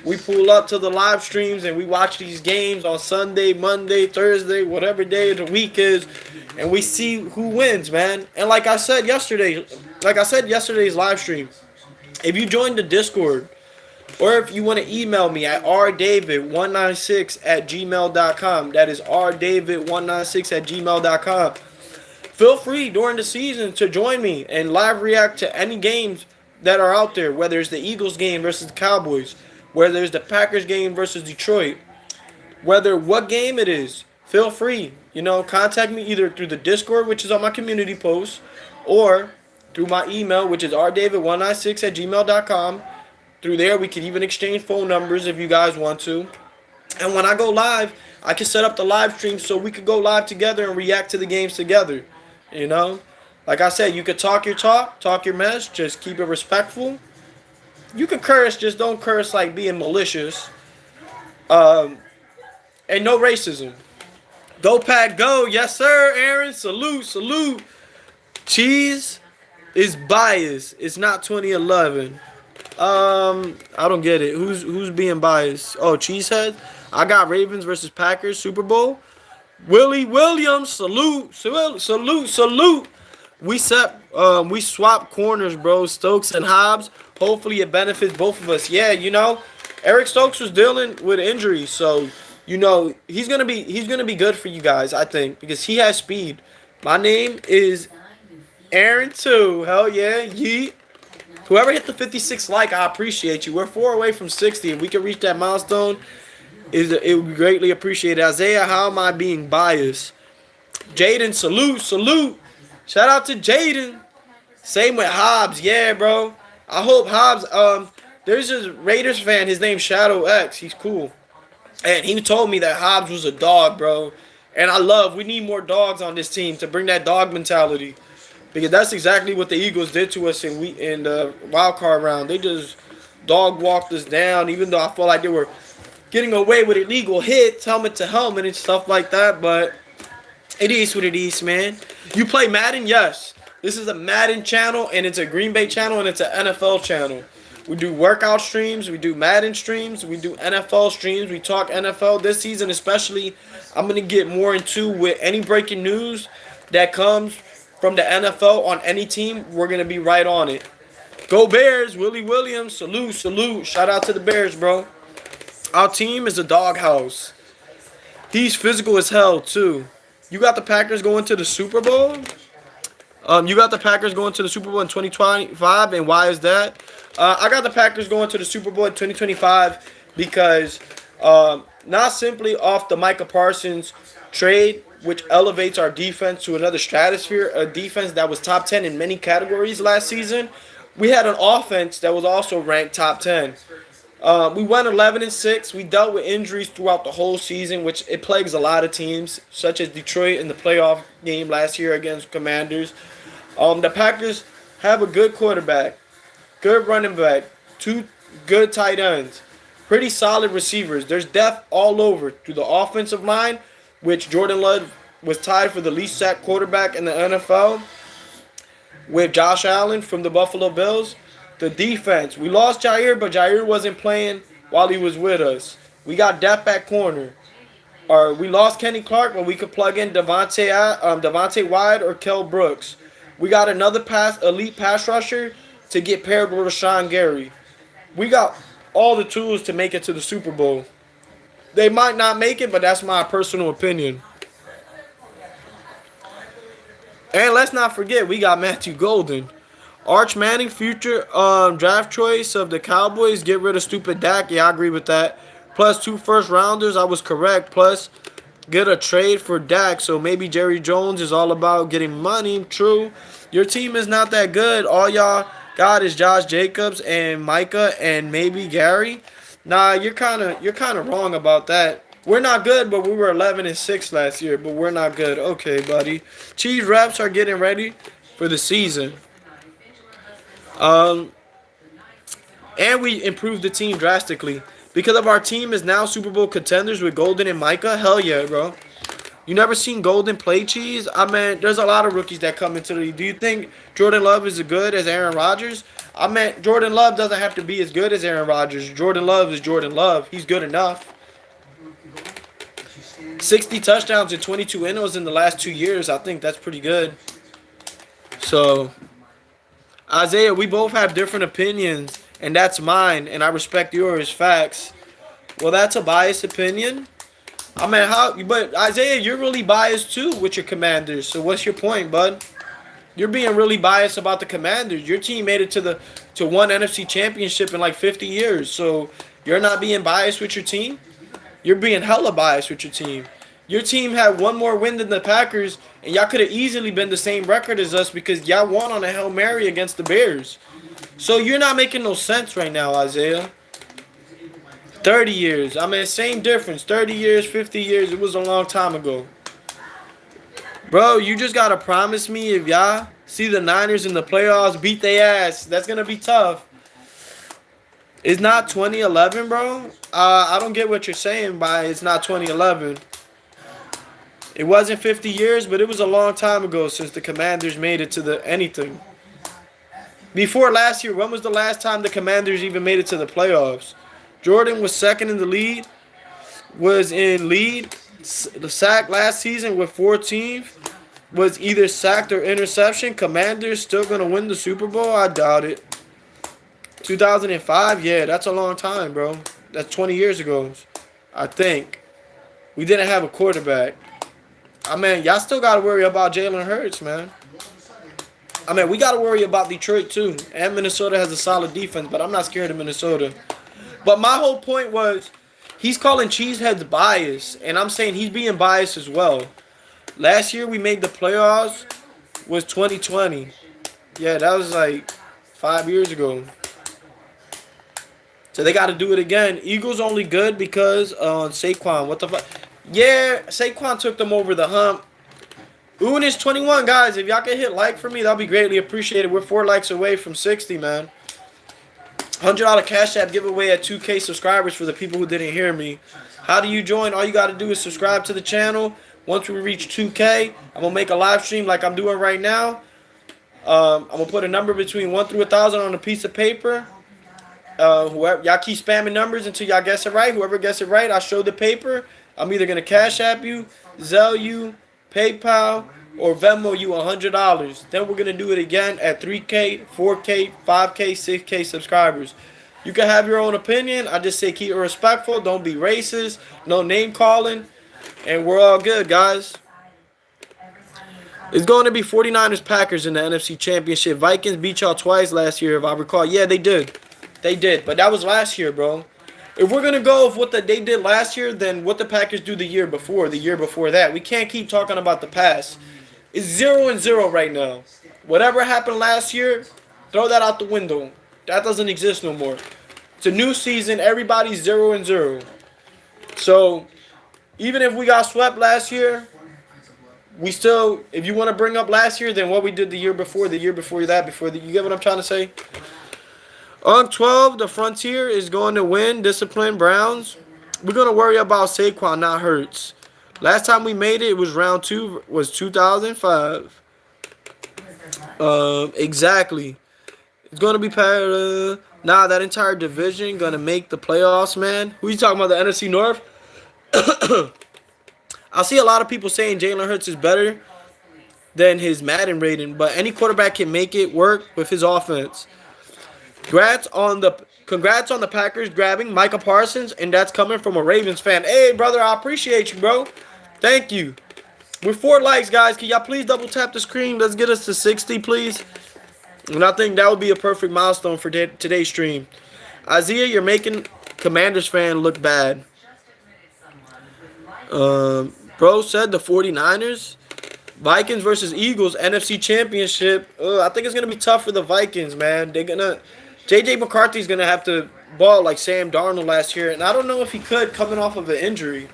we pull up to the live streams and we watch these games on Sunday, Monday, Thursday, whatever day of the week is, and we see who wins, man. And like I said yesterday's live stream, if you join the Discord, or if you want to email me at rdavid196@gmail.com, that is rdavid196@gmail.com. Feel free during the season to join me and live react to any games that are out there, whether it's the Eagles game versus the Cowboys, whether it's the Packers game versus Detroit, whether what game it is. Feel free, contact me either through the Discord, which is on my community post, or through my email, which is rdavid196@gmail.com. Through there, we can even exchange phone numbers if you guys want to. And when I go live, I can set up the live stream so we could go live together and react to the games together. Like I said, you could talk your mess, just keep it respectful. You can curse, just don't curse like being malicious. And no racism. Go Pack, go. Yes, sir, Aaron. Salute. Cheese is biased. It's not 2011. I don't get it. Who's being biased? Oh, Cheesehead. I got Ravens versus Packers Super Bowl. Willie Williams, salute. We swap corners, bro. Stokes and Hobbs. Hopefully it benefits both of us. Yeah, Eric Stokes was dealing with injuries, so he's gonna be good for you guys, I think, because he has speed. My name is Aaron 2. Hell yeah, yeet. Whoever hit the 56 like, I appreciate you. We're 4 away from 60. If we can reach that milestone, it would be greatly appreciated. Isaiah, how am I being biased? Jaden, salute. Shout out to Jaden. Same with Hobbs. Yeah, bro. I hope Hobbs, there's a Raiders fan. His name's Shadow X. He's cool. And he told me that Hobbs was a dog, bro. And we need more dogs on this team to bring that dog mentality. Because that's exactly what the Eagles did to us in the wild card round. They just dog walked us down, even though I felt like they were getting away with illegal hits, helmet to helmet and stuff like that. But it is what it is, man. You play Madden? Yes. This is a Madden channel, and it's a Green Bay channel, and it's an NFL channel. We do workout streams. We do Madden streams. We do NFL streams. We talk NFL. This season especially, I'm going to get more into with any breaking news that comes from the NFL on any team. We're going to be right on it. Go Bears. Willie Williams. Salute. Shout out to the Bears, bro. Our team is a doghouse. He's physical as hell, too. You got the Packers going to the Super Bowl? You got the Packers going to the Super Bowl in 2025, and why is that? I got the Packers going to the Super Bowl in 2025 because not simply off the Micah Parsons trade, which elevates our defense to another stratosphere, a defense that was top 10 in many categories last season. We had an offense that was also ranked top 10. We went 11-6. We dealt with injuries throughout the whole season, which it plagues a lot of teams, such as Detroit in the playoff game last year against Commanders. The Packers have a good quarterback, good running back, 2 good tight ends, pretty solid receivers. There's depth all over through the offensive line, which Jordan Love was tied for the least sacked quarterback in the NFL with Josh Allen from the Buffalo Bills. The defense, we lost Jair, but Jair wasn't playing while he was with us. We got depth at corner. We lost Kenny Clark, but we could plug in Devontae Wyatt or Kel Brooks. We got another elite pass rusher to get paired with Rashawn Gary. We got all the tools to make it to the Super Bowl. They might not make it, but that's my personal opinion. And let's not forget, we got Matthew Golden. Arch Manning, future draft choice of the Cowboys. Get rid of stupid Dak. Yeah, I agree with that. Plus 2 first-rounders. I was correct. Plus get a trade for Dak. So maybe Jerry Jones is all about getting money. True. Your team is not that good. All y'all got is Josh Jacobs and Micah and maybe Gary. Nah, you're kind of wrong about that. We're not good, but we were 11-6 last year. But we're not good. Okay, buddy. Chiefs reps are getting ready for the season. And we improved the team drastically. Because of our team is now Super Bowl contenders with Golden and Micah. Hell yeah, bro. You never seen Golden play cheese? I mean, there's a lot of rookies that come into the league. Do you think Jordan Love is as good as Aaron Rodgers? I meant Jordan Love doesn't have to be as good as Aaron Rodgers. Jordan Love is Jordan Love. He's good enough. 60 touchdowns and 22 NOs in the last 2 years. I think that's pretty good. So, Isaiah, we both have different opinions, and that's mine, and I respect yours. Facts. Well, that's a biased opinion. I mean, but Isaiah, you're really biased too with your Commanders. So what's your point, bud? You're being really biased about the Commanders. Your team made it to one NFC championship in like 50 years. So you're not being biased with your team? You're being hella biased with your team. Your team had one more win than the Packers, and y'all could have easily been the same record as us because y'all won on a Hail Mary against the Bears. So you're not making no sense right now, Isaiah. 30 years. I mean, same difference. 30 years, 50 years. It was a long time ago. Bro, you just got to promise me if y'all see the Niners in the playoffs beat their ass, that's going to be tough. It's not 2011, bro. I don't get what you're saying by it's not 2011. It wasn't 50 years, but it was a long time ago since the Commanders made it to the anything. Before last year, when was the last time the Commanders even made it to the playoffs? Jordan was second in the lead, was in lead. The sack last season with 14 was either sacked or interception. Commanders still going to win the Super Bowl? I doubt it. 2005? Yeah, that's a long time, bro. That's 20 years ago, I think. We didn't have a quarterback. I mean, y'all still got to worry about Jalen Hurts, man. I mean, we got to worry about Detroit, too. And Minnesota has a solid defense, but I'm not scared of Minnesota. But my whole point was, he's calling Cheeseheads biased, and I'm saying he's being biased as well. Last year we made the playoffs was 2020. Yeah, that was like 5 years ago. So they got to do it again. Eagles only good because Saquon. What the fuck? Yeah, Saquon took them over the hump. Oon is 21, guys. If y'all can hit like for me, that'll be greatly appreciated. We're 4 likes away from 60, man. $100 Cash App giveaway at 2K subscribers for the people who didn't hear me. How do you join? All you got to do is subscribe to the channel. Once we reach 2K, I'm going to make a live stream like I'm doing right now. I'm going to put a number between 1 through 1,000 on a piece of paper. Whoever y'all keep spamming numbers until y'all guess it right. Whoever gets it right, I'll show the paper. I'm either going to Cash App you, Zelle you, PayPal, or Venmo you $100. Then we're going to do it again at 3K, 4K, 5K, 6K subscribers. You can have your own opinion. I just say keep it respectful. Don't be racist. No name calling. And we're all good, guys. It's going to be 49ers Packers in the NFC Championship. Vikings beat y'all twice last year, if I recall. Yeah, they did. They did. But that was last year, bro. If we're going to go with what they did last year, then what the Packers do the year before that. We can't keep talking about the past. It's 0-0 right now. Whatever happened last year, throw that out the window. That doesn't exist no more. It's a new season. Everybody's 0-0. So, even if we got swept last year, we still, if you want to bring up last year, then what we did the year before that, you get what I'm trying to say? On 12, the Frontier is going to win. Discipline Browns. We're going to worry about Saquon, not Hurts. Last time we made it, it was round 2, was 2005. Exactly. It's going to be that entire division going to make the playoffs, man. Who you talking about, the NFC North? I see a lot of people saying Jalen Hurts is better than his Madden rating, but any quarterback can make it work with his offense. Congrats on the Packers grabbing Micah Parsons, and that's coming from a Ravens fan. Hey, brother, I appreciate you, bro. Thank you. With 4 likes, guys, can y'all please double tap the screen? Let's get us to 60, please. And I think that would be a perfect milestone for today's stream. Isaiah, you're making Commanders fan look bad. Bro said the 49ers. Vikings versus Eagles, NFC Championship. I think it's going to be tough for the Vikings, man. J.J. McCarthy's going to have to ball like Sam Darnold last year. And I don't know if he could coming off of an injury.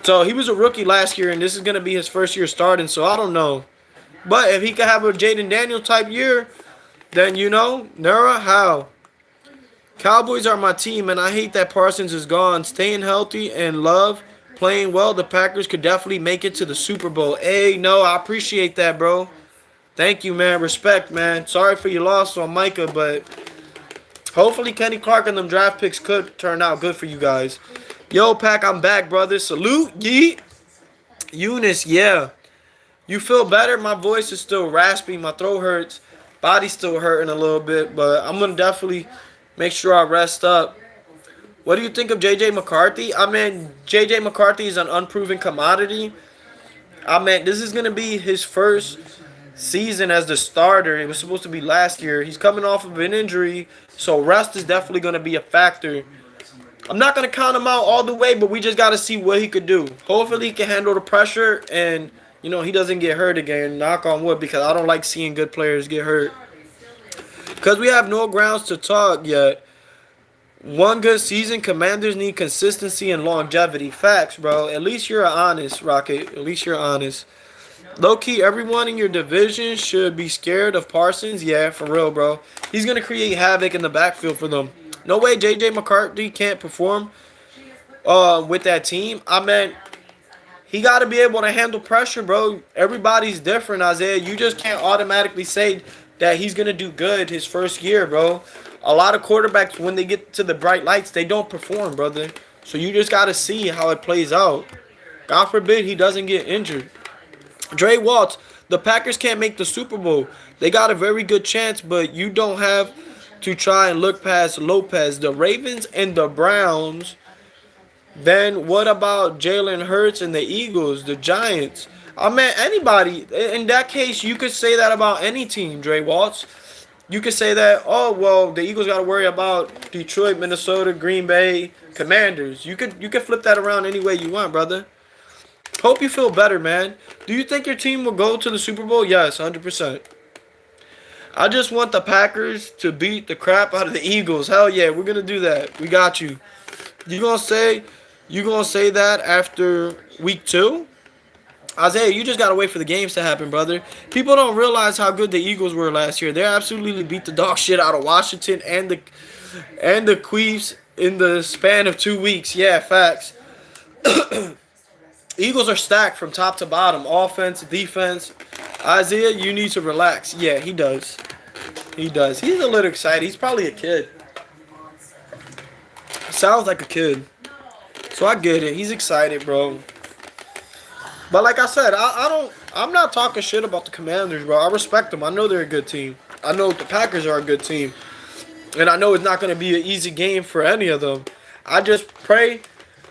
So he was a rookie last year, and this is going to be his first year starting. So I don't know. But if he could have a Jaden Daniel type year, then, Nara, how? Cowboys are my team, and I hate that Parsons is gone. Staying healthy and love playing well, the Packers could definitely make it to the Super Bowl. Hey, no, I appreciate that, bro. Thank you, man. Respect, man. Sorry for your loss on Micah, but hopefully Kenny Clark and them draft picks could turn out good for you guys. Yo, Pack, I'm back, brother. Salute, yeet. Eunice, yeah. You feel better? My voice is still raspy. My throat hurts. Body's still hurting a little bit, but I'm going to definitely make sure I rest up. What do you think of J.J. McCarthy? I mean, J.J. McCarthy is an unproven commodity. I mean, this is going to be his first season as the starter. It was supposed to be last year. He's coming off of an injury, so rest is definitely going to be a factor. I'm not going to count him out all the way, but we just got to see what he could do. Hopefully he can handle the pressure and, you know, he doesn't get hurt again. Knock on wood, because I don't like seeing good players get hurt. Because we have no grounds to talk yet. One good season, Commanders need consistency and longevity. Facts, bro. At least you're honest, Rocket. At least you're honest. Low-key, everyone in your division should be scared of Parsons. Yeah, for real, bro. He's going to create havoc in the backfield for them. No way J.J. McCarthy can't perform with that team. I mean, he got to be able to handle pressure, bro. Everybody's different, Isaiah. You just can't automatically say that he's going to do good his first year, bro. A lot of quarterbacks, when they get to the bright lights, they don't perform, brother. So you just got to see how it plays out. God forbid he doesn't get injured. Dre Waltz, the Packers can't make the Super Bowl. They got a very good chance, but you don't have to try and look past Lopez. The Ravens and the Browns. Then what about Jalen Hurts and the Eagles, the Giants? I mean, anybody. In that case, you could say that about any team, Dre Waltz. You could say that, oh, well, the Eagles got to worry about Detroit, Minnesota, Green Bay, Commanders. You could flip that around any way you want, brother. Hope you feel better, man. Do you think your team will go to the Super Bowl? Yes, 100%. I just want the Packers to beat the crap out of the Eagles. Hell yeah, we're going to do that. We got you. You gonna say that after week 2? Isaiah, you just got to wait for the games to happen, brother. People don't realize how good the Eagles were last year. They absolutely beat the dog shit out of Washington and the Queefs in the span of 2 weeks. Yeah, facts. Eagles are stacked from top to bottom. Offense, defense. Isaiah, you need to relax. Yeah, he does. He does. He's a little excited. He's probably a kid. Sounds like a kid. So I get it. He's excited, bro. But like I said, I'm not talking shit about the Commanders, bro. I respect them. I know they're a good team. I know the Packers are a good team. And I know it's not going to be an easy game for any of them. I just pray,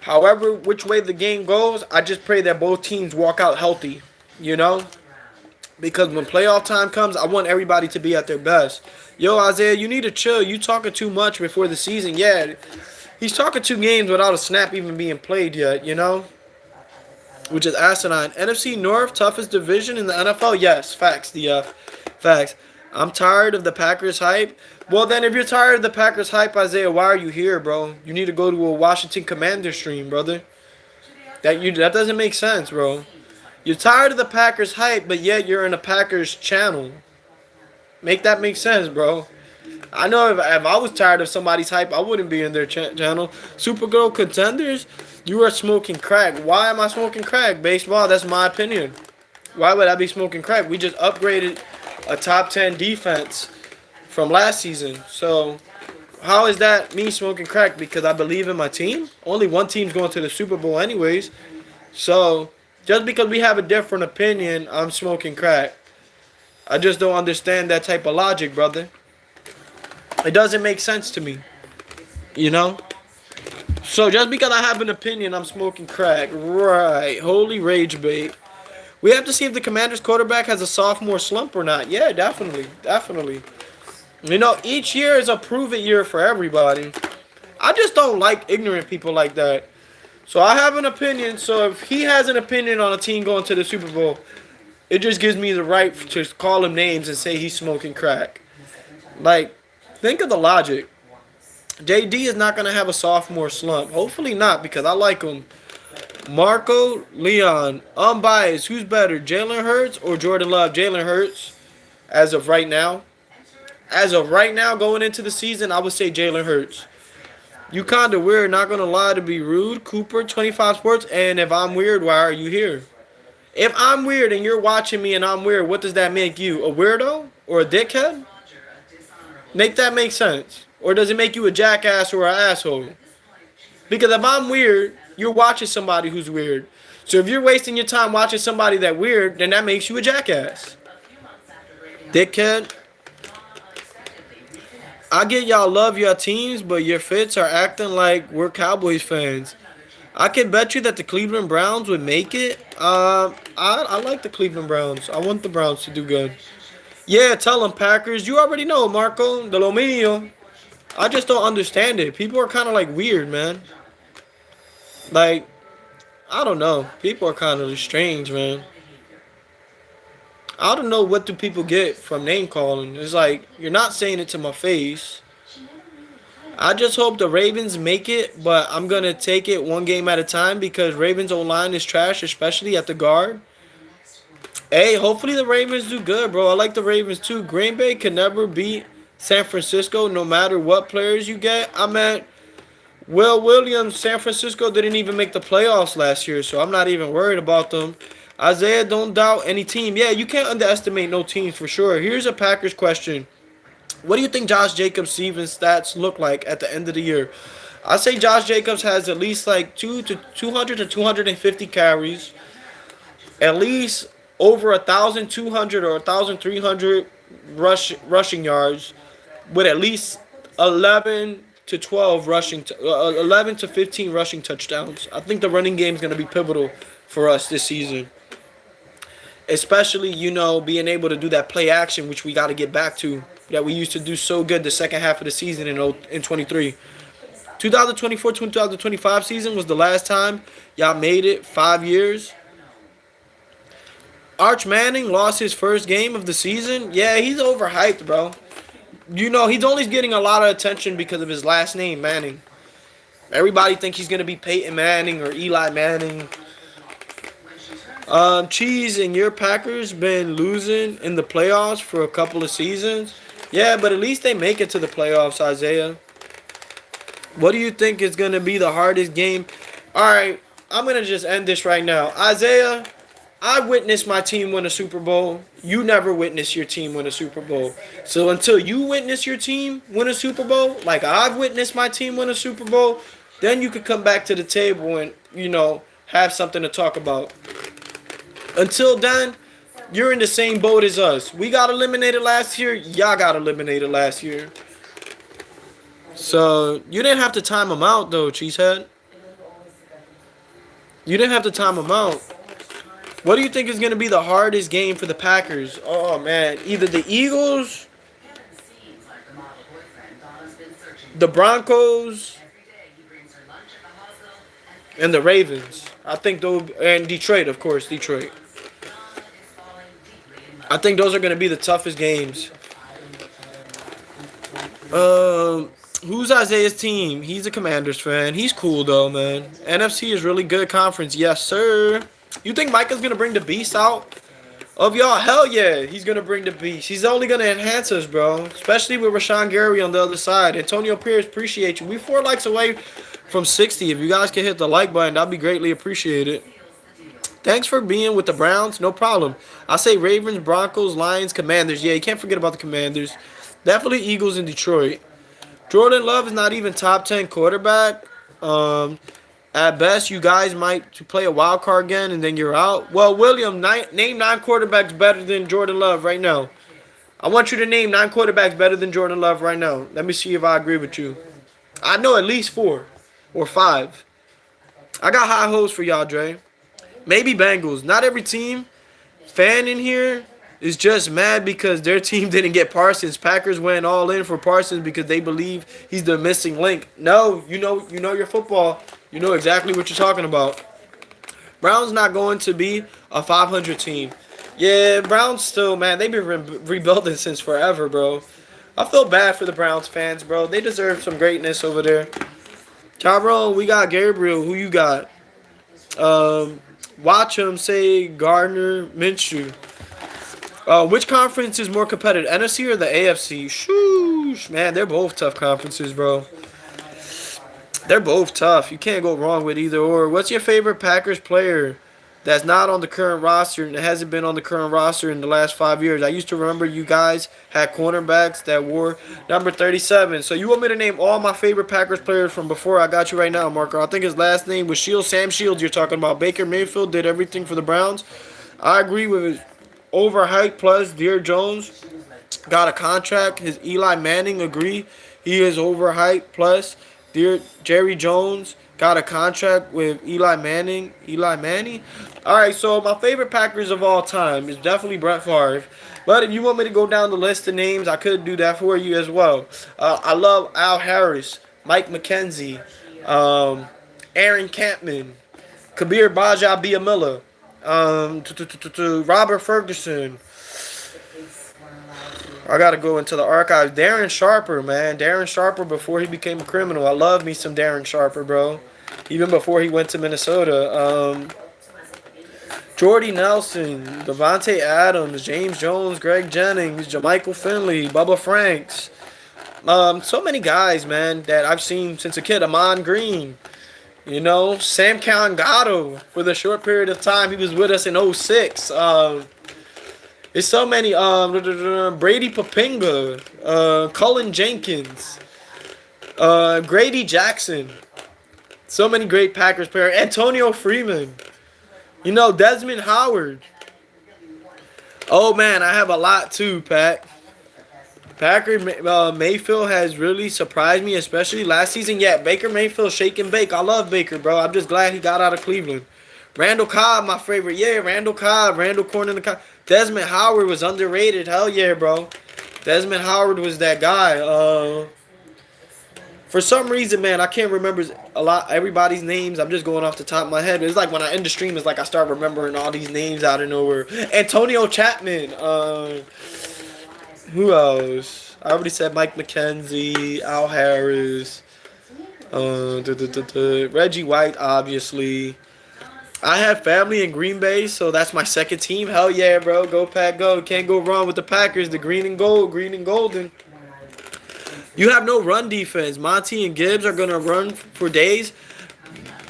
however, which way the game goes, I just pray that both teams walk out healthy, you know? Because when playoff time comes, I want everybody to be at their best. Yo, Isaiah, you need to chill. You talking too much before the season. Yeah, he's talking 2 games without a snap even being played yet, you know? Which is asinine. NFC North, toughest division in the NFL? Yes, facts, DF. Facts. I'm tired of the Packers hype. Well, then, if you're tired of the Packers hype, Isaiah, why are you here, bro? You need to go to a Washington Commanders stream, brother. That doesn't make sense, bro. You're tired of the Packers hype, but yet you're in a Packers channel. Make that make sense, bro. I know if I was tired of somebody's hype, I wouldn't be in their channel. Superbowl contenders? You are smoking crack. Why am I smoking crack? Baseball, that's my opinion. Why would I be smoking crack? We just upgraded a top 10 defense from last season. So, how is that me smoking crack? Because I believe in my team? Only one team's going to the Super Bowl anyways. So, just because we have a different opinion, I'm smoking crack. I just don't understand that type of logic, brother. It doesn't make sense to me. You know? So just because I have an opinion, I'm smoking crack. Right. Holy rage bait. We have to see if the Commanders quarterback has a sophomore slump or not. Yeah, definitely. Definitely. You know, each year is a prove-it year for everybody. I just don't like ignorant people like that. So I have an opinion. So if he has an opinion on a team going to the Super Bowl, it just gives me the right to call him names and say he's smoking crack. Like, think of the logic. JD is not going to have a sophomore slump. Hopefully not, because I like him. Marco Leon, unbiased. Who's better, Jalen Hurts or Jordan Love? Jalen Hurts, as of right now. As of right now, going into the season, I would say Jalen Hurts. You kind of weird, not going to lie to be rude. Cooper, 25 Sports. And if I'm weird, why are you here? If I'm weird and you're watching me and I'm weird, what does that make you? A weirdo or a dickhead? Make that make sense? Or does it make you a jackass or an asshole? Because if I'm weird, you're watching somebody who's weird. So if you're wasting your time watching somebody that weird, then that makes you a jackass. Dickhead. I get y'all love your teams, but your fits are acting like we're Cowboys fans. I can bet you that the Cleveland Browns would make it. I like the Cleveland Browns. I want the Browns to do good. Yeah, tell them, Packers. You already know, Marco. De lo mío. I just don't understand it. People are kind of like weird, man. Like, I don't know. People are kind of strange, man. I don't know what do people get from name calling. It's like, you're not saying it to my face. I just hope the Ravens make it, but I'm going to take it one game at a time because Ravens O-line is trash, especially at the guard. Hey, hopefully the Ravens do good, bro. I like the Ravens too. Green Bay can never beat San Francisco no matter what players you get. I'm at Will Williams. San Francisco didn't even make the playoffs last year, so I'm not even worried about them. Isaiah, don't doubt any team. Yeah, you can't underestimate no teams for sure. Here's a Packers question. What do you think Josh Jacobs' season stats look like at the end of the year? I say Josh Jacobs has at least like 200 to 250 carries, at least over 1,200 or 1,300 rushing yards, with at least 11 to 12 11 to 15 rushing touchdowns. I think the running game is going to be pivotal for us this season. Especially, being able to do that play action, which we got to get back to, that we used to do so good the second half of the season in 23. 2024-2025 season was the last time y'all made it 5 years. Arch Manning lost his first game of the season. Yeah, he's overhyped, bro. He's only getting a lot of attention because of his last name, Manning. Everybody thinks he's going to be Peyton Manning or Eli Manning. Cheese and your Packers been losing in the playoffs for a couple of seasons. Yeah, but at least they make it to the playoffs, Isaiah. What do you think is going to be the hardest game? All right, I'm going to just end this right now. Isaiah, I witnessed my team win a Super Bowl. You never witnessed your team win a Super Bowl. So until you witness your team win a Super Bowl, like I've witnessed my team win a Super Bowl, then you could come back to the table and, have something to talk about. Until then, you're in the same boat as us. We got eliminated last year. Y'all got eliminated last year. So, you didn't have to time them out, though, Cheesehead. You didn't have to time them out. What do you think is going to be the hardest game for the Packers? Oh, man. Either the Eagles, the Broncos, and the Ravens. I think those, and Detroit, of course, Detroit. I think those are going to be the toughest games. Who's Isaiah's team? He's a Commanders fan. He's cool, though, man. NFC is really good conference. Yes, sir. You think Micah's going to bring the beast out of y'all? Hell yeah, he's going to bring the beast. He's only going to enhance us, bro. Especially with Rashawn Gary on the other side. Antonio Pierce, appreciate you. We 4 likes away from 60. If you guys can hit the like button, that'd be greatly appreciated. Thanks for being with the Browns. No problem. I say Ravens, Broncos, Lions, Commanders. Yeah, you can't forget about the Commanders. Definitely Eagles and Detroit. Jordan Love is not even top 10 quarterback. At best, you guys might play a wild card again, and then you're out. Well, William, name 9 quarterbacks better than Jordan Love right now. I want you to name 9 quarterbacks better than Jordan Love right now. Let me see if I agree with you. I know at least 4 or 5. I got high hopes for y'all, Dre. Maybe Bengals. Not every team fan in here is just mad because their team didn't get Parsons. Packers went all in for Parsons because they believe he's the missing link. No, you know your football. You know exactly what you're talking about. Browns not going to be a 500 team. Yeah, Browns still, man, they've been rebuilding since forever, bro. I feel bad for the Browns fans, bro. They deserve some greatness over there. Tyrone, we got Gabriel. Who you got? Watch him say Gardner Minshew. Which conference is more competitive, NFC or the AFC? Shoosh, man, they're both tough conferences, bro. They're both tough. You can't go wrong with either or. What's your favorite Packers player? that's not on the current roster and it hasn't been on the current roster in the last 5 years. I used to remember you guys had cornerbacks that wore number 37. So you want me to name all my favorite Packers players from before? I got you right now, Marco. I think his last name was Shields. Sam Shields you're talking about. Baker Mayfield did everything for the Browns. I agree with his overhyped plus. Dear Jones got a contract. His Eli Manning, agree. He is overhyped plus. Dear Jerry Jones got a contract with Eli Manning. Eli Manning? All right, so my favorite Packers of all time is definitely Brett Favre. But if you want me to go down the list of names, I could do that for you as well. I love Al Harris, Mike McKenzie, Aaron Campman, Kabir Bajaj-Biamila, Robert Ferguson. I got to go into the archives. Darren Sharper, man. Darren Sharper before he became a criminal. I love me some Darren Sharper, bro. Even before he went to Minnesota. Jordy Nelson, Devontae Adams, James Jones, Greg Jennings, Jermichael Finley, Bubba Franks. So many guys, man, that I've seen since a kid. Amon Green. You know, Sam Calangado for the short period of time he was with us in 06. There's so many. Brady Papinga, Cullen Jenkins, Grady Jackson. So many great Packers players. Antonio Freeman. You know, Desmond Howard. Oh, man, I have a lot too, Pat. Mayfield has really surprised me, especially last season. Yeah, Baker Mayfield, shake and bake. I love Baker, bro. I'm just glad he got out of Cleveland. Randall Cobb, my favorite. Yeah, Randall Cobb. Randall Corn in the Cobb. Desmond Howard was underrated. Hell yeah, bro. Desmond Howard was that guy. For some reason, man, I can't remember everybody's names. I'm just going off the top of my head. It's like when I end the stream, it's like I start remembering all these names out of nowhere. Antonio Chapman. Who else? I already said Mike McKenzie, Al Harris, Reggie White, obviously. I have family in Green Bay, so that's my second team. Hell yeah, bro. Go Pack, go. Can't go wrong with the Packers. The green and gold, green and golden. You have no run defense. Monty and Gibbs are going to run for days.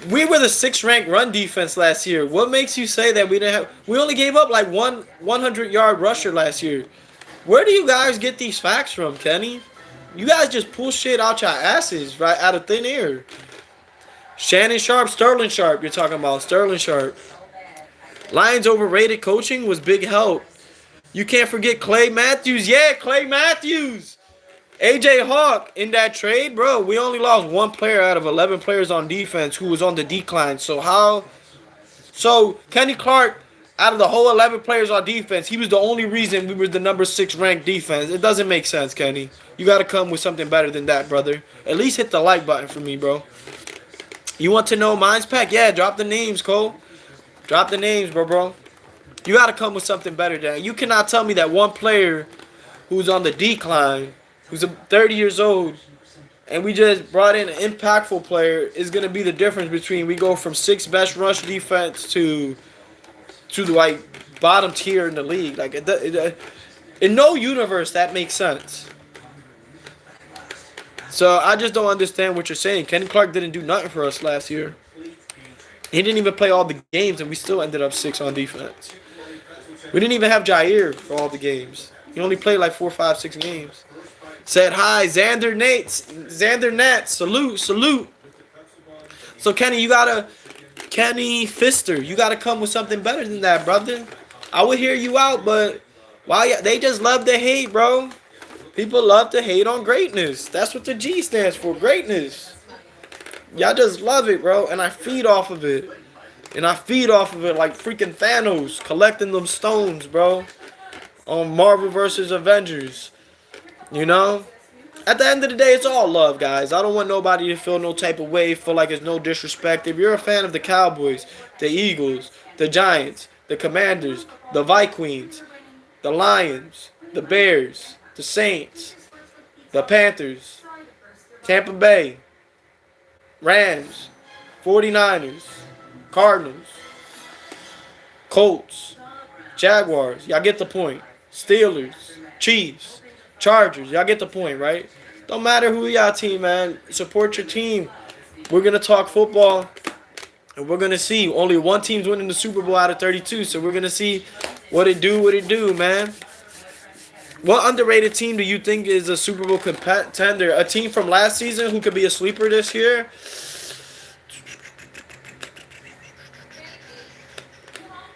We were the 6th-ranked run defense last year. What makes you say that we didn't have... We only gave up like one 100-yard rusher last year. Where do you guys get these facts from, Kenny? You guys just pull shit out your asses, right, out of thin air. Shannon Sharp, Sterling Sharp, you're talking about. Sterling Sharp. Lions overrated coaching was big help. You can't forget Clay Matthews. Yeah, Clay Matthews. A.J. Hawk in that trade, bro. We only lost one player out of 11 players on defense who was on the decline. So Kenny Clark, out of the whole 11 players on defense, he was the only reason we were the number 6 ranked defense. It doesn't make sense, Kenny. You got to come with something better than that, brother. At least hit the like button for me, bro. You want to know Minds Pack? Yeah, drop the names, Cole. Drop the names, bro. You got to come with something better than that. You cannot tell me that one player who's on the decline, who's 30 years old, and we just brought in an impactful player is going to be the difference between we go from 6th best rush defense to the like bottom tier in the league. Like in no universe that makes sense. So I just don't understand what you're saying. Kenny Clark didn't do nothing for us last year. He didn't even play all the games, and we still ended up 6 on defense. We didn't even have Jair for all the games. He only played like 4, 5, 6 games. Said hi, Xander Nat. Salute. So Kenny Fister, you gotta come with something better than that, brother. I would hear you out, but why they just love to hate, bro. People love to hate on greatness. That's what the G stands for, greatness. Y'all just love it, bro, and I feed off of it. And I feed off of it like freaking Thanos collecting them stones, bro. On Marvel vs. Avengers. You know? At the end of the day, it's all love, guys. I don't want nobody to feel no type of way, feel like it's no disrespect. If you're a fan of the Cowboys, the Eagles, the Giants, the Commanders, the Vikings, the Lions, the Bears, the Saints, the Panthers, Tampa Bay, Rams, 49ers, Cardinals, Colts, Jaguars. Y'all get the point. Steelers, Chiefs, Chargers. Y'all get the point, right? Don't matter who y'all team, man. Support your team. We're going to talk football And we're going to see. Only one team's winning the Super Bowl out of 32. So we're going to see what it do, man. What underrated team do you think is a Super Bowl contender? A team from last season who could be a sleeper this year?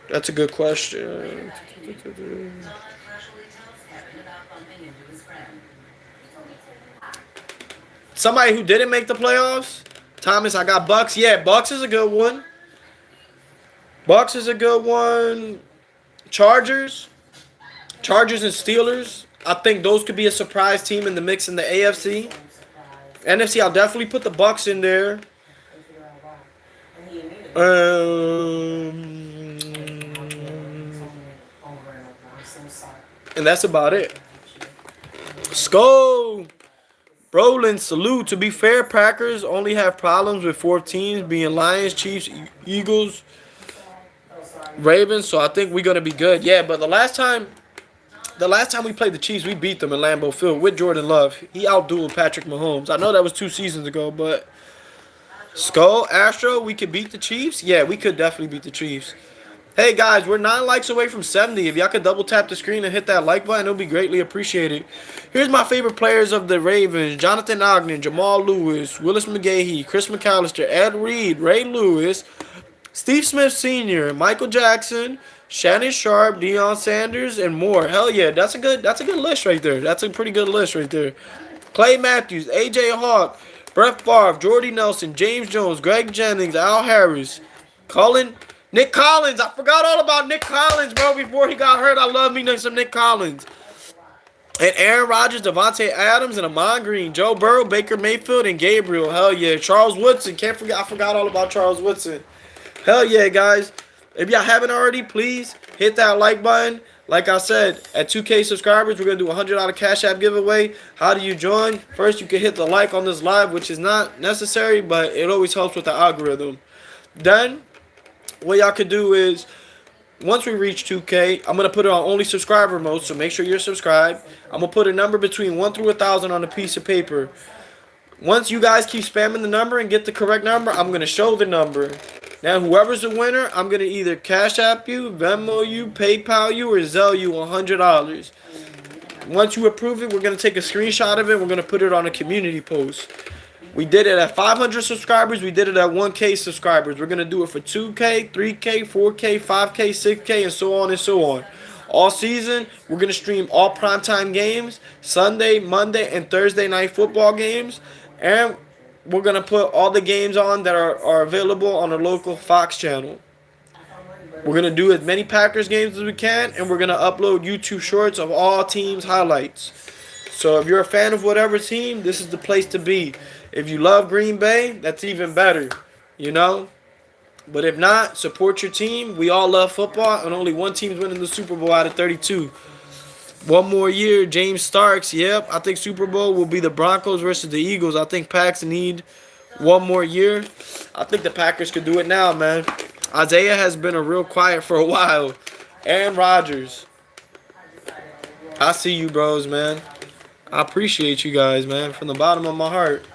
That's a good question. Somebody who didn't make the playoffs? Thomas, I got Bucks. Yeah, Bucks is a good one. Bucks is a good one. Chargers and Steelers. I think those could be a surprise team in the mix in the AFC. NFC, I'll definitely put the Bucks in there. And that's about it. Skull. Brolin, salute. To be fair, Packers only have problems with 4 teams being Lions, Chiefs, Eagles, Ravens. So I think we're gonna be good. Yeah, but the last time we played the Chiefs, we beat them in Lambeau Field with Jordan Love. He outdueled Patrick Mahomes. I know that was 2 seasons ago, but Skull, Astro, we could beat the Chiefs? Yeah, we could definitely beat the Chiefs. Hey guys, we're 9 likes away from 70. If y'all could double tap the screen and hit that like button, it'll be greatly appreciated. Here's my favorite players of the Ravens: Jonathan Ogden, Jamal Lewis, Willis McGahee, Chris McAllister, Ed Reed, Ray Lewis, Steve Smith Sr., Michael Jackson, Shannon Sharp, Deion Sanders, and more. Hell yeah, that's a good list right there. That's a pretty good list right there. Clay Matthews, AJ Hawk, Brett Favre, Jordy Nelson, James Jones, Greg Jennings, Al Harris, Nick Collins. I forgot all about Nick Collins, bro, before he got hurt. I love me some Nick Collins. And Aaron Rodgers, Devontae Adams, and Amon Green, Joe Burrow, Baker Mayfield, and Gabriel. Hell yeah. Charles Woodson. Can't forget. I forgot all about Charles Woodson. Hell yeah, guys. If y'all haven't already, please hit that like button. Like I said, at 2K subscribers, we're going to do a $100 Cash App giveaway. How do you join? First, you can hit the like on this live, which is not necessary, but it always helps with the algorithm. Then, what y'all could do is, once we reach 2K, I'm going to put it on only subscriber mode, so make sure you're subscribed. I'm going to put a number between 1 through 1,000 on a piece of paper. Once you guys keep spamming the number and get the correct number, I'm going to show the number. Now, whoever's the winner, I'm going to either Cash App you, Venmo you, PayPal you, or Zelle you $100. Once you approve it, we're going to take a screenshot of it. We're going to put it on a community post. We did it at 500 subscribers. We did it at 1K subscribers. We're going to do it for 2K, 3K, 4K, 5K, 6K, and so on and so on. All season, we're going to stream all primetime games, Sunday, Monday, and Thursday night football games. And we're going to put all the games on that are available on the local Fox channel. We're going to do as many Packers games as we can, and we're going to upload YouTube shorts of all teams' highlights. So if you're a fan of whatever team, this is the place to be. If you love Green Bay, that's even better, you know? But if not, support your team. We all love football, and only one team's winning the Super Bowl out of 32. One more year, James Starks. Yep, I think Super Bowl will be the Broncos versus the Eagles. I think Packs need one more year. I think the Packers could do it now, man. Isaiah has been a real quiet for a while. Aaron Rodgers. I see you, bros, man. I appreciate you guys, man, from the bottom of my heart.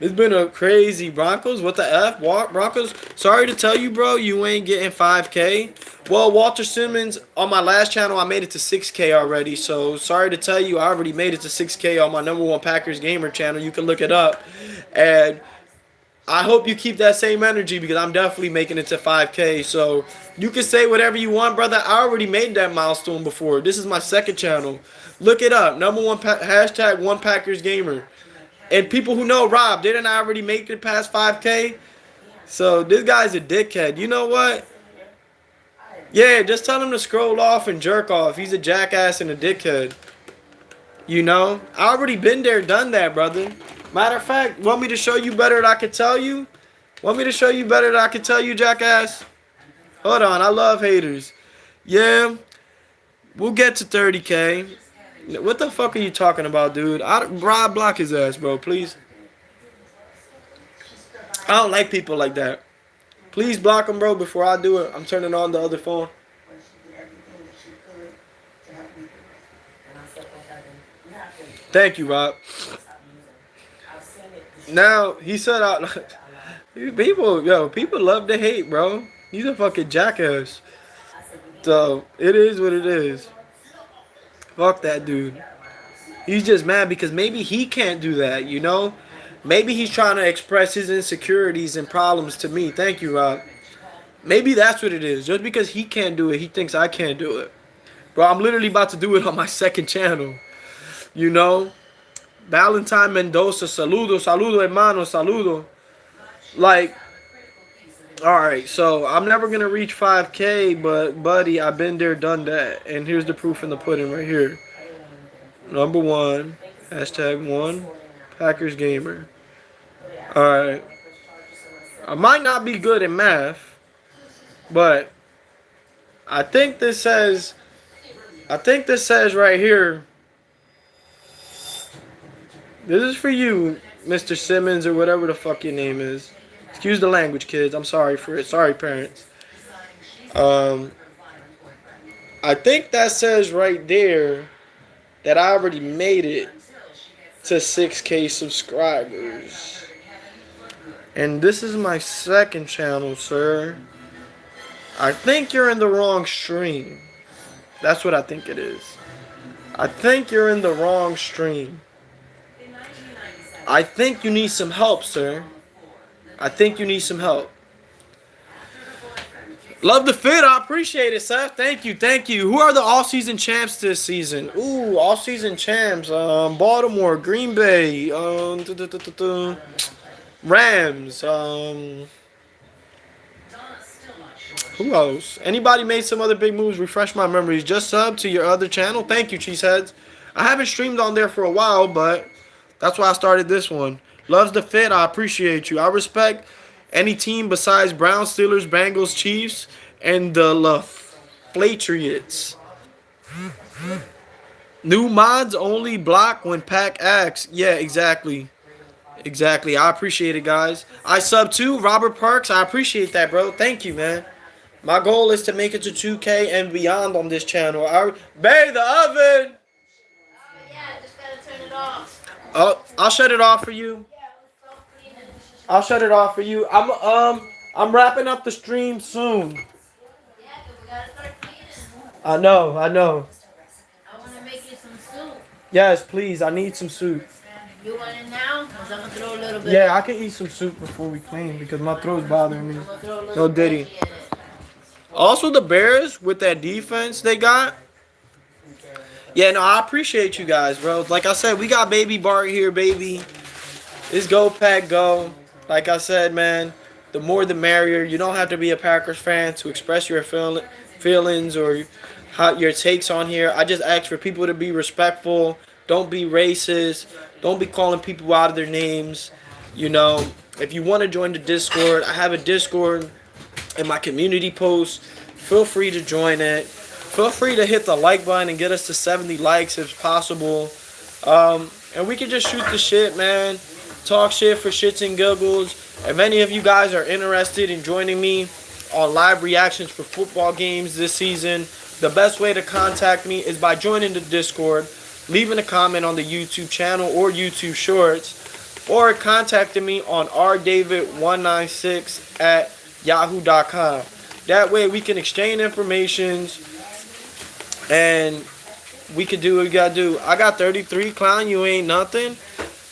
It's been a crazy Broncos. What the F? Broncos, sorry to tell you, bro, you ain't getting 5K. Well, Walter Simmons, on my last channel, I made it to 6K already. So, sorry to tell you, I already made it to 6K on my #1 Packers Gamer channel. You can look it up. And I hope you keep that same energy because I'm definitely making it to 5K. So, you can say whatever you want, brother. I already made that milestone before. This is my second channel. Look it up. #1 hashtag 1 Packers Gamer. And people who know Rob, didn't I already make it past 5K? So this guy's a dickhead. You know what? Yeah, just tell him to scroll off and jerk off. He's a jackass and a dickhead. You know? I already been there, done that, brother. Matter of fact, want me to show you better than I could tell you? Want me to show you better than I could tell you, jackass? Hold on, I love haters. Yeah, we'll get to 30K. What the fuck are you talking about, dude? Rob, block his ass, bro, please. I don't like people like that. Please block him, bro, before I do it. I'm turning on the other phone. Thank you, Rob. Now, he said, People love to hate, bro. He's a fucking jackass. So it is what it is. Fuck that dude. He's just mad because maybe he can't do that, you know? Maybe he's trying to express his insecurities and problems to me. Thank you, Rob. Maybe that's what it is. Just because he can't do it, he thinks I can't do it. Bro, I'm literally about to do it on my second channel. You know? Valentine Mendoza, saludo, hermano, saludo. Like, alright, so I'm never going to reach 5K, but buddy, I've been there, done that. And here's the proof in the pudding right here. Number one, #1, Packers Gamer. Alright. I might not be good in math, but I think this says right here, this is for you, Mr. Simmons, or whatever the fuck your name is. Excuse the language, kids. I'm sorry for it. Sorry, parents. I think that says right there that I already made it to 6K subscribers. And this is my second channel, sir. I think you're in the wrong stream. That's what I think it is. I think you're in the wrong stream. I think you need some help, sir. I think you need some help. Love the fit. I appreciate it, Seth. Thank you. Thank you. Who are the all-season champs this season? Ooh, all-season champs. Baltimore, Green Bay, Rams. Who else? Anybody made some other big moves? Refresh my memories. Just sub to your other channel. Thank you, Cheeseheads. I haven't streamed on there for a while, but that's why I started this one. Loves the fit. I appreciate you. I respect any team besides Browns, Steelers, Bengals, Chiefs, and the Patriots. New mods only block when Pack acts. Yeah, exactly. Exactly. I appreciate it, guys. I sub too. Robert Parks. I appreciate that, bro. Thank you, man. My goal is to make it to 2K and beyond on this channel. Bae, the oven. Yeah, just gotta turn it off. Oh, I'll shut it off for you. I'll shut it off for you. I'm wrapping up the stream soon. Yeah, 'cause we gotta start cleaning. I know. I wanna make you some soup. Yes, please. I need some soup. You want it now? Cause I'm gonna throw a little bit. Yeah, I can eat some soup before we clean because my throat's bothering me. I'm gonna throw a little No diddy. veggie in it. Also, the Bears with that defense they got. Yeah, no, I appreciate you guys, bro. Like I said, we got Baby Bart here, baby. It's go pack go. Like I said, man, the more the merrier. You don't have to be a Packers fan to express your feelings or your takes on here. I just ask for people to be respectful. Don't be racist. Don't be calling people out of their names. You know, if you want to join the Discord, I have a Discord in my community post. Feel free to join it. Feel free to hit the like button and get us to 70 likes if possible. And we can just shoot the shit, man. Talk shit for shits and giggles. If any of you guys are interested in joining me on live reactions for football games this season, the best way to contact me is by joining the Discord, leaving a comment on the YouTube channel or YouTube Shorts, or contacting me on rdavid196@yahoo.com. That way we can exchange information and we can do what we gotta do. I got 33, clown, you ain't nothing.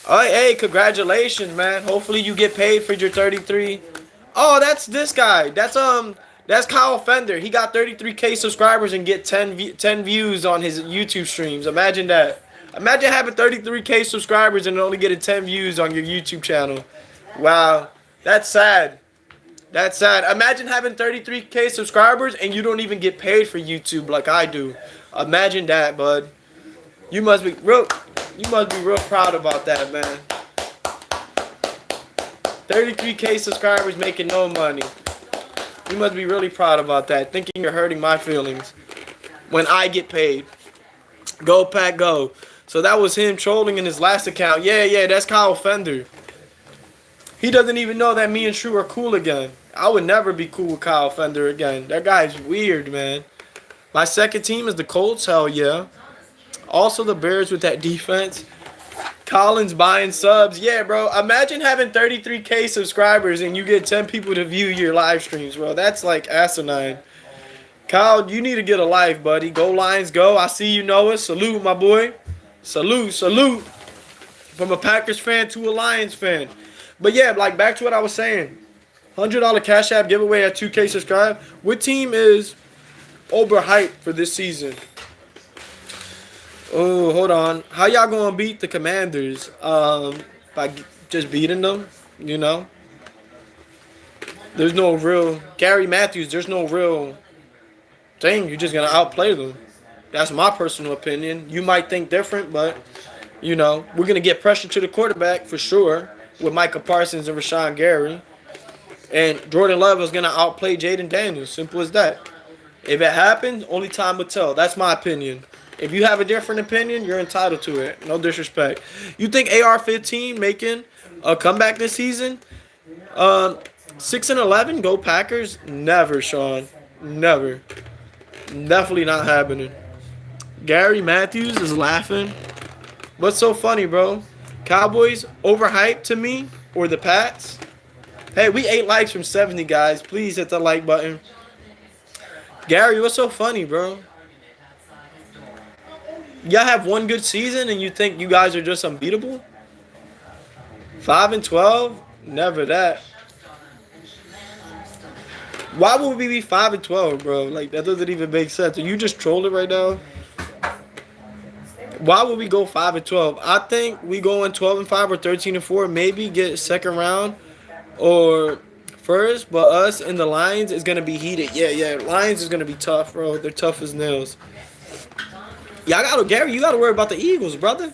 Hey, congratulations, man. Hopefully you get paid for your 33. Oh, that's this guy. That's Kyle Fender. He got 33K subscribers and get 10 views on his YouTube streams. Imagine that. Imagine having 33K subscribers and only getting 10 views on your YouTube channel. Wow. That's sad. That's sad. Imagine having 33K subscribers and you don't even get paid for YouTube like I do. Imagine that, bud. You must be real proud about that, man. 33K subscribers making no money. You must be really proud about that. Thinking you're hurting my feelings when I get paid. Go Pack Go. So that was him trolling in his last account. Yeah, that's Kyle Fender. He doesn't even know that me and True are cool again. I would never be cool with Kyle Fender again. That guy's weird, man. My second team is the Colts. Hell yeah. Also the Bears with that defense. Collins buying subs. Yeah, bro. Imagine having 33K subscribers and you get 10 people to view your live streams, bro. That's like asinine. Kyle, you need to get a life, buddy. Go Lions, go. I see you, Noah. Salute, my boy. Salute, salute. From a Packers fan to a Lions fan. But yeah, like back to what I was saying. $100 Cash App giveaway at 2K subscribe. What team is overhyped for this season? Oh, hold on. How y'all gonna beat the Commanders? By just beating them, you know? There's no real Gary Matthews. There's no real thing. You're just gonna outplay them. That's my personal opinion. You might think different, but you know we're gonna get pressure to the quarterback for sure with Micah Parsons and Rashawn Gary, and Jordan Love is gonna outplay Jaden Daniels. Simple as that. If it happens, only time will tell. That's my opinion. If you have a different opinion, you're entitled to it. No disrespect. You think AR-15 making a comeback this season? 6-11, go Packers? Never, Sean. Never. Definitely not happening. Gary Matthews is laughing. What's so funny, bro? Cowboys overhyped to me or the Pats? Hey, we 8 likes from 70, guys. Please hit the like button. Gary, what's so funny, bro? Y'all have one good season and you think you guys are just unbeatable? 5-12? Never that. Why would we be 5-12, bro? Like, that doesn't even make sense. Are you just trolling right now? Why would we go 5-12? I think we go in 12-5 or 13-4. Maybe get second round or first. But us and the Lions is gonna be heated. Yeah. Lions is gonna be tough, bro. They're tough as nails. Gary, you gotta worry about the Eagles, brother.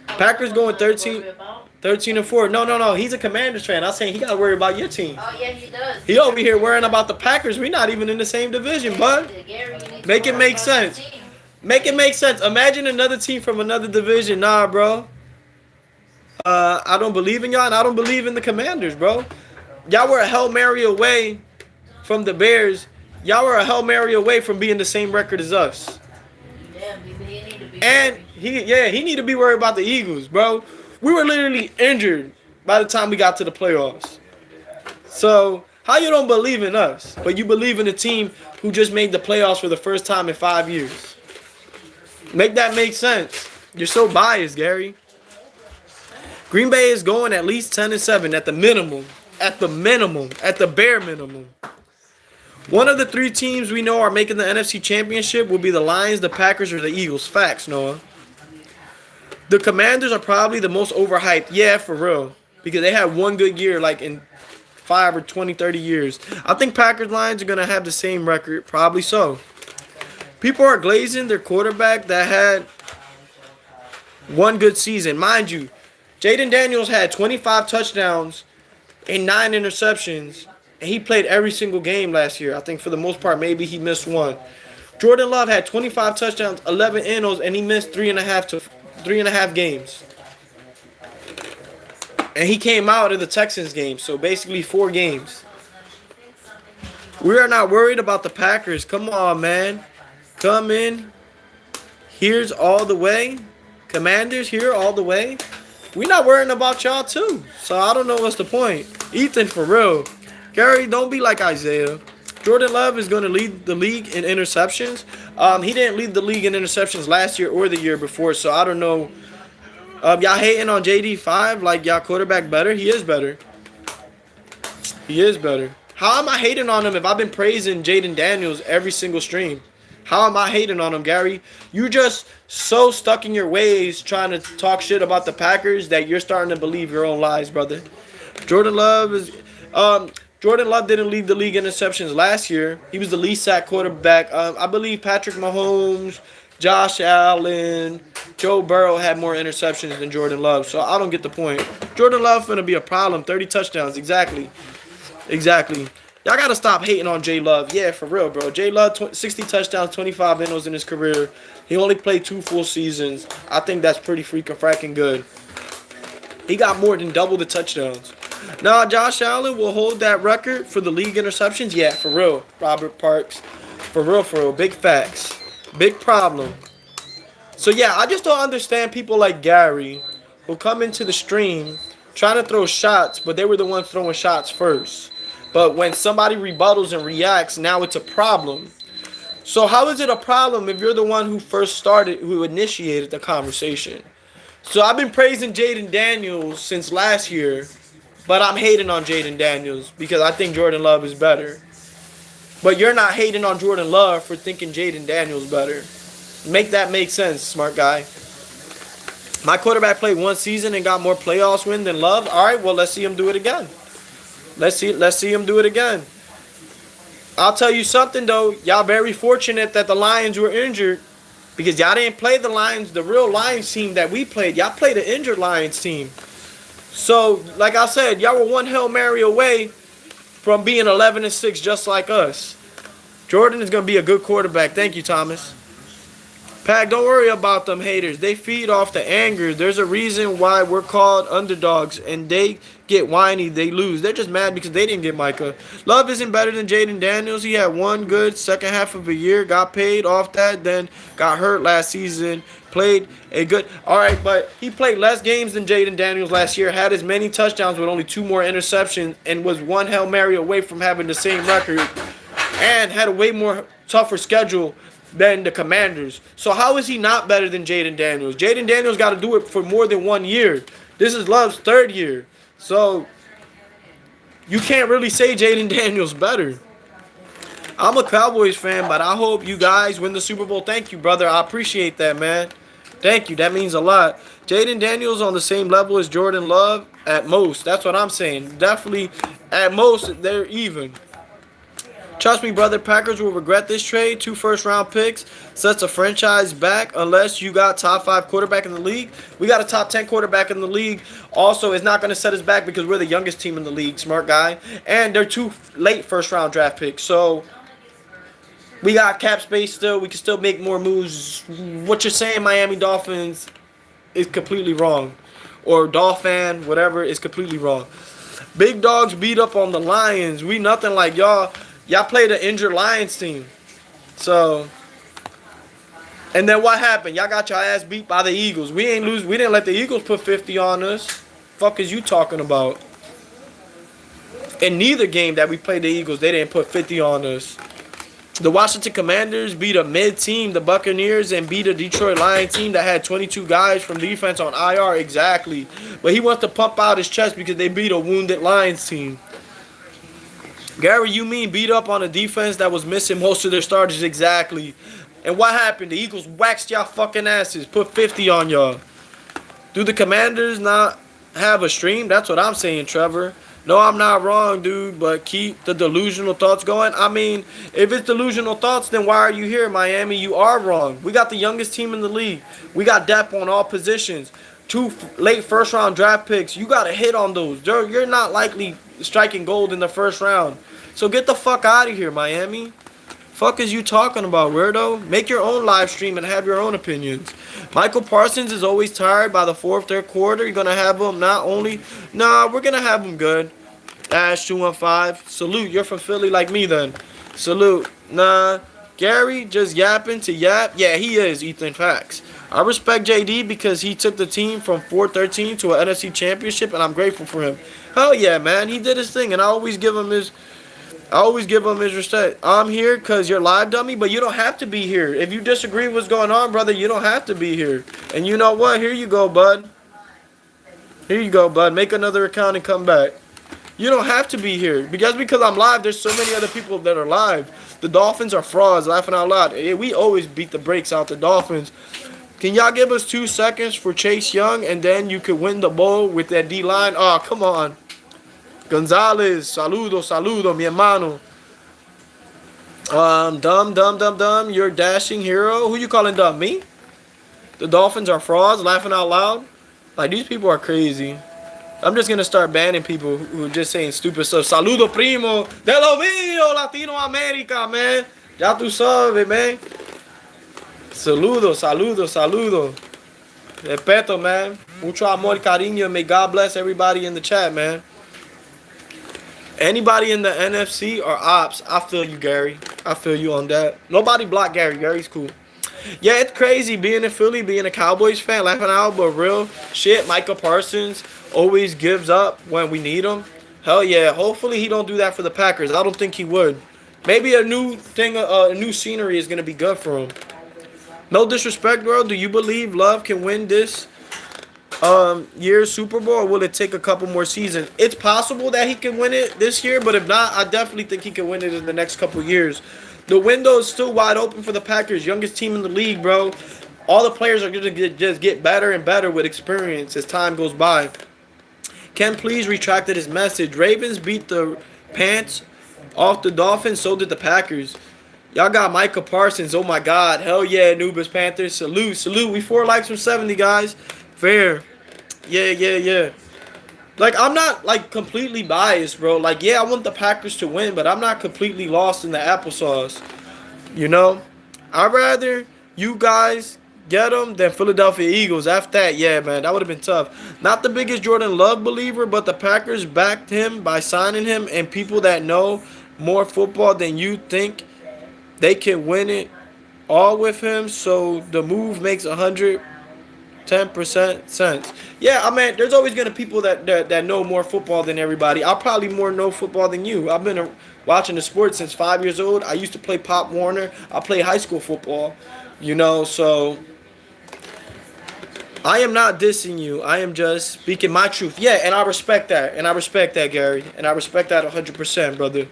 Packers going 13-4. No. He's a Commanders fan. I'm saying he gotta worry about your team. Oh yeah, he does. He over here worrying about the Packers. We're not even in the same division, bud. Make it make sense. Make it make sense. Imagine another team from another division. Nah, bro. I don't believe in y'all, and I don't believe in the Commanders, bro. Y'all were a Hail Mary away from the Bears. Y'all were a Hail Mary away from being the same record as us. And he need to be worried about the Eagles, bro. We were literally injured by the time we got to the playoffs. So how you don't believe in us, but you believe in a team who just made the playoffs for the first time in 5 years? Make that make sense. You're so biased, Gary. Green Bay is going at least 10-7 at the minimum. At the minimum. At the bare minimum. One of the 3 teams we know are making the NFC Championship will be the Lions, the Packers, or the Eagles. Facts, Noah. The Commanders are probably the most overhyped. Yeah, for real. Because they had one good year like in 5 or 20, 30 years. I think Packers Lions are going to have the same record. Probably so. People are glazing their quarterback that had one good season. Mind you, Jaden Daniels had 25 touchdowns and 9 interceptions. And he played every single game last year. I think for the most part, maybe he missed one. Jordan Love had 25 touchdowns, 11 innos, and he missed 3.5 games. And he came out of the Texans game, so basically 4 games. We are not worried about the Packers. Come on, man. Come in. Here's all the way. Commanders here all the way. We're not worrying about y'all too. So I don't know what's the point. Ethan, for real. Gary, don't be like Isaiah. Jordan Love is going to lead the league in interceptions. He didn't lead the league in interceptions last year or the year before, so I don't know. Y'all hating on JD5 like y'all quarterback better? He is better. He is better. How am I hating on him if I've been praising Jaden Daniels every single stream? How am I hating on him, Gary? You just so stuck in your ways trying to talk shit about the Packers that you're starting to believe your own lies, brother. Jordan Love didn't lead the league in interceptions last year. He was the least sacked quarterback. I believe Patrick Mahomes, Josh Allen, Joe Burrow had more interceptions than Jordan Love. So I don't get the point. Jordan Love finna be a problem. 30 touchdowns. Exactly. Y'all got to stop hating on J Love. Yeah, for real, bro. J Love, 60 touchdowns, 25 innos in his career. He only played 2 full seasons. I think that's pretty freaking fracking good. He got more than double the touchdowns. Now, Josh Allen will hold that record for the league interceptions. Yeah, for real. Robert Parks. For real. Big facts. Big problem. So, yeah, I just don't understand people like Gary will come into the stream trying to throw shots, but they were the ones throwing shots first. But when somebody rebuttals and reacts, now it's a problem. So how is it a problem if you're the one who first started, who initiated the conversation? So I've been praising Jaden Daniels since last year, but I'm hating on Jaden Daniels because I think Jordan Love is better. But you're not hating on Jordan Love for thinking Jaden Daniels better. Make that make sense, smart guy. My quarterback played one season and got more playoffs win than Love. All right, well, let's see him do it again. Let's see him do it again. I'll tell you something, though. Y'all very fortunate that the Lions were injured because y'all didn't play the Lions, the real Lions team that we played. Y'all played an injured Lions team. So, like I said, y'all were one Hail Mary away from being 11-6 just like us. Jordan is going to be a good quarterback. Thank you, Thomas. Pack, don't worry about them haters. They feed off the anger. There's a reason why we're called underdogs, and they get whiny, they lose. They're just mad because they didn't get Micah. Love isn't better than Jaden Daniels. He had one good second half of a year, got paid off that, then got hurt last season. Played a good... All right, but he played less games than Jaden Daniels last year, had as many touchdowns with only 2 more interceptions, and was one Hail Mary away from having the same record, and had a way more tougher schedule than the Commanders. So how is he not better than Jaden Daniels? Jaden Daniels got to do it for more than 1 year. This is Love's 3rd year. So you can't really say Jaden Daniels better. I'm a Cowboys fan, but I hope you guys win the Super Bowl. Thank you, brother. I appreciate that, man. Thank you. That means a lot. Jaden Daniels on the same level as Jordan Love at most. That's what I'm saying. Definitely at most they're even. Trust me, brother, Packers will regret this trade. 2 first-round picks sets a franchise back unless you got top 5 quarterback in the league. We got a top 10 quarterback in the league. Also, it's not going to set us back because we're the youngest team in the league, smart guy. And they're 2 late first-round draft picks. So we got cap space still. We can still make more moves. What you're saying, Miami Dolphins, is completely wrong. Or Dolphin, whatever, is completely wrong. Big dogs beat up on the Lions. We nothing like y'all. Y'all played an injured Lions team. So, and then what happened? Y'all got your ass beat by the Eagles. We ain't lose. We didn't let the Eagles put 50 on us. Fuck is you talking about? In neither game that we played the Eagles, they didn't put 50 on us. The Washington Commanders beat a mid-team, the Buccaneers, and beat a Detroit Lions team that had 22 guys from defense on IR. Exactly. But he wants to pump out his chest because they beat a wounded Lions team. Gary, you mean beat up on a defense that was missing most of their starters? Exactly. And what happened? The Eagles waxed y'all fucking asses. Put 50 on y'all. Do the Commanders not have a stream? That's what I'm saying, Trevor. No, I'm not wrong, dude, but keep the delusional thoughts going. I mean, if it's delusional thoughts, then why are you here, Miami? You are wrong. We got the youngest team in the league. We got depth on all positions. 2 late first-round draft picks. You got to hit on those. You're not likely striking gold in the first round. So get the fuck out of here, Miami. Fuck is you talking about, weirdo? Make your own live stream and have your own opinions. Micah Parsons is always tired by the 4th, 3rd quarter. You're going to have him not only... Nah, we're going to have him good. Ash 215. Salute. You're from Philly like me then. Salute. Nah. Gary just yapping to yap. Yeah, he is, Ethan. Facts. I respect JD because he took the team from 4-13 to an NFC championship, and I'm grateful for him. Hell yeah, man. He did his thing, and I always give him his respect. I'm here because you're live, dummy, but you don't have to be here. If you disagree with what's going on, brother, you don't have to be here. And you know what? Here you go, bud. Here you go, bud. Make another account and come back. You don't have to be here. Because I'm live, there's so many other people that are live. The Dolphins are frauds, laughing out loud. We always beat the brakes out the Dolphins. Can y'all give us 2 seconds for Chase Young, and then you could win the bowl with that D-line? Oh, come on. Gonzalez, saludo, mi hermano. Dumb, you're dashing hero. Who you calling dumb? Me? The Dolphins are frauds, laughing out loud. Like, these people are crazy. I'm just going to start banning people who are just saying stupid stuff. Saludo, primo. De lo mío, Latino America, man. Ya tú sabes, man. Saludo. Respeto, man. Mucho amor, cariño. May God bless everybody in the chat, man. Anybody in the NFC or Ops, I feel you, Gary. I feel you on that. Nobody block Gary. Gary's cool. Yeah, it's crazy being in Philly, being a Cowboys fan, laughing out, but real shit. Micah Parsons always gives up when we need him. Hell yeah. Hopefully he don't do that for the Packers. I don't think he would. Maybe a new thing, a new scenery is gonna be good for him. No disrespect, bro. Do you believe Love can win this year's Super Bowl, or will it take a couple more seasons? It's possible that he can win it this year, but if not, I definitely think he can win it in the next couple years. The window is still wide open for the Packers, youngest team in the league, bro. All the players are going to just get better and better with experience as time goes by. Ken please retracted his message. Ravens beat the pants off the Dolphins, so did the Packers. Y'all got Micah Parsons. Oh my God. Hell yeah, Anubis Panthers. Salute, salute. We 4 likes from 70, guys. Fair. Yeah. Like, I'm not, like, completely biased, bro. Like, yeah, I want the Packers to win, but I'm not completely lost in the applesauce. You know? I'd rather you guys get them than Philadelphia Eagles. After that, yeah, man, that would have been tough. Not the biggest Jordan Love believer, but the Packers backed him by signing him, and people that know more football than you think they can win it all with him, so the move makes 110% sense. Yeah, I mean, there's always gonna be people that know more football than everybody. I probably more know football than you. I've been watching the sport since 5 years old. I used to play Pop Warner. I played high school football, you know, so I am not dissing you. I am just speaking my truth. Yeah, and I respect that. And I respect that, Gary. And I respect that 100%, brother.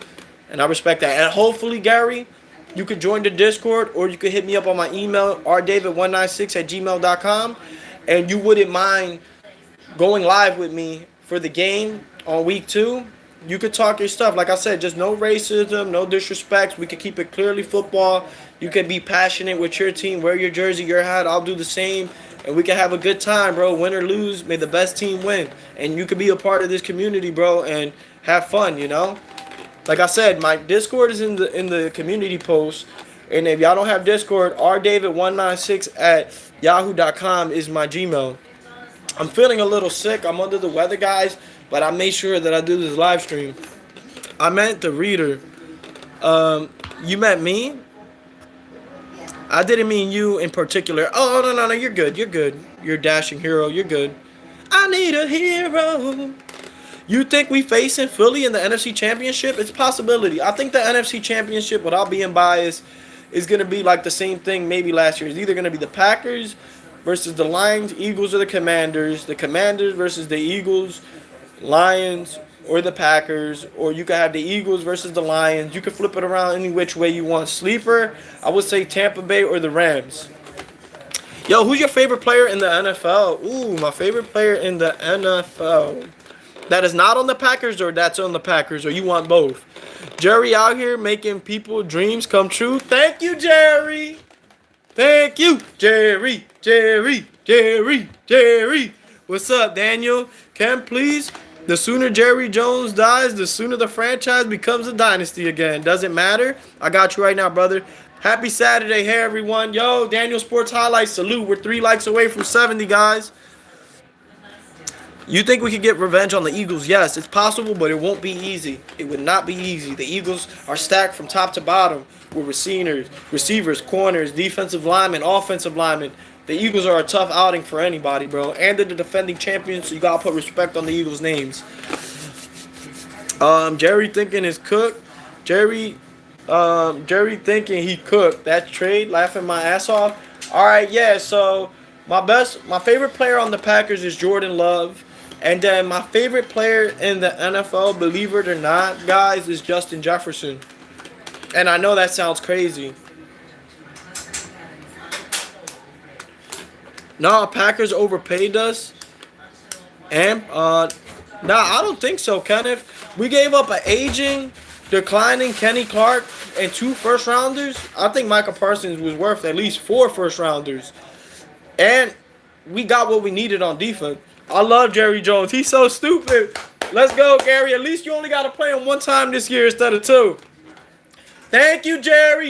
And I respect that. And hopefully, Gary, you could join the Discord, or you could hit me up on my email, rdavid196@gmail.com, and you wouldn't mind going live with me for the game on week 2. You could talk your stuff. Like I said, just no racism, no disrespect. We could keep it clearly football. You can be passionate with your team, wear your jersey, your hat. I'll do the same, and we can have a good time, bro. Win or lose, may the best team win. And you can be a part of this community, bro, and have fun, you know? Like I said, my Discord is in the community post. And if y'all don't have Discord, rdavid196@yahoo.com is my Gmail. I'm feeling a little sick. I'm under the weather, guys. But I made sure that I do this live stream. I meant the reader. You meant me? I didn't mean you in particular. Oh, no. You're good. You're a dashing hero. You're good. I need a hero. You think we facing Philly in the NFC Championship? It's a possibility. I think the NFC Championship, without being biased, is going to be like the same thing maybe last year. It's either going to be the Packers versus the Lions, Eagles, or the Commanders versus the Eagles, Lions, or the Packers, or you could have the Eagles versus the Lions. You could flip it around any which way you want. Sleeper, I would say Tampa Bay or the Rams. Yo, who's your favorite player in the NFL? Ooh, my favorite player in the NFL. That is not on the Packers, or that's on the Packers, or you want both. Jerry out here making people dreams come true. Thank you, Jerry. Thank you, Jerry. What's up, Daniel? Ken, please. The sooner Jerry Jones dies, the sooner the franchise becomes a dynasty again. Doesn't matter. I got you right now, brother. Happy Saturday, hey, everyone. Yo, Daniel Sports Highlights, salute. We're 3 likes away from 70, guys. You think we could get revenge on the Eagles? Yes, it's possible, but it won't be easy. It would not be easy. The Eagles are stacked from top to bottom with receivers, corners, defensive linemen, offensive linemen. The Eagles are a tough outing for anybody, bro. And they're the defending champions, so you got to put respect on the Eagles' names. Jerry thinking is cooked. Jerry thinking he cooked. That trade, laughing my ass off. All right, yeah, so my favorite player on the Packers is Jordan Love. And then my favorite player in the NFL, believe it or not, guys, is Justin Jefferson. And I know that sounds crazy. No, Packers overpaid us. And, I don't think so, Kenneth. We gave up an aging, declining Kenny Clark and 2 first-rounders. I think Micah Parsons was worth at least 4 first-rounders. And we got what we needed on defense. I love Jerry Jones. He's so stupid. Let's go, Gary. At least you only got to play him 1 time this year instead of 2. Thank you, Jerry.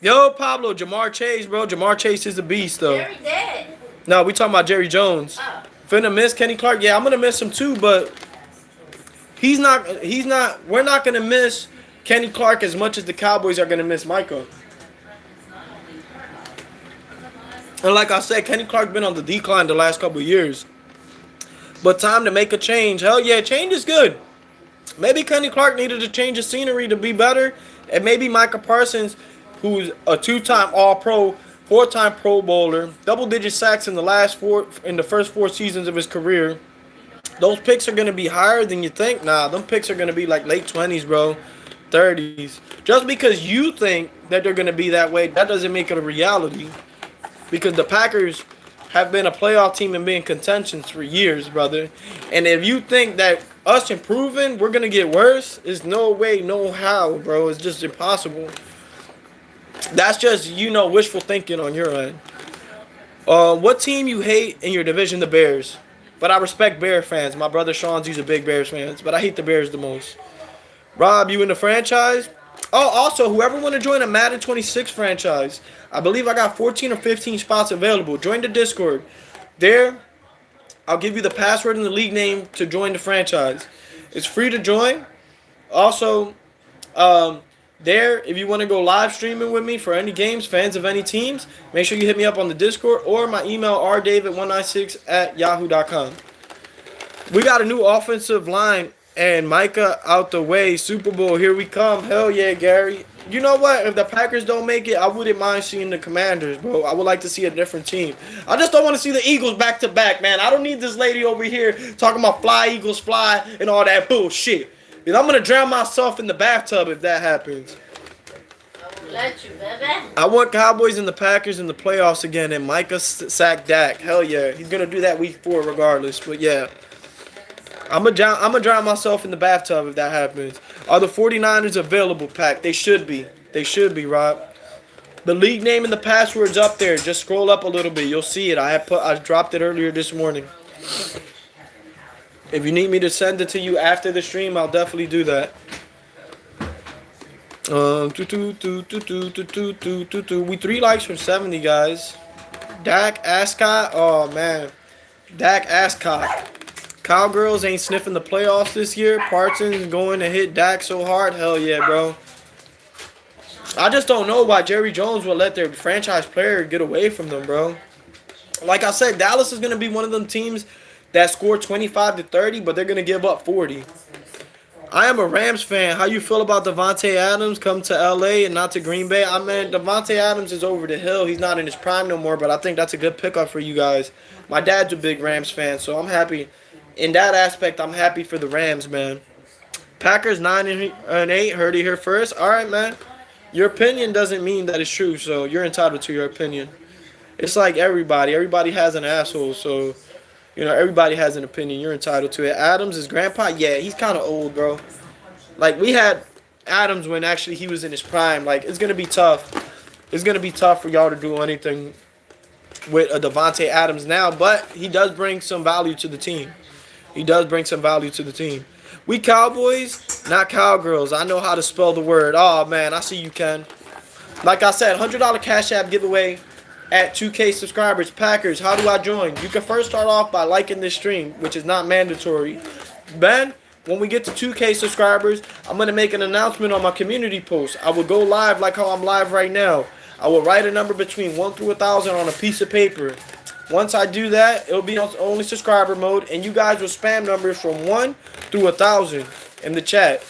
Yo, Pablo, Jamar Chase, bro. Jamar Chase is a beast, though. Jerry dead. No, we talking about Jerry Jones. Oh. Finna miss Kenny Clark. Yeah, I'm gonna miss him too, but we're not gonna miss Kenny Clark as much as the Cowboys are going to miss Micah. And like I said, Kenny Clark's been on the decline the last couple of years. But time to make a change. Hell yeah, change is good. Maybe Kenny Clark needed to change the scenery to be better. And maybe Micah Parsons, who's a 2-time All-Pro, 4-time Pro Bowler, double-digit sacks in the first 4 seasons of his career. Those picks are going to be higher than you think. Nah, them picks are going to be like late 20s, bro. 30s. Just because you think that they're going to be that way, that doesn't make it a reality. Because the Packers have been a playoff team and been in contention for years, brother. And if you think that us improving, we're going to get worse, there's no way, no how, bro. It's just impossible. That's just, wishful thinking on your end. What team you hate in your division? The Bears. But I respect Bear fans. My brother Sean's, he's a big Bears fan. But I hate the Bears the most. Rob, you in the franchise? Oh, also, whoever want to join a Madden 26 franchise, I believe I got 14 or 15 spots available. Join the Discord. There, I'll give you the password and the league name to join the franchise. It's free to join. Also, there, if you want to go live streaming with me for any games, fans of any teams, make sure you hit me up on the Discord or my email, rdavid196@yahoo.com. We got a new offensive line. And Micah out the way. Super Bowl, here we come. Hell yeah, Gary. You know what? If the Packers don't make it, I wouldn't mind seeing the Commanders, bro. I would like to see a different team. I just don't want to see the Eagles back-to-back, man. I don't need this lady over here talking about fly, Eagles, fly, and all that bullshit. Because I'm going to drown myself in the bathtub if that happens. I won't let you, baby. I want Cowboys and the Packers in the playoffs again, and Micah sack Dak. Hell yeah. He's going to do that week 4 regardless, but yeah. I'm gonna drown myself in the bathtub if that happens. Are the 49ers available, Pack? They should be. They should be, Rob. The league name and the password's up there. Just scroll up a little bit. You'll see it. I dropped it earlier this morning. If you need me to send it to you after the stream, I'll definitely do that. We 3 likes from 70, guys. Dak Ascot. Oh man. Dak Ascot. Cowgirls ain't sniffing the playoffs this year. Parsons going to hit Dak so hard. Hell yeah, bro. I just don't know why Jerry Jones will let their franchise player get away from them, bro. Like I said, Dallas is going to be one of them teams that score 25 to 30, but they're going to give up 40. I am a Rams fan. How you feel about Devontae Adams come to LA and not to Green Bay? I mean, Devontae Adams is over the hill. He's not in his prime no more, but I think that's a good pickup for you guys. My dad's a big Rams fan, so I'm happy. In that aspect, I'm happy for the Rams, man. Packers 9-8. Heard it here first. All right, man. Your opinion doesn't mean that it's true, so you're entitled to your opinion. It's like everybody. Everybody has an asshole, so, everybody has an opinion. You're entitled to it. Adams, his grandpa? Yeah, he's kind of old, bro. Like, we had Adams when actually he was in his prime. Like, it's going to be tough. It's going to be tough for y'all to do anything with a Devontae Adams now, but he does bring some value to the team. He does bring some value to the team. We Cowboys, not Cowgirls. I know how to spell the word. Oh, man, I see you, Ken. Like I said, $100 Cash App giveaway at 2K subscribers. Packers, how do I join? You can first start off by liking this stream, which is not mandatory. Ben, when we get to 2K subscribers, I'm going to make an announcement on my community post. I will go live like how I'm live right now. I will write a number between 1 through 1,000 on a piece of paper. Once I do that, it'll be on only subscriber mode, and you guys will spam numbers from 1 through 1,000 in the chat.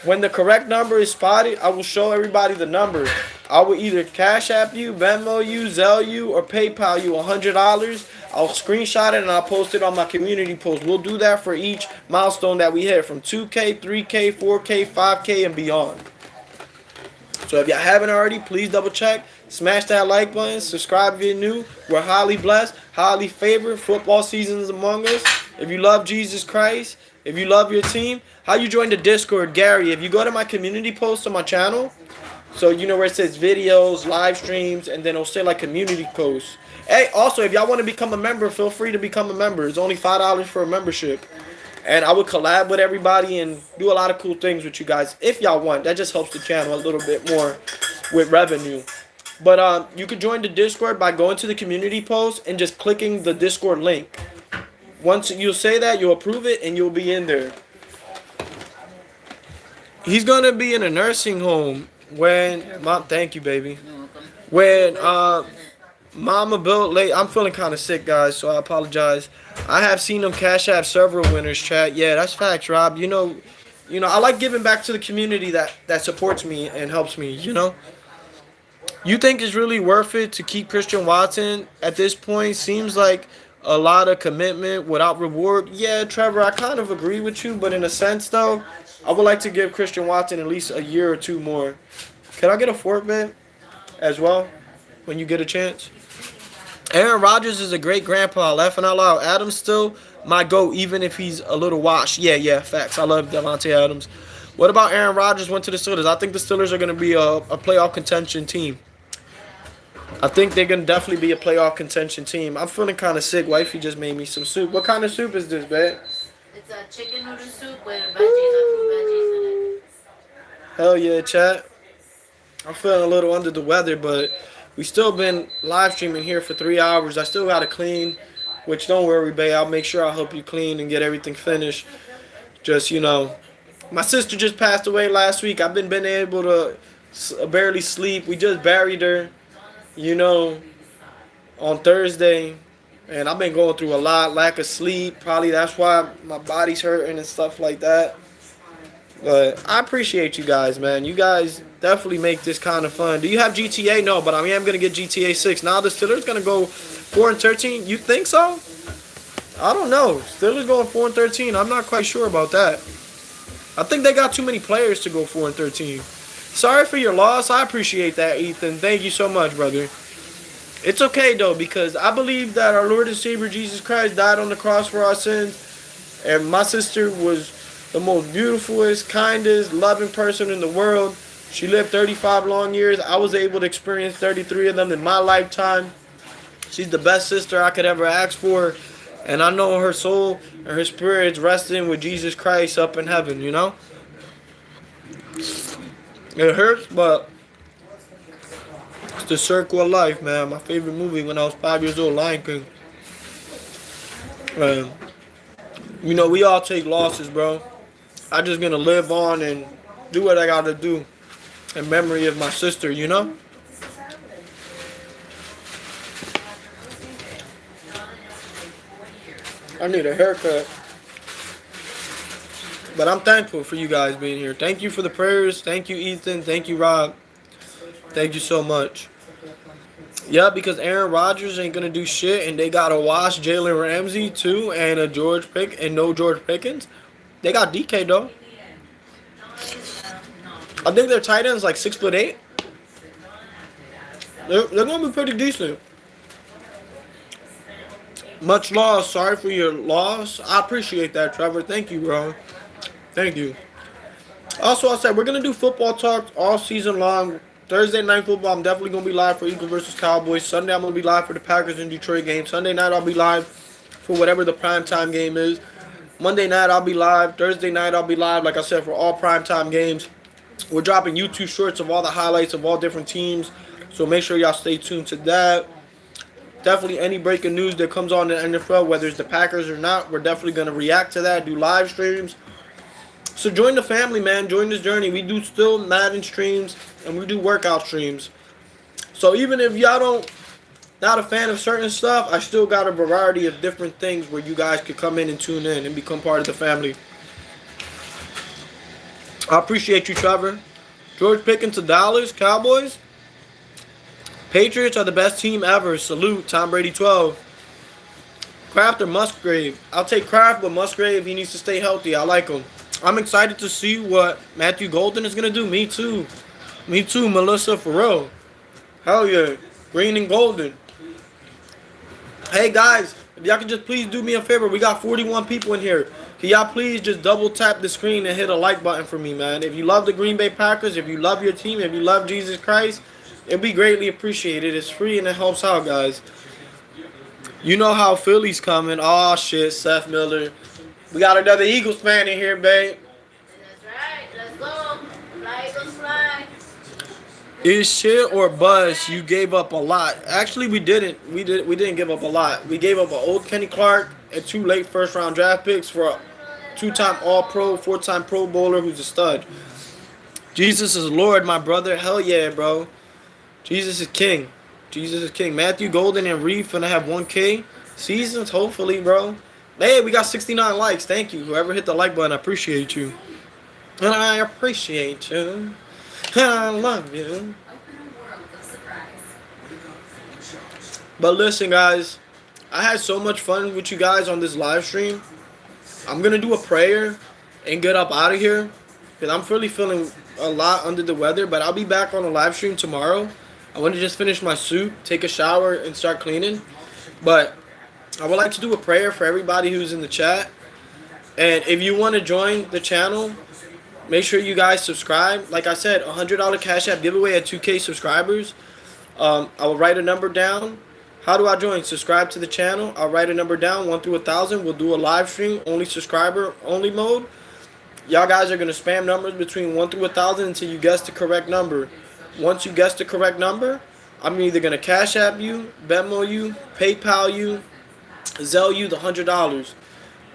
When the correct number is spotted, I will show everybody the number. I will either Cash App you, Venmo you, Zelle you, or PayPal you $100. I'll screenshot it and I'll post it on my community post. We'll do that for each milestone that we hit, from 2K, 3K, 4K, 5K, and beyond. So if y'all haven't already, please double check. Smash that like button. Subscribe if you're new. We're highly blessed, highly favored. Football season is among us. If you love Jesus Christ, if you love your team, how you join the Discord, Gary? If you go to my community post on my channel, so you know where it says videos, live streams, and then it'll say like community posts. Hey, also, if y'all want to become a member, feel free to become a member. It's only $5 for a membership. And I would collab with everybody and do a lot of cool things with you guys if y'all want. That just helps the channel a little bit more with revenue. But you can join the Discord by going to the community post and just clicking the Discord link. Once you say that, you'll approve it and you'll be in there. He's gonna be in a nursing home when mom. Thank you, baby. You're welcome. When Mama built late. I'm feeling kind of sick, guys, so I apologize. I have seen him cash out several winners. Chat. Yeah, that's facts, Rob. I like giving back to the community that supports me and helps me. You think it's really worth it to keep Christian Watson at this point? Seems like a lot of commitment without reward. Yeah, Trevor, I kind of agree with you, but in a sense, though, I would like to give Christian Watson at least a year or two more. Can I get a fork bet as well when you get a chance? Aaron Rodgers is a great grandpa. Laughing out loud. Adams still my GOAT, even if he's a little washed. Yeah, facts. I love Devontae Adams. What about Aaron Rodgers went to the Steelers? I think the Steelers are going to be a playoff contention team. I think they're going to definitely be a playoff contention team. I'm feeling kind of sick. Wifey just made me some soup. What kind of soup is this, babe? It's a chicken noodle soup with veggies, fruit veggies in it. Hell yeah, chat. I'm feeling a little under the weather, but we still been live streaming here for 3 hours. I still got to clean, which don't worry, babe. I'll make sure I help you clean and get everything finished. Just, my sister just passed away last week. I've been able to barely sleep. We just buried her, on Thursday. And I've been going through a lot, lack of sleep. Probably that's why my body's hurting and stuff like that. But I appreciate you guys, man. You guys definitely make this kind of fun. Do you have GTA? No, but I am going to get GTA 6. Now the Steelers going to go 4-13. You think so? I don't know. Steelers going 4-13. I'm not quite sure about that. I think they got too many players to go 4-13. Sorry for your loss. I appreciate that, Ethan. Thank you so much, brother. It's okay, though, because I believe that our Lord and Savior Jesus Christ died on the cross for our sins. And my sister was the most beautifulest, kindest, loving person in the world. She lived 35 long years. I was able to experience 33 of them in my lifetime. She's the best sister I could ever ask for. And I know her soul and her spirit is resting with Jesus Christ up in heaven, It hurts, but it's the circle of life, man. My favorite movie when I was 5 years old, Lion King. We all take losses, bro. I'm just going to live on and do what I got to do in memory of my sister, I need a haircut. But I'm thankful for you guys being here. Thank you for the prayers. Thank you, Ethan. Thank you, Rob. Thank you so much. Yeah, because Aaron Rodgers ain't going to do shit, and they got to wash Jalen Ramsey, too, and no George Pickens. They got DK, though. I think their tight end's like 6'8". They're going to be pretty decent. Much loss. Sorry for your loss. I appreciate that, Trevor. Thank you, bro. Thank you. Also, I said we're going to do football talk all season long. Thursday night football, I'm definitely going to be live for Eagles versus Cowboys. Sunday, I'm going to be live for the Packers and Detroit game. Sunday night, I'll be live for whatever the primetime game is. Monday night, I'll be live. Thursday night, I'll be live, like I said, for all primetime games. We're dropping YouTube shorts of all the highlights of all different teams. So make sure y'all stay tuned to that. Definitely any breaking news that comes on in the NFL, whether it's the Packers or not, we're definitely going to react to that, do live streams. So join the family, man. Join this journey. We do still Madden streams, and we do workout streams. So even if y'all not a fan of certain stuff, I still got a variety of different things where you guys could come in and tune in and become part of the family. I appreciate you, Trevor. George Pickens to Dallas, Cowboys. Patriots are the best team ever. Salute, Tom Brady 12. Kraft or Musgrave? I'll take Kraft, but Musgrave, he needs to stay healthy. I like him. I'm excited to see what Matthew Golden is going to do. Me too. Me too, Melissa, for real. Hell yeah. Green and golden. Hey, guys, if y'all could just please do me a favor. We got 41 people in here. Can y'all please just double tap the screen and hit a like button for me, man? If you love the Green Bay Packers, if you love your team, if you love Jesus Christ, it'd be greatly appreciated. It's free and it helps out, guys. You know how Philly's coming. Oh, shit, Seth Miller. We got another Eagles fan in here, babe. That's right. Let's go. Fly, Eagles, fly. Is shit or buzz? You gave up a lot. Actually, we didn't. We didn't give up a lot. We gave up an old Kenny Clark and 2 late first-round draft picks for a 2-time All-Pro, 4-time Pro Bowler who's a stud. Jesus is Lord, my brother. Hell yeah, bro. Jesus is king. Jesus is king. Matthew Golden and Reed finna have 1K seasons, hopefully, bro. Hey, we got 69 likes. Thank you. Whoever hit the like button, I appreciate you. And I appreciate you. And I love you. But listen, guys. I had so much fun with you guys on this live stream. I'm going to do a prayer and get up out of here. Because I'm really feeling a lot under the weather. But I'll be back on the live stream tomorrow. I want to just finish my suit, take a shower, and start cleaning. But I would like to do a prayer for everybody who's in the chat. And if you want to join the channel, make sure you guys subscribe. Like I said, $100 Cash App giveaway at 2K subscribers. I will write a number down. How do I join? Subscribe to the channel. I'll write a number down, 1 through 1,000. We'll do a live stream, only subscriber, only mode. Y'all guys are going to spam numbers between 1 through 1,000 until you guess the correct number. Once you guess the correct number, I'm either going to Cash App you, Venmo you, PayPal you, Zelle you the $100.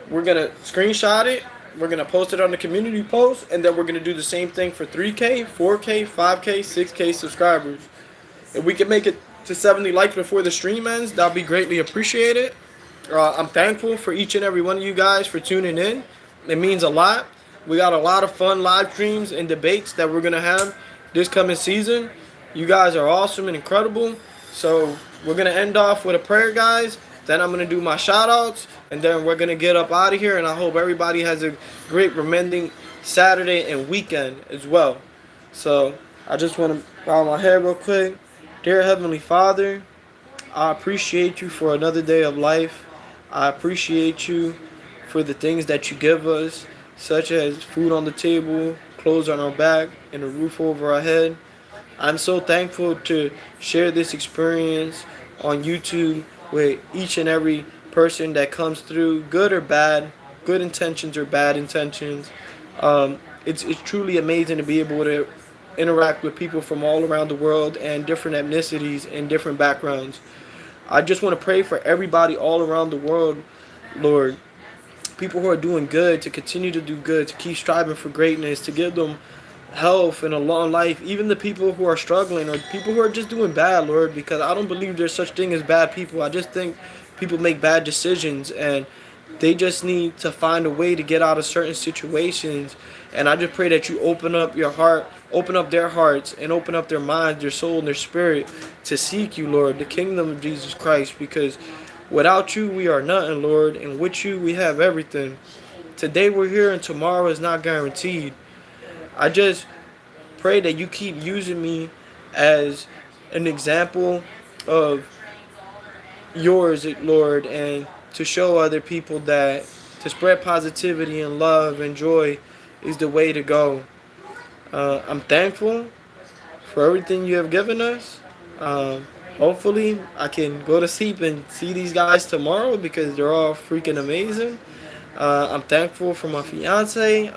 We're going to screenshot it. We're going to post it on the community post. And then we're going to do the same thing for 3K, 4K, 5K, 6K subscribers. If we can make it to 70 likes before the stream ends, that'll be greatly appreciated. I'm thankful for each and every one of you guys for tuning in. It means a lot. We got a lot of fun live streams and debates that we're going to have this coming season. You guys are awesome and incredible. So we're going to end off with a prayer, guys. Then I'm going to do my shout outs. And then we're going to get up out of here. And I hope everybody has a great remaining Saturday and weekend as well. So I just want to bow my head real quick. Dear Heavenly Father, I appreciate you for another day of life. I appreciate you for the things that you give us, such as food on the table, clothes on our back, and a roof over our head. I'm so thankful to share this experience on YouTube with each and every person that comes through, good or bad, good intentions or bad intentions. It's truly amazing to be able to interact with people from all around the world and different ethnicities and different backgrounds. I just want to pray for everybody all around the world, Lord. People who are doing good, to continue to do good, to keep striving for greatness, to give them health and a long life. Even the people who are struggling or people who are just doing bad, Lord, because I don't believe there's such thing as bad people. I just think people make bad decisions and they just need to find a way to get out of certain situations. And I just pray that you open up your heart, open up their hearts, and open up their minds, their soul, and their spirit to seek you, Lord, the kingdom of Jesus Christ. Because without you, we are nothing, Lord. And with you, we have everything. Today we're here and tomorrow is not guaranteed. I just pray that you keep using me as an example of yours, Lord, and to show other people that to spread positivity and love and joy is the way to go. I'm thankful for everything you have given us. Hopefully I can go to sleep and see these guys tomorrow because they're all freaking amazing. I'm thankful for my fiance.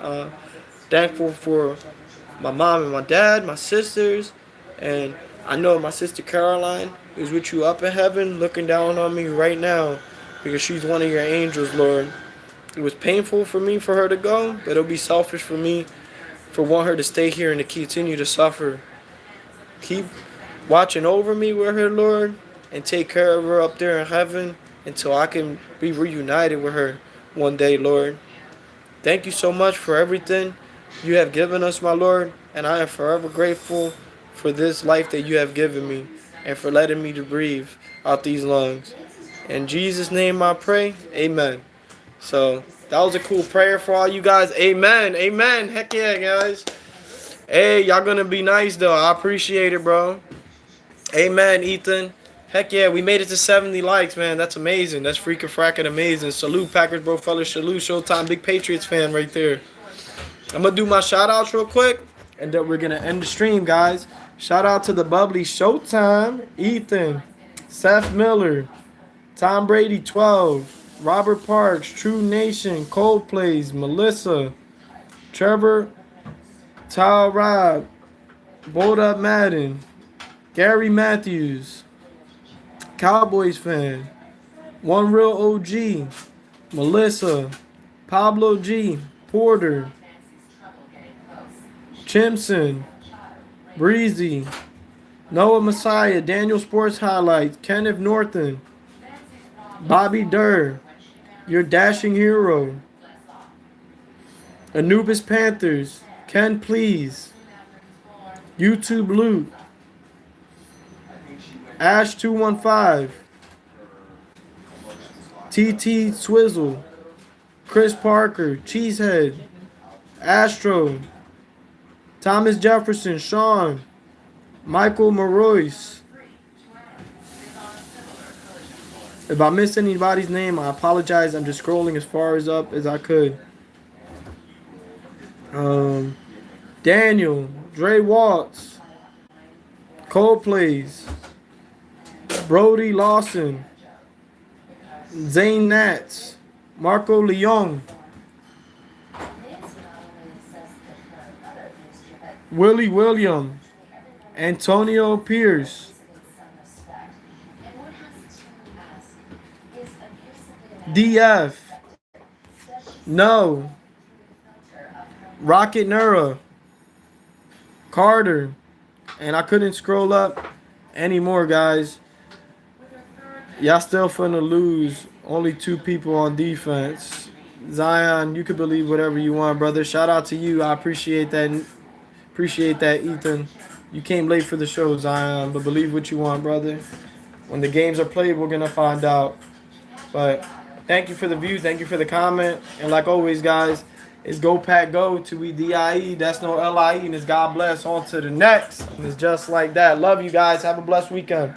Thankful for my mom and my dad, my sisters, and I know my sister Caroline is with you up in heaven looking down on me right now because she's one of your angels, Lord. It was painful for me for her to go, but it'll be selfish for me for want her to stay here and to continue to suffer. Keep watching over me with her, Lord, and take care of her up there in heaven until I can be reunited with her one day, Lord. Thank you so much for everything you have given us, my Lord, and I am forever grateful for this life that you have given me and for letting me to breathe out these lungs. In Jesus' name I pray, amen. So that was a cool prayer for all you guys. Amen, amen. Heck yeah, guys. Hey, y'all gonna be nice though. I appreciate it, bro. Amen, Ethan. Heck yeah, we made it to 70 likes, man. That's amazing. That's freaking fracking amazing. Salute, Packers, bro, fellas. Salute, Showtime. Big Patriots fan right there. I'm going to do my shout-outs real quick, and then we're going to end the stream, guys. Shout-out to the bubbly Showtime, Ethan, Seth Miller, Tom Brady 12, Robert Parks, True Nation, Coldplays, Melissa, Trevor, Tall Rob, Bold Up Madden, Gary Matthews, Cowboys fan, One Real OG, Melissa, Pablo G, Porter, Chimson, Breezy, Noah Messiah, Daniel Sports Highlights, Kenneth Norton, Bobby Durr, your dashing hero, Anubis Panthers, Ken Please, YouTube Loot, Ash 215, TT Swizzle, Chris Parker, Cheesehead, Astro, Thomas Jefferson, Sean, Michael Marois. If I missed anybody's name, I apologize. I'm just scrolling as far as up as I could. Daniel, Dre Watts, Coldplays, Brody Lawson, Zane Nats, Marco Leon, Willie William, Antonio Pierce, DF, No, Rocket Nura, Carter, and I couldn't scroll up anymore, guys. Y'all still finna lose. Only 2 people on defense. Zion, you can believe whatever you want, brother. Shout out to you. I appreciate that. Appreciate that, Ethan. You came late for the show, Zion, but believe what you want, brother. When the games are played, we're gonna find out. But thank you for the view. Thank you for the comment. And like always, guys, it's Go Pack Go to EDIE. That's no LIE. And it's God bless. On to the next. And it's just like that. Love you guys. Have a blessed weekend.